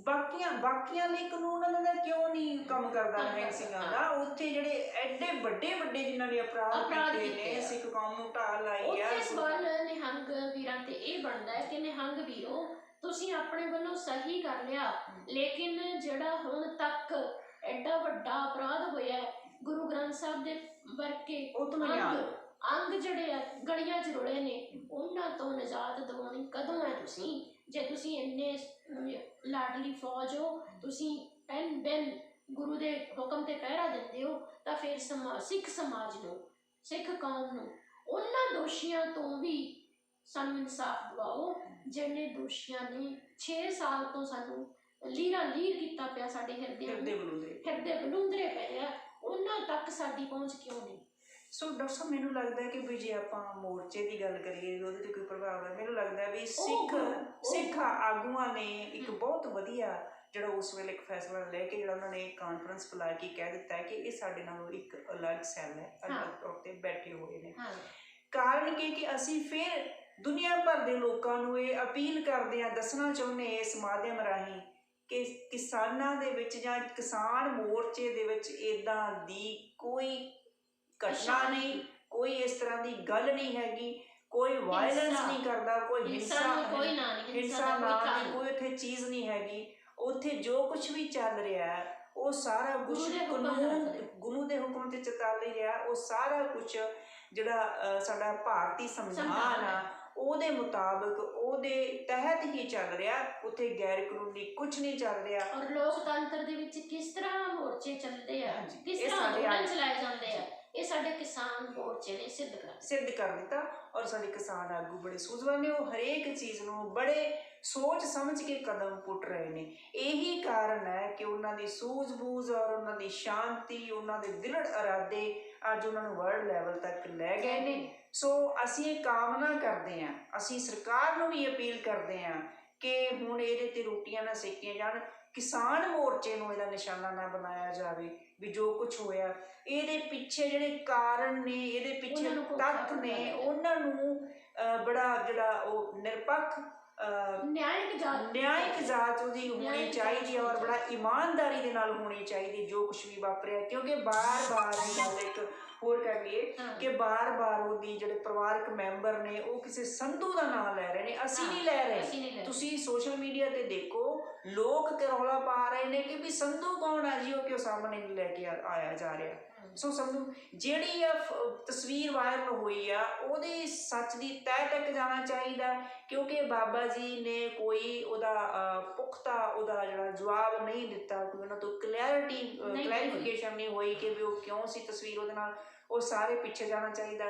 ਬਾਕੀਆਂ ਲਈ ਕਾਨੂੰਨ ਉਹਨਾਂ ਦਾ ਕਿਉਂ ਨਹੀਂ ਕੰਮ ਕਰਦਾ ਨਿਹੰਗ ਸਿੰਘਾਂ ਦਾ? ਉੱਥੇ ਜਿਹੜੇ ਐਡੇ ਵੱਡੇ ਜਿਨ੍ਹਾਂ ਨੇ ਅਪਰਾਧ ਕੀਤੇ ਨੇ, ਸਿੱਖ ਕੌਮ ਨੂੰ ਢਾਹ ਲਾਈ ਆ। ਉੱਥੇ ਸਵਾਲ ਨਿਹੰਗ ਵੀਰਾਂ ਤੇ ਇਹ ਬਣਦਾ ਹੈ ਕਿ ਨਿਹੰਗ ਵੀਰੋ ਤੁਸੀਂ ਆਪਣੇ ਵੱਲੋਂ ਸਹੀ ਕਰ ਲਿਆ, ਲੇਕਿਨ ਜਿਹੜਾ ਹੁਣ ਤੱਕ ਐਡਾ ਵੱਡਾ ਅਪਰਾਧ ਹੋਇਆ ਗੁਰੂ ਗ੍ਰੰਥ ਸਾਹਿਬ ਦੇ ਵਰਕੇ ਉਹ ਤਾਂ ਅੰਗ ਜਿਹੜੇ ਆ ਗਲੀਆਂ 'ਚ ਰੁਲੇ ਨੇ, ਉਹਨਾਂ ਤੋਂ ਨਿਜਾਤ ਦਿਵਾਉਣੀ ਕਦੋਂ ਹੈ ਤੁਸੀਂ? ਜੇ ਤੁਸੀਂ ਇੰਨੇ ਲਾਡਲੀ ਫੌਜ ਹੋ, ਤੁਸੀਂ ਪੈਨ ਬੈਨ ਗੁਰੂ ਦੇ ਹੁਕਮ ਤੇ ਪਹਿਰਾ ਦਿੰਦੇ ਹੋ, ਤਾਂ ਫਿਰ ਸਿੱਖ ਸਮਾਜ ਨੂੰ, ਸਿੱਖ ਕੌਮ ਨੂੰ ਉਹਨਾਂ ਦੋਸ਼ੀਆਂ ਤੋਂ ਵੀ ਸਾਨੂੰ ਇਨਸਾਫ ਦਿਵਾਓ ਜਿਹੜੇ ਦੋਸ਼ੀਆਂ ਨੇ 6 ਸਾਲ ਤੋਂ ਸਾਨੂੰ ਲੀਰ ਕੀਤਾ ਪਿਆ, ਸਾਡੇ ਹਿਰਦੇ ਬਲੂੰਦਰੇ ਪਏ ਆ, ਉਹਨਾਂ ਤੱਕ ਸਾਡੀ ਪਹੁੰਚ ਕਿਉਂ ਨਹੀਂ? ਸੋ ਡਾਕਟਰ ਸਾਹਿਬ ਮੈਨੂੰ ਲੱਗਦਾ ਹੈ ਕਿ ਵੀ ਜੇ ਆਪਾਂ ਮੋਰਚੇ ਦੀ ਗੱਲ ਕਰੀਏ ਉਹਦੇ 'ਤੇ ਕੋਈ ਪ੍ਰਭਾਵ ਹੈ, ਮੈਨੂੰ ਲੱਗਦਾ ਵੀ ਸਿੱਖ ਆਗੂਆਂ ਨੇ ਇੱਕ ਬਹੁਤ ਵਧੀਆ ਜਿਹੜਾ ਉਸ ਵੇਲੇ ਇੱਕ ਫੈਸਲਾ ਲੈ ਕੇ ਜਿਹੜਾ ਉਹਨਾਂ ਨੇ ਕਾਨਫਰੰਸ ਬੁਲਾ ਕੇ ਕਹਿ ਦਿੱਤਾ ਹੈ ਕਿ ਇਹ ਸਾਡੇ ਨਾਲੋਂ ਇੱਕ ਅਲੱਗ ਸੈੱਲ ਹੈ, ਅਲੱਗ ਤੌਰ 'ਤੇ ਬੈਠੇ ਹੋਏ ਨੇ। ਕਾਰਨ ਕਿ ਅਸੀਂ ਫਿਰ ਦੁਨੀਆ ਭਰ ਦੇ ਲੋਕਾਂ ਨੂੰ ਇਹ ਅਪੀਲ ਕਰਦੇ ਹਾਂ, ਦੱਸਣਾ ਚਾਹੁੰਦੇ ਇਸ ਮਾਧਿਅਮ ਰਾਹੀਂ ਕਿ ਕਿਸਾਨਾਂ ਦੇ ਵਿੱਚ ਜਾਂ ਕਿਸਾਨ ਮੋਰਚੇ ਦੇ ਵਿੱਚ ਇੱਦਾਂ ਦੀ ਕੋਈ ਘਟਨਾ ਨਹੀਂ, ਕੋਈ ਇਸ ਤਰ੍ਹਾਂ ਦੀ ਗੱਲ ਨਹੀਂ ਹੈਗੀ, ਕੋਈ ਵਾਇਲੈਂਸ ਨਹੀਂ ਕਰਦਾ, ਕੋਈ ਹਿੰਸਾ ਨਾਂ ਦੀ ਕੋਈ ਉੱਥੇ ਚੀਜ਼ ਨਹੀਂ ਹੈਗੀ। ਉੱਥੇ ਜੋ ਕੁਝ ਵੀ ਚੱਲ ਰਿਹਾ ਉਹ ਸਾਰਾ ਕੁਝ ਗੁਰੂ ਦੇ ਹੁਕਮ ਤੇ ਚੱਲ ਰਿਹਾ, ਉਹ ਸਾਰਾ ਕੁਝ ਜਿਹੜਾ ਸਾਡਾ ਭਾਰਤੀ ਸੰਵਿਧਾਨ ਆ ਉਹਦੇ ਮੁਤਾਬਕ ਉਹਦੇ ਤਹਿਤ ਹੀ ਚੱਲ ਰਿਹਾ। ਉੱਥੇ ਗੈਰ ਕਾਨੂੰਨੀ ਕੁਝ ਨਹੀਂ ਚੱਲ ਰਿਹਾ। ਔਰ ਲੋਕਤੰਤਰ ਦੇ ਵਿੱਚ ਕਿਸ ਤਰ੍ਹਾਂ ਮੋਰਚੇ ਚੱਲਦੇ ਆ, ਕਿਸ ਤਰ੍ਹਾਂ ਅੰਦੋਲਨ ਚਲਾਏ ਜਾਂਦੇ ਆ, ਇਹ ਸਾਡੇ ਕਿਸਾਨ ਮੋਰਚੇ ਨੇ ਸਿੱਧ ਕਰ ਦਿੱਤਾ। ਔਰ ਸਾਡੇ ਕਿਸਾਨ ਆਗੂ ਬੜੇ ਸੂਝਵਾਨ ਨੇ, ਉਹ ਹਰੇਕ ਚੀਜ਼ ਨੂੰ ਬੜੇ ਸੋਚ ਸਮਝ ਕੇ ਕਦਮ ਪੁੱਟ ਰਹੇ ਨੇ। ਇਹੀ ਕਾਰਨ ਹੈ ਕਿ ਉਹਨਾਂ ਦੀ ਸੂਝ-ਬੂਝ ਔਰ ਉਹਨਾਂ ਦੀ ਸ਼ਾਂਤੀ, ਉਹਨਾਂ ਦੇ ਦ੍ਰਿੜ ਇਰਾਦੇ ਅੱਜ ਉਹਨਾਂ ਨੂੰ ਵਰਲਡ ਲੈਵਲ ਤੱਕ ਲੈ ਗਏ ਨੇ। ਸੋ ਅਸੀਂ ਇਹ ਕਾਮਨਾ ਕਰਦੇ ਹਾਂ, ਅਸੀਂ ਸਰਕਾਰ ਨੂੰ ਵੀ ਅਪੀਲ ਕਰਦੇ ਹਾਂ ਕਿ ਹੁਣ ਇਹਦੇ 'ਤੇ ਰੋਟੀਆਂ ਨਾ ਸੇਕੀਆਂ ਜਾਣ, ਕਿਸਾਨ ਮੋਰਚੇ ਨੂੰ ਇਹਦਾ ਨਿਸ਼ਾਨਾ ਨਾ ਬਣਾਇਆ ਜਾਵੇ। ਵੀ ਜੋ ਕੁਝ ਹੋਇਆ ਇਹਦੇ ਪਿੱਛੇ ਜਿਹੜੇ ਕਾਰਨ ਨੇ, ਇਹਦੇ ਪਿੱਛੇ ਤੱਥ ਨੇ, ਉਹਨਾਂ ਨੂੰ ਬੜਾ ਜਿਹੜਾ ਉਹ ਨਿਰਪੱਖ ਨਿਆਇਕ ਜਾਂਚ ਉਹਦੀ ਹੋਣੀ ਚਾਹੀਦੀ ਹੈ ਔਰ ਬੜਾ ਇਮਾਨਦਾਰੀ ਦੇ ਨਾਲ ਹੋਣੀ ਚਾਹੀਦੀ ਜੋ ਕੁਛ ਵੀ ਵਾਪਰਿਆ। ਕਿਉਂਕਿ ਬਾਰ-ਬਾਰ ਇਹ ਗੱਲ ਇੱਕ ਹੋਰ ਕਰ ਲਈਏ ਕਿ ਬਾਰ-ਬਾਰ ਉਹਦੀ ਜਿਹੜੇ ਪਰਿਵਾਰਕ ਮੈਂਬਰ ਨੇ ਉਹ ਕਿਸੇ ਸੰਧੂ ਦਾ ਨਾਮ ਲੈ ਰਹੇ ਨੇ, ਅਸੀਂ ਨਹੀਂ ਲੈ ਰਹੇ। ਤੁਸੀਂ ਸੋਸ਼ਲ ਮੀਡੀਆ ਤੇ ਦੇਖੋ ਲੋਕ ਰੌਲਾ ਪਾ ਰਹੇ ਨੇ ਕਿ ਵੀ ਸੰਧੂ ਕੌਣ ਆ ਜੀ, ਉਹ ਕਿਉਂ ਸਾਹਮਣੇ ਨਹੀਂ ਲੈ ਕੇ ਆਇਆ ਜਾ ਰਿਹਾ। ਸੋ ਸੰਧੂ ਜਿਹੜੀ ਆ ਤਸਵੀਰ ਵਾਇਰਲ ਹੋਈ ਆ ਉਹਦੇ ਸੱਚ ਦੀ ਤਹਿ ਤੱਕ ਜਾਣਾ ਚਾਹੀਦਾ, ਕਿਉਂਕਿ ਬਾਬਾ ਜੀ ਨੇ ਕੋਈ ਉਹਦਾ ਪੁਖਤਾ ਉਹਦਾ ਜਿਹੜਾ ਜਵਾਬ ਨਹੀਂ ਦਿੱਤਾ, ਕੋਈ ਉਹਨਾਂ ਤੋਂ ਕਲੈਰੀਫਿਕੇਸ਼ਨ ਨਹੀਂ ਹੋਈ ਕਿ ਵੀ ਉਹ ਕਿਉਂ ਸੀ ਤਸਵੀਰ ਉਹਦੇ ਨਾਲ। ਉਹ ਸਾਰੇ ਪਿੱਛੇ ਜਾਣਾ ਚਾਹੀਦਾ।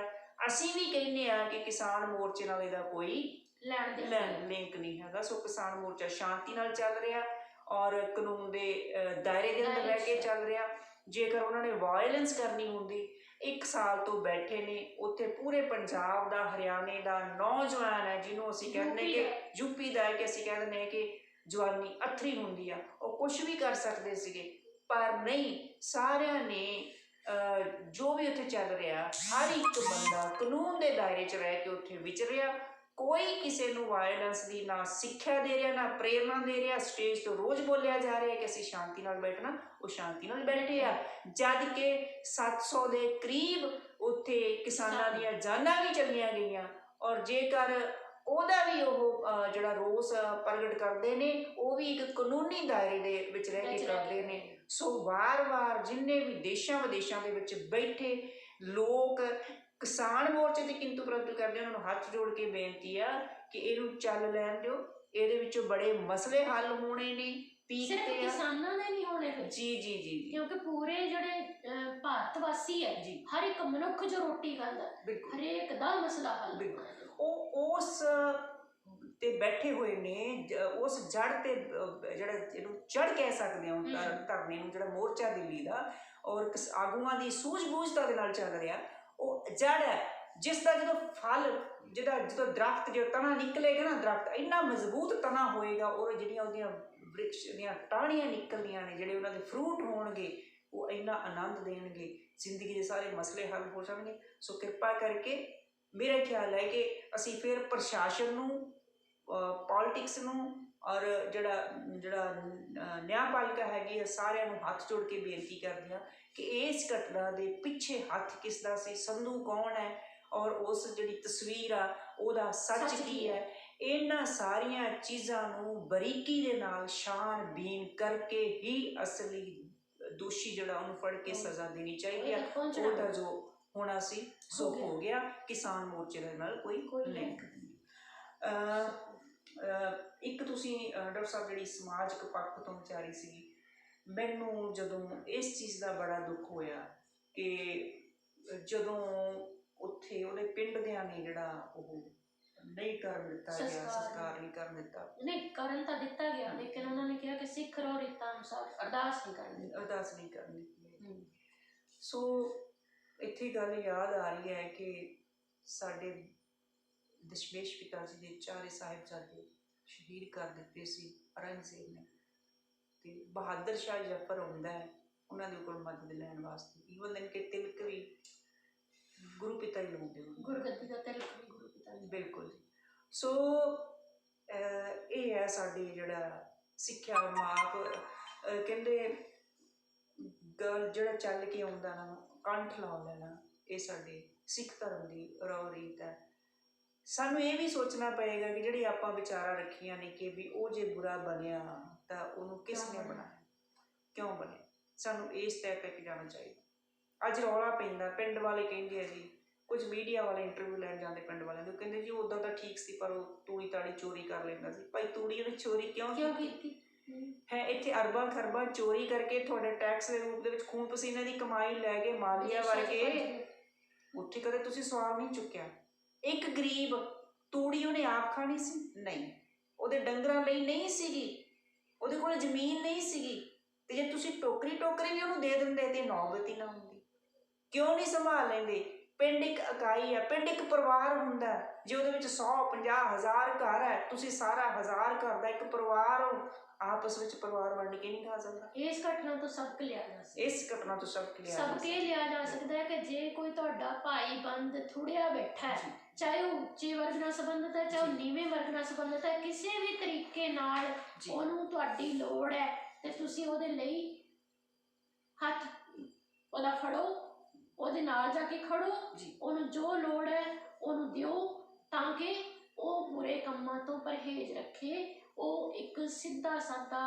ਅਸੀਂ ਵੀ ਕਹਿੰਦੇ ਹਾਂ ਕਿ ਕਿਸਾਨ ਮੋਰਚੇ ਨਾਲ ਇਹਦਾ ਕੋਈ ਲਿੰਕ ਨਹੀਂ ਹੈਗਾ। ਸੋ ਕਿਸਾਨ ਮੋਰਚਾ ਸ਼ਾਂਤੀ ਨਾਲ ਚੱਲ ਰਿਹਾ ਔਰ ਕਾਨੂੰਨ ਦੇ ਦਾਇਰੇ ਦੇ ਅੰਦਰ ਰਹਿ ਕੇ ਚੱਲ ਰਿਹਾ। ਜੇਕਰ ਉਹਨਾਂ ਨੇ ਵਾਇਲੈਂਸ ਕਰਨੀ ਹੁੰਦੀ, 1 ਸਾਲ ਤੋਂ ਬੈਠੇ ਨੇ ਉੱਥੇ ਪੂਰੇ ਪੰਜਾਬ ਦਾ, ਹਰਿਆਣੇ ਦਾ ਨੌਜਵਾਨ ਹੈ ਜਿਹਨੂੰ ਅਸੀਂ ਕਹਿੰਦੇ ਕਿ ਯੂਪੀ ਦਾ ਹੈ, ਕਿ ਅਸੀਂ ਕਹਿ ਦਿੰਦੇ ਹਾਂ ਕਿ ਜਵਾਨੀ ਅੱਥਰੀ ਹੁੰਦੀ ਆ, ਉਹ ਕੁਛ ਵੀ ਕਰ ਸਕਦੇ ਸੀਗੇ। ਪਰ ਨਹੀਂ, ਸਾਰਿਆਂ ਨੇ ਜੋ ਵੀ ਉੱਥੇ ਚੱਲ ਰਿਹਾ ਹਰ ਇੱਕ ਬੰਦਾ ਕਾਨੂੰਨ ਦੇ ਦਾਇਰੇ 'ਚ ਰਹਿ ਕੇ ਉੱਥੇ ਵਿਚਰਿਆ। ਕੋਈ ਕਿਸੇ ਨੂੰ ਵਾਇਲੈਂਸ ਦੀ ਨਾ ਸਿੱਖਿਆ ਦੇ ਰਿਹਾ, ਨਾ ਪ੍ਰੇਰਨਾ ਦੇ ਰਿਹਾ। ਸਟੇਜ ਤੋਂ ਰੋਜ਼ ਬੋਲਿਆ ਜਾ ਰਿਹਾ ਕਿ ਅਸੀਂ ਸ਼ਾਂਤੀ ਨਾਲ ਬੈਠਣਾ, ਉਹ ਸ਼ਾਂਤੀ ਨਾਲ ਬੈਠੇ ਆ। ਜਦ ਕਿ 700 ਦੇ ਕਰੀਬ ਉੱਥੇ ਕਿਸਾਨਾਂ ਦੀਆਂ ਜਾਨਾਂ ਵੀ ਚਲੀਆਂ ਗਈਆਂ। ਔਰ ਜੇਕਰ ਉਹਦਾ ਵੀ ਉਹ ਜਿਹੜਾ ਰੋਸ ਪ੍ਰਗਟ ਕਰਦੇ ਨੇ, ਉਹ ਵੀ ਇੱਕ ਕਾਨੂੰਨੀ ਦਾਇਰੇ ਦੇ ਵਿੱਚ ਰਹਿ ਕੇ ਕਰਦੇ ਨੇ। ਸੋ ਵਾਰ-ਵਾਰ ਜਿੰਨੇ ਵੀ ਦੇਸ਼ਾਂ ਵਿਦੇਸ਼ਾਂ ਦੇ ਵਿੱਚ ਬੈਠੇ ਲੋਕ ਕਿਸਾਨ ਮੋਰਚੇ ਦੀ ਕਿੰਤੂ ਪ੍ਰੰਤੂ ਕਰਦੇ, ਉਹਨਾਂ ਨੂੰ ਹੱਥ ਜੋੜ ਕੇ ਬੇਨਤੀ ਆ ਕਿ ਇਹਨੂੰ ਚੱਲ ਲੈਣ ਦਿਓ। ਇਹਦੇ ਵਿੱਚੋਂ ਬੜੇ ਮਸਲੇ ਹੱਲ ਹੋਣੇ ਨੇ। ਸਿਰਫ ਕਿਸਾਨਾਂ ਦੇ ਨਹੀਂ ਹੋਣੇ ਜੀ ਕਿਉਂਕਿ ਪੂਰੇ ਜਿਹੜੇ ਭਾਰਤ ਵਾਸੀ ਹੈ, ਹਰ ਇੱਕ ਮਨੁੱਖ ਜੋ ਰੋਟੀ ਖਾਂਦਾ, ਹਰੇਕ ਦਾ ਮਸਲਾ ਹੱਲ ਉਹ ਉਸ ਤੇ ਬੈਠੇ ਹੋਏ ਨੇ, ਉਸ ਜੜ ਤੇ ਜਿਹੜਾ ਇਹਨੂੰ ਜੜ ਕਹਿ ਸਕਦੇ ਹਾਂ ਧਰਨੇ ਨੂੰ, ਜਿਹੜਾ ਮੋਰਚਾ ਦਿੱਲੀ ਦਾ, ਔਰ ਆਗੂਆਂ ਦੀ ਸੂਝ-ਬੂਝਤਾ ਦੇ ਨਾਲ ਚੱਲ ਰਿਹਾ, ਉਹ ਜੜ ਹੈ ਜਿਸ ਦਾ ਜਦੋਂ ਫਲ, ਜਦੋਂ ਦਰਖਤ, ਜਦੋਂ ਤਣਾ ਨਿਕਲੇਗਾ ਨਾ, ਦਰਖਤ ਇੰਨਾ ਮਜ਼ਬੂਤ ਤਣਾ ਹੋਏਗਾ, ਔਰ ਜਿਹੜੀਆਂ ਉਹਦੀਆਂ ਬ੍ਰਿਕਸ਼ ਦੀਆਂ ਟਾਹਣੀਆਂ ਨਿਕਲਦੀਆਂ ਨੇ, ਜਿਹੜੇ ਉਹਨਾਂ ਦੇ ਫਰੂਟ ਹੋਣਗੇ, ਉਹ ਇੰਨਾ ਆਨੰਦ ਦੇਣਗੇ, ਜ਼ਿੰਦਗੀ ਦੇ ਸਾਰੇ ਮਸਲੇ ਹੱਲ ਹੋ ਜਾਣਗੇ। ਸੋ ਕਿਰਪਾ ਕਰਕੇ ਮੇਰਾ ਖਿਆਲ ਹੈ ਕਿ ਅਸੀਂ ਫਿਰ ਪ੍ਰਸ਼ਾਸਨ ਨੂੰ, ਪੋਲੀਟਿਕਸ ਨੂੰ, ਔਰ ਜਿਹੜਾ ਨਿਆਂਪਾਲਿਕਾ ਹੈਗੀ ਆ, ਸਾਰਿਆਂ ਨੂੰ ਹੱਥ ਜੋੜ ਕੇ ਬੇਨਤੀ ਕਰਦੇ ਹਾਂ ਕਿ ਇਸ ਘਟਨਾ ਦੇ ਪਿੱਛੇ ਹੱਥ ਕਿਸ ਦਾ ਸੀ, ਸੰਧੂ ਕੌਣ ਹੈ, ਔਰ ਉਸ ਜਿਹੜੀ ਤਸਵੀਰ ਆ ਉਹਦਾ ਸੱਚ ਕੀ ਹੈ, ਇਹਨਾਂ ਸਾਰੀਆਂ ਚੀਜ਼ਾਂ ਨੂੰ ਬਰੀਕੀ ਦੇ ਨਾਲ ਛਾਣਬੀਨ ਕਰਕੇ ਹੀ ਅਸਲੀ ਦੋਸ਼ੀ ਜਿਹੜਾ ਉਹਨੂੰ ਫੜ ਕੇ ਸਜ਼ਾ ਦੇਣੀ ਚਾਹੀਦੀ ਆ। ਉਹਦਾ ਜੋ ਹੋਣਾ ਸੀ ਸੋ ਹੋ ਗਿਆ। ਕਿਸਾਨ ਮੋਰਚੇ ਦੇ ਨਾਲ ਕੋਈ ਲਿੰਕ ਨਹੀਂ। ਇੱਕ ਤੁਸੀਂ ਡਾਕਟਰ ਸਾਹਿਬ ਜਿਹੜੀ ਸਮਾਜਿਕ ਪੱਖ ਤੋਂ ਵਿਚਾਰੀ ਸੀ, ਮੈਨੂੰ ਜਦੋਂ ਇਸ ਚੀਜ਼ ਦਾ ਬੜਾ ਦੁੱਖ ਹੋਇਆ ਕਿ ਜਦੋਂ ਉੱਥੇ ਉਹਦੇ ਪਿੰਡ ਦਿਆਂ ਨੇ ਜਿਹੜਾ ਉਹ ਨਹੀਂ ਕਰਨ ਦਿੱਤਾ ਗਿਆ, ਸੰਸਕਾਰ ਨਹੀਂ ਕਰਨ ਦਿੱਤਾ। ਨਹੀਂ, ਕਰਨ ਤਾਂ ਦਿੱਤਾ ਗਿਆ, ਲੇਕਿਨ ਉਹਨਾਂ ਨੇ ਕਿਹਾ ਕਿ ਸਿੱਖ ਰੋ ਰੀਤਾਂ ਅਨੁਸਾਰ ਅਰਦਾਸ ਨਹੀਂ ਕਰਨੀ, ਅਰਦਾਸ ਨਹੀਂ ਕਰਨੀ। ਸੋ ਇੱਥੇ ਗੱਲ ਯਾਦ ਆ ਰਹੀ ਹੈ ਕਿ ਸਾਡੇ ਦਸ਼ਮੇਸ਼ ਪਿਤਾ ਜੀ ਦੇ ਚਾਰੇ ਸਾਹਿਬਜ਼ਾਦੇ ਸ਼ਹੀਦ ਕਰ ਦਿੱਤੇ ਸੀ ਔਰੰਗਜ਼ੇਬ ਨੇ, ਤੇ ਬਹਾਦਰ ਸ਼ਾਹ ਜ਼ਫਰ ਆਉਂਦਾ ਹੈ ਉਹਨਾਂ ਦੇ ਕੋਲ ਮਦਦ ਲੈਣ ਵਾਸਤੇ। ਈਵਨ ਕਿ ਤਿਲਕ ਵੀ ਗੁਰੂ ਪਿਤਾ ਹੀ ਲਾਉਂਦੇ ਹੋ, ਗੁਰਗੱਦੀ ਦਾ ਤਿਲਕ ਵੀ ਗੁਰੂ ਪਿਤਾ ਜੀ। ਬਿਲਕੁਲ। ਸੋ ਇਹ ਹੈ ਸਾਡੀ ਜਿਹੜਾ ਸਿੱਖਿਆ ਮਾਪ ਕਹਿੰਦੇ ਗੱਲ ਜਿਹੜਾ ਚੱਲ ਕੇ ਆਉਂਦਾ ਨਾ, ਕੰਠ ਲਾ ਲੈਣਾ, ਇਹ ਸਾਡੇ ਸਿੱਖ ਧਰਮ ਦੀ ਰਹੁ ਰੀਤ ਹੈ। ਸਾਨੂੰ ਇਹ ਵੀ ਸੋਚਣਾ ਪਏਗਾ ਕਿ ਜਿਹੜੀ ਆਪਾਂ ਵਿਚਾਰਾਂ ਰੱਖੀਆਂ ਨੇ ਕਿ ਵੀ ਉਹ ਜੇ ਬੁਰਾ ਬਣਿਆ ਤਾਂ ਉਹਨੂੰ ਕਿਸ ਨੇ ਬਣਾਇਆ, ਕਿਉਂ ਬਣਿਆ, ਸਾਨੂੰ ਇਸ ਤੈਅ ਕਰਕੇ ਜਾਣਾ ਚਾਹੀਦਾ। ਅੱਜ ਰੌਲਾ ਪੈਂਦਾ, ਪਿੰਡ ਵਾਲੇ ਕਹਿੰਦੇ ਆ ਜੀ, ਕੁਝ ਮੀਡੀਆ ਵਾਲੇ ਇੰਟਰਵਿਊ ਲੈਣ ਜਾਂਦੇ ਪਿੰਡ ਵਾਲਿਆਂ ਦੇ, ਉਹ ਕਹਿੰਦੇ ਜੀ ਉੱਦਾਂ ਤਾਂ ਠੀਕ ਸੀ ਪਰ ਉਹ ਤੂੜੀ ਤਾੜੀ ਚੋਰੀ ਕਰ ਲੈਂਦਾ ਸੀ। ਭਾਈ ਤੂੜੀ ਉਹਨੇ ਚੋਰੀ ਕਿਉਂ ਕੀਤੀ ਹੈ? ਇੱਥੇ ਅਰਬਾਂ ਖਰਬਾਂ ਚੋਰੀ ਕਰਕੇ ਤੁਹਾਡੇ ਟੈਕਸ ਦੇ ਰੂਪ ਦੇ ਵਿੱਚ ਖੂਨ ਪਸੀਨੇ ਦੀ ਕਮਾਈ ਲੈ ਕੇ ਮਾਲੀਆ ਵਰਗੇ, ਉੱਥੇ ਕਦੇ ਤੁਸੀਂ ਸਵਾਲ ਨਹੀਂ ਚੁੱਕਿਆ। ਇੱਕ ਗਰੀਬ ਤੂੜੀ ਉਹਨੇ ਆਪ ਖਾਣੀ ਸੀ? ਨਹੀਂ, ਉਹਦੇ ਡੰਗਰਾਂ ਲਈ ਨਹੀਂ ਸੀਗੀ, ਉਹਦੇ ਕੋਲ ਜ਼ਮੀਨ ਨਹੀਂ ਸੀਗੀ, ਤੇ ਜੇ ਤੁਸੀਂ ਟੋਕਰੀ ਵੀ ਉਹਨੂੰ ਦੇ ਦਿੰਦੇ ਤੇ ਨੌਬਤ ਹੀ ਨਾ ਹੁੰਦੀ। ਕਿਉਂ ਨਹੀਂ ਸੰਭਾਲ ਲੈਂਦੇ? ਪਿੰਡ ਇੱਕ ਇਕਾਈ ਹੈ, ਪਿੰਡ ਇੱਕ ਪਰਿਵਾਰ ਹੁੰਦਾ, ਜੇ ਉਹਦੇ ਵਿੱਚ 100, 50, 1000 ਘਰ ਹੈ, ਤੁਸੀਂ ਸਾਰਾ 1000 ਘਰ ਦਾ ਇੱਕ ਪਰਿਵਾਰ ਹੋ, ਆਪਸ ਵਿੱਚ ਪਰਿਵਾਰ ਵੰਡ ਕੇ ਨਹੀਂ ਖਾ ਸਕਦਾ। ਇਸ ਘਟਨਾ ਤੋਂ ਸਬਕ ਲਿਆ ਜਾ ਸਕਦਾ, ਇਸ ਘਟਨਾ ਤੋਂ ਸਬਕ ਲਿਆ ਜਾ ਸਕਦਾ ਹੈ ਕਿ ਜੇ ਕੋਈ ਤੁਹਾਡਾ ਭਾਈ ਬੰਦ ਥੁੜਿਆ ਬੈਠਾ ਹੈ, ਚਾਹੇ ਉਹ ਉੱਚੇ ਵਰਗ ਨਾਲ ਸੰਬੰਧਿਤ ਹੈ, ਚਾਹੇ ਉਹ ਨੀਵੇਂ ਵਰਗ ਨਾਲ ਸੰਬੰਧਿਤ ਹੈ, ਕਿਸੇ ਵੀ ਤਰੀਕੇ ਨਾਲ ਉਹਨੂੰ ਤੁਹਾਡੀ ਲੋੜ ਹੈ ਤੇ ਤੁਸੀਂ ਉਹਦੇ ਲਈ ਹੱਥ ਉਹਦਾ ਫੜੋ, ਉਹਦੇ ਨਾਲ ਜਾ ਕੇ ਖੜੋ, ਉਹਨੂੰ ਜੋ ਲੋੜ ਹੈ ਉਹਨੂੰ ਦਿਓ, ਤਾਂ ਕਿ ਉਹ ਬੁਰੇ ਕੰਮਾਂ ਤੋਂ ਪਰਹੇਜ਼ ਰੱਖੇ, ਉਹ ਇੱਕ ਸਿੱਧਾ ਸਾਦਾ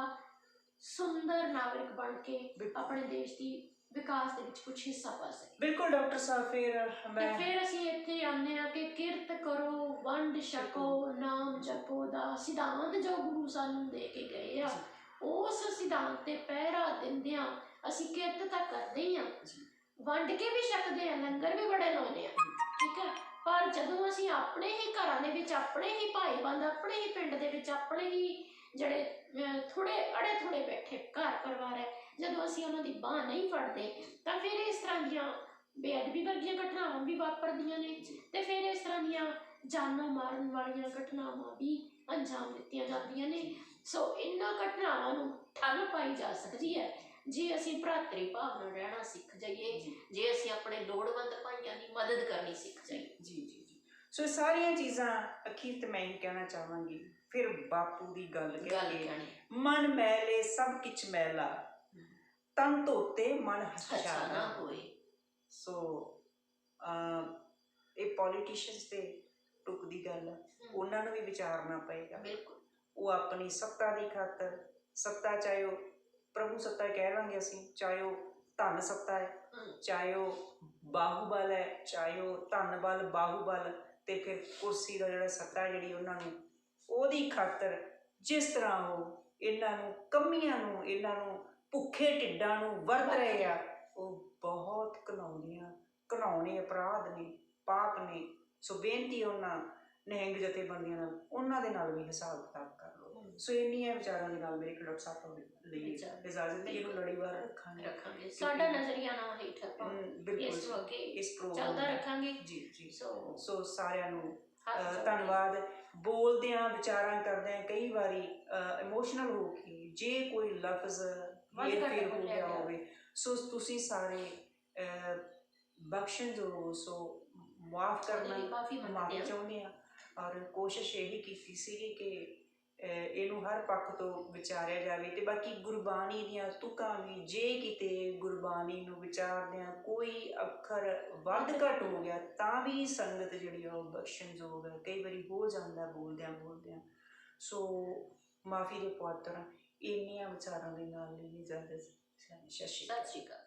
ਸੁੰਦਰ ਨਾਗਰਿਕ ਬਣ ਕੇ ਆਪਣੇ ਦੇਸ਼ ਦੀ ਵਿਕਾਸ ਦੇ ਵਿੱਚ ਕੁਝ ਹਿੱਸਾ ਪਾ ਸਕੇ। ਬਿਲਕੁਲ ਡਾਕਟਰ ਸਾਹਿਬ। ਫਿਰ ਅਸੀਂ ਇੱਥੇ ਆਉਂਦੇ ਹਾਂ ਕਿ ਕਿਰਤ ਕਰੋ, ਵੰਡ ਛਕੋ, ਨਾਮ ਜਪੋ ਦਾ ਸਿਧਾਂਤ ਜੋ ਗੁਰੂ ਸਾਨੂੰ ਦੇ ਕੇ ਗਏ ਆ, ਉਸ ਸਿਧਾਂਤ ਤੇ ਪਹਿਰਾ ਦਿੰਦਿਆਂ ਅਸੀਂ ਕਿਰਤ ਤਾਂ ਕਰਦੇ ਹੀ ਹਾਂ, ਵੰਡ ਕੇ ਵੀ ਛਕਦੇ ਹਾਂ, ਲੰਗਰ ਵੀ ਬੜੇ ਲਾਉਂਦੇ ਆ, ਠੀਕ ਹੈ। ਪਰ ਜਦੋਂ ਅਸੀਂ ਆਪਣੇ ਹੀ ਘਰਾਂ ਦੇ ਵਿੱਚ, ਆਪਣੇ ਹੀ ਭਾਈਬੰਦ, ਆਪਣੇ ਹੀ ਪਿੰਡ ਦੇ ਵਿੱਚ, ਆਪਣੇ ਹੀ ਜਿਹੜੇ ਅੜੇ ਥੋੜੇ ਬੈਠੇ ਘਰ ਪਰਿਵਾਰ ਹੈ, ਜਦੋਂ ਅਸੀਂ ਉਹਨਾਂ ਦੀ ਬਾਂਹ ਨਹੀਂ ਫੜਦੇ ਤਾਂ ਫਿਰ ਇਸ ਤਰ੍ਹਾਂ ਦੀਆਂ ਬੇਅਦਬੀ ਵਰਗੀਆਂ ਘਟਨਾਵਾਂ ਵੀ ਵਾਪਰਦੀਆਂ ਨੇ, ਤੇ ਫਿਰ ਇਸ ਤਰ੍ਹਾਂ ਦੀਆਂ ਜਾਨੋਂ ਮਾਰਨ ਵਾਲੀਆਂ ਘਟਨਾਵਾਂ ਵੀ ਅੰਜਾਮ ਦਿੱਤੀਆਂ ਜਾਂਦੀਆਂ ਨੇ। ਸੋ ਇਹਨਾਂ ਘਟਨਾਵਾਂ ਨੂੰ ਠੱਲ ਪਾਈ ਜਾ ਸਕਦੀ ਹੈ ਜੇ ਅਸੀਂ ਭਰਾਤਰੀ ਭਾਵ ਨਾਲ ਰਹਿਣਾ ਸਿੱਖ ਜਾਈਏ, ਜੇ ਅਸੀਂ ਆਪਣੇ ਲੋੜਵੰਦ ਭਾਈਆਂ ਦੀ ਮਦਦ ਕਰਨੀ ਸਿੱਖ ਜਾਈਏ। ਸੋ ਇਹ ਸਾਰੀਆਂ ਚੀਜ਼ਾਂ ਅਖੀਰ ਤੇ ਮੈਂ ਇਹ ਕਹਿਣਾ ਚਾਹਾਂਗੀ, ਫਿਰ ਬਾਪੂ ਦੀ ਗੱਲ ਕਹਿ ਮਨ ਮੈਲੇ ਸਭ ਕਿਛ ਮੈਲਾ, ਤਨ ਧੋਤੇ ਮਨ ਹੱਛਾ ਨਾ ਹੋਏ। ਸੋ ਇਹ ਪੋਲੀਟੀਸ਼ੀਅਨਸ ਤੇ ਟੁੱਕਦੀ ਗੱਲ ਹੈ, ਉਹਨਾਂ ਨੂੰ ਵੀ ਵਿਚਾਰਨਾ ਪਏਗਾ। ਉਹ ਆਪਣੀ ਸੱਤਾ ਦੀ ਖਾਤਰ, ਸੱਤਾ ਚਾਹੇ ਉਹ ਪ੍ਰਭੂ ਸੱਤਾ ਕਹਿ ਲਾਂਗੇ ਅਸੀਂ, ਚਾਹੇ ਉਹ ਧਨ ਸੱਤਾ ਹੈ, ਚਾਹੇ ਉਹ ਬਾਹੂਬਲ ਹੈ, ਚਾਹੇ ਉਹ ਧਨ ਬਲ ਬਾਹੂਬਲ, ਤੇ ਫਿਰ ਕੁਰਸੀ ਦਾ ਜਿਹੜਾ ਸੱਤਾ ਜਿਹੜੀ ਉਹਨਾਂ ਨੂੰ, ਉਹਦੀ ਖਾਤਰ ਜਿਸ ਤਰ੍ਹਾਂ ਉਹ ਇਹਨਾਂ ਨੂੰ ਕਮੀਆਂ ਨੂੰ, ਇਹਨਾਂ ਨੂੰ ਭੁੱਖੇ ਢਿੱਡਾਂ ਨੂੰ ਵਰਤ ਰਹੇ ਆ, ਉਹ ਬਹੁਤ ਘਿਨਾਉਣੇ ਅਪਰਾਧ ਨੇ, ਪਾਪ ਨੇ। ਸੋ ਬੇਨਤੀ ਉਹਨਾਂ ਨਿਹੰਗ ਜਥੇਬੰਦੀਆਂ ਨਾਲ, ਉਹਨਾਂ ਦੇ ਨਾਲ ਵੀ ਹਿਸਾਬ ਕਿਤਾਬ ਕਰ ਲਓ। ਸੋ ਇੰਨੀਆਂ ਵਿਚਾਰਾਂ ਦੇ ਨਾਲ ਮੇਰੇ ਡਾਕਟਰ ਸਾਹਿਬ ਲਈ ਇਜਾਜ਼ਤ, ਇਹਨੂੰ ਲੜੀਵਾਰ ਰੱਖਾਂਗੇ। ਸਾਡਾ ਨਜ਼ਰੀਆ ਨਾ ਹੇਠ ਆਪਾਂ ਬਿਲਕੁਲ ਇਸ ਤੋਂ ਅੱਗੇ ਇਸ ਚੱਲਦਾ ਪ੍ਰੋਗਰਾਮ ਰੱਖਾਂਗੇ। ਜੀ। ਸੋ ਸੋ ਸਾਰਿਆਂ ਨੂੰ ਹੱਥ ਜੋੜ ਕੇ ਧੰਨਵਾਦ। ਬੋਲਦਿਆਂ ਵਿਚਾਰਾਂ ਕਰਦਿਆਂ ਕਈ ਵਾਰੀ ਇਮੋਸ਼ਨਲ ਹੋ ਕੇ ਜੇ ਕੋਈ ਲਫ਼ਜ਼ ਵੱਧ ਘੱਟ ਹੇਰ-ਫੇਰ ਹੋ ਬੋਲਿਆ ਗਿਆ ਗਿਆ। ਹੋਵੇ, ਸੋ ਤੁਸੀਂ ਸਾਰੇ ਬਖਸ਼ਣਯੋਗ, ਸੋ ਮਾਫ ਉਹਦੇ ਲਈ ਕਰਨਾ, ਮਾਫ਼ੀ ਮੰਗਦੇ ਮਾਫੀ ਹਾਂ। ਚਾਹੁੰਦੇ ਹਾਂ। ਔਰ ਕੋਸ਼ਿਸ਼ ਇਹੀ ਕੀਤੀ ਸੀਗੀ ਕਿ ਇਹਨੂੰ ਹਰ ਪੱਖ ਤੋਂ ਵਿਚਾਰਿਆ ਜਾਵੇ। ਤੇ ਬਾਕੀ ਗੁਰਬਾਣੀ ਦੀਆਂ ਤੁਕਾਂ ਵੀ, ਜੇ ਕਿਤੇ ਗੁਰਬਾਣੀ ਨੂੰ ਵਿਚਾਰਦਿਆਂ ਕੋਈ ਅੱਖਰ ਵੱਧ ਘੱਟ ਹੋ ਗਿਆ ਤਾਂ ਵੀ ਸੰਗਤ ਜਿਹੜੀ ਆ ਉਹ ਬਖਸ਼ਣਯੋਗ ਹੈ। ਕਈ ਵਾਰੀ ਹੋ ਜਾਂਦਾ ਬੋਲਦਿਆਂ ਬੋਲਦਿਆਂ। ਸੋ ਮਾਫੀ ਦੇ ਪਾਤਰ। ਇੰਨੀਆਂ ਵਿਚਾਰਾਂ ਦੇ ਨਾਲ ਲਈ ਇਜਾਜ਼ਤ। ਸਤਿ ਸ਼੍ਰੀ ਅਕਾਲ। ਸਤਿ ਸ਼੍ਰੀ ਅਕਾਲ।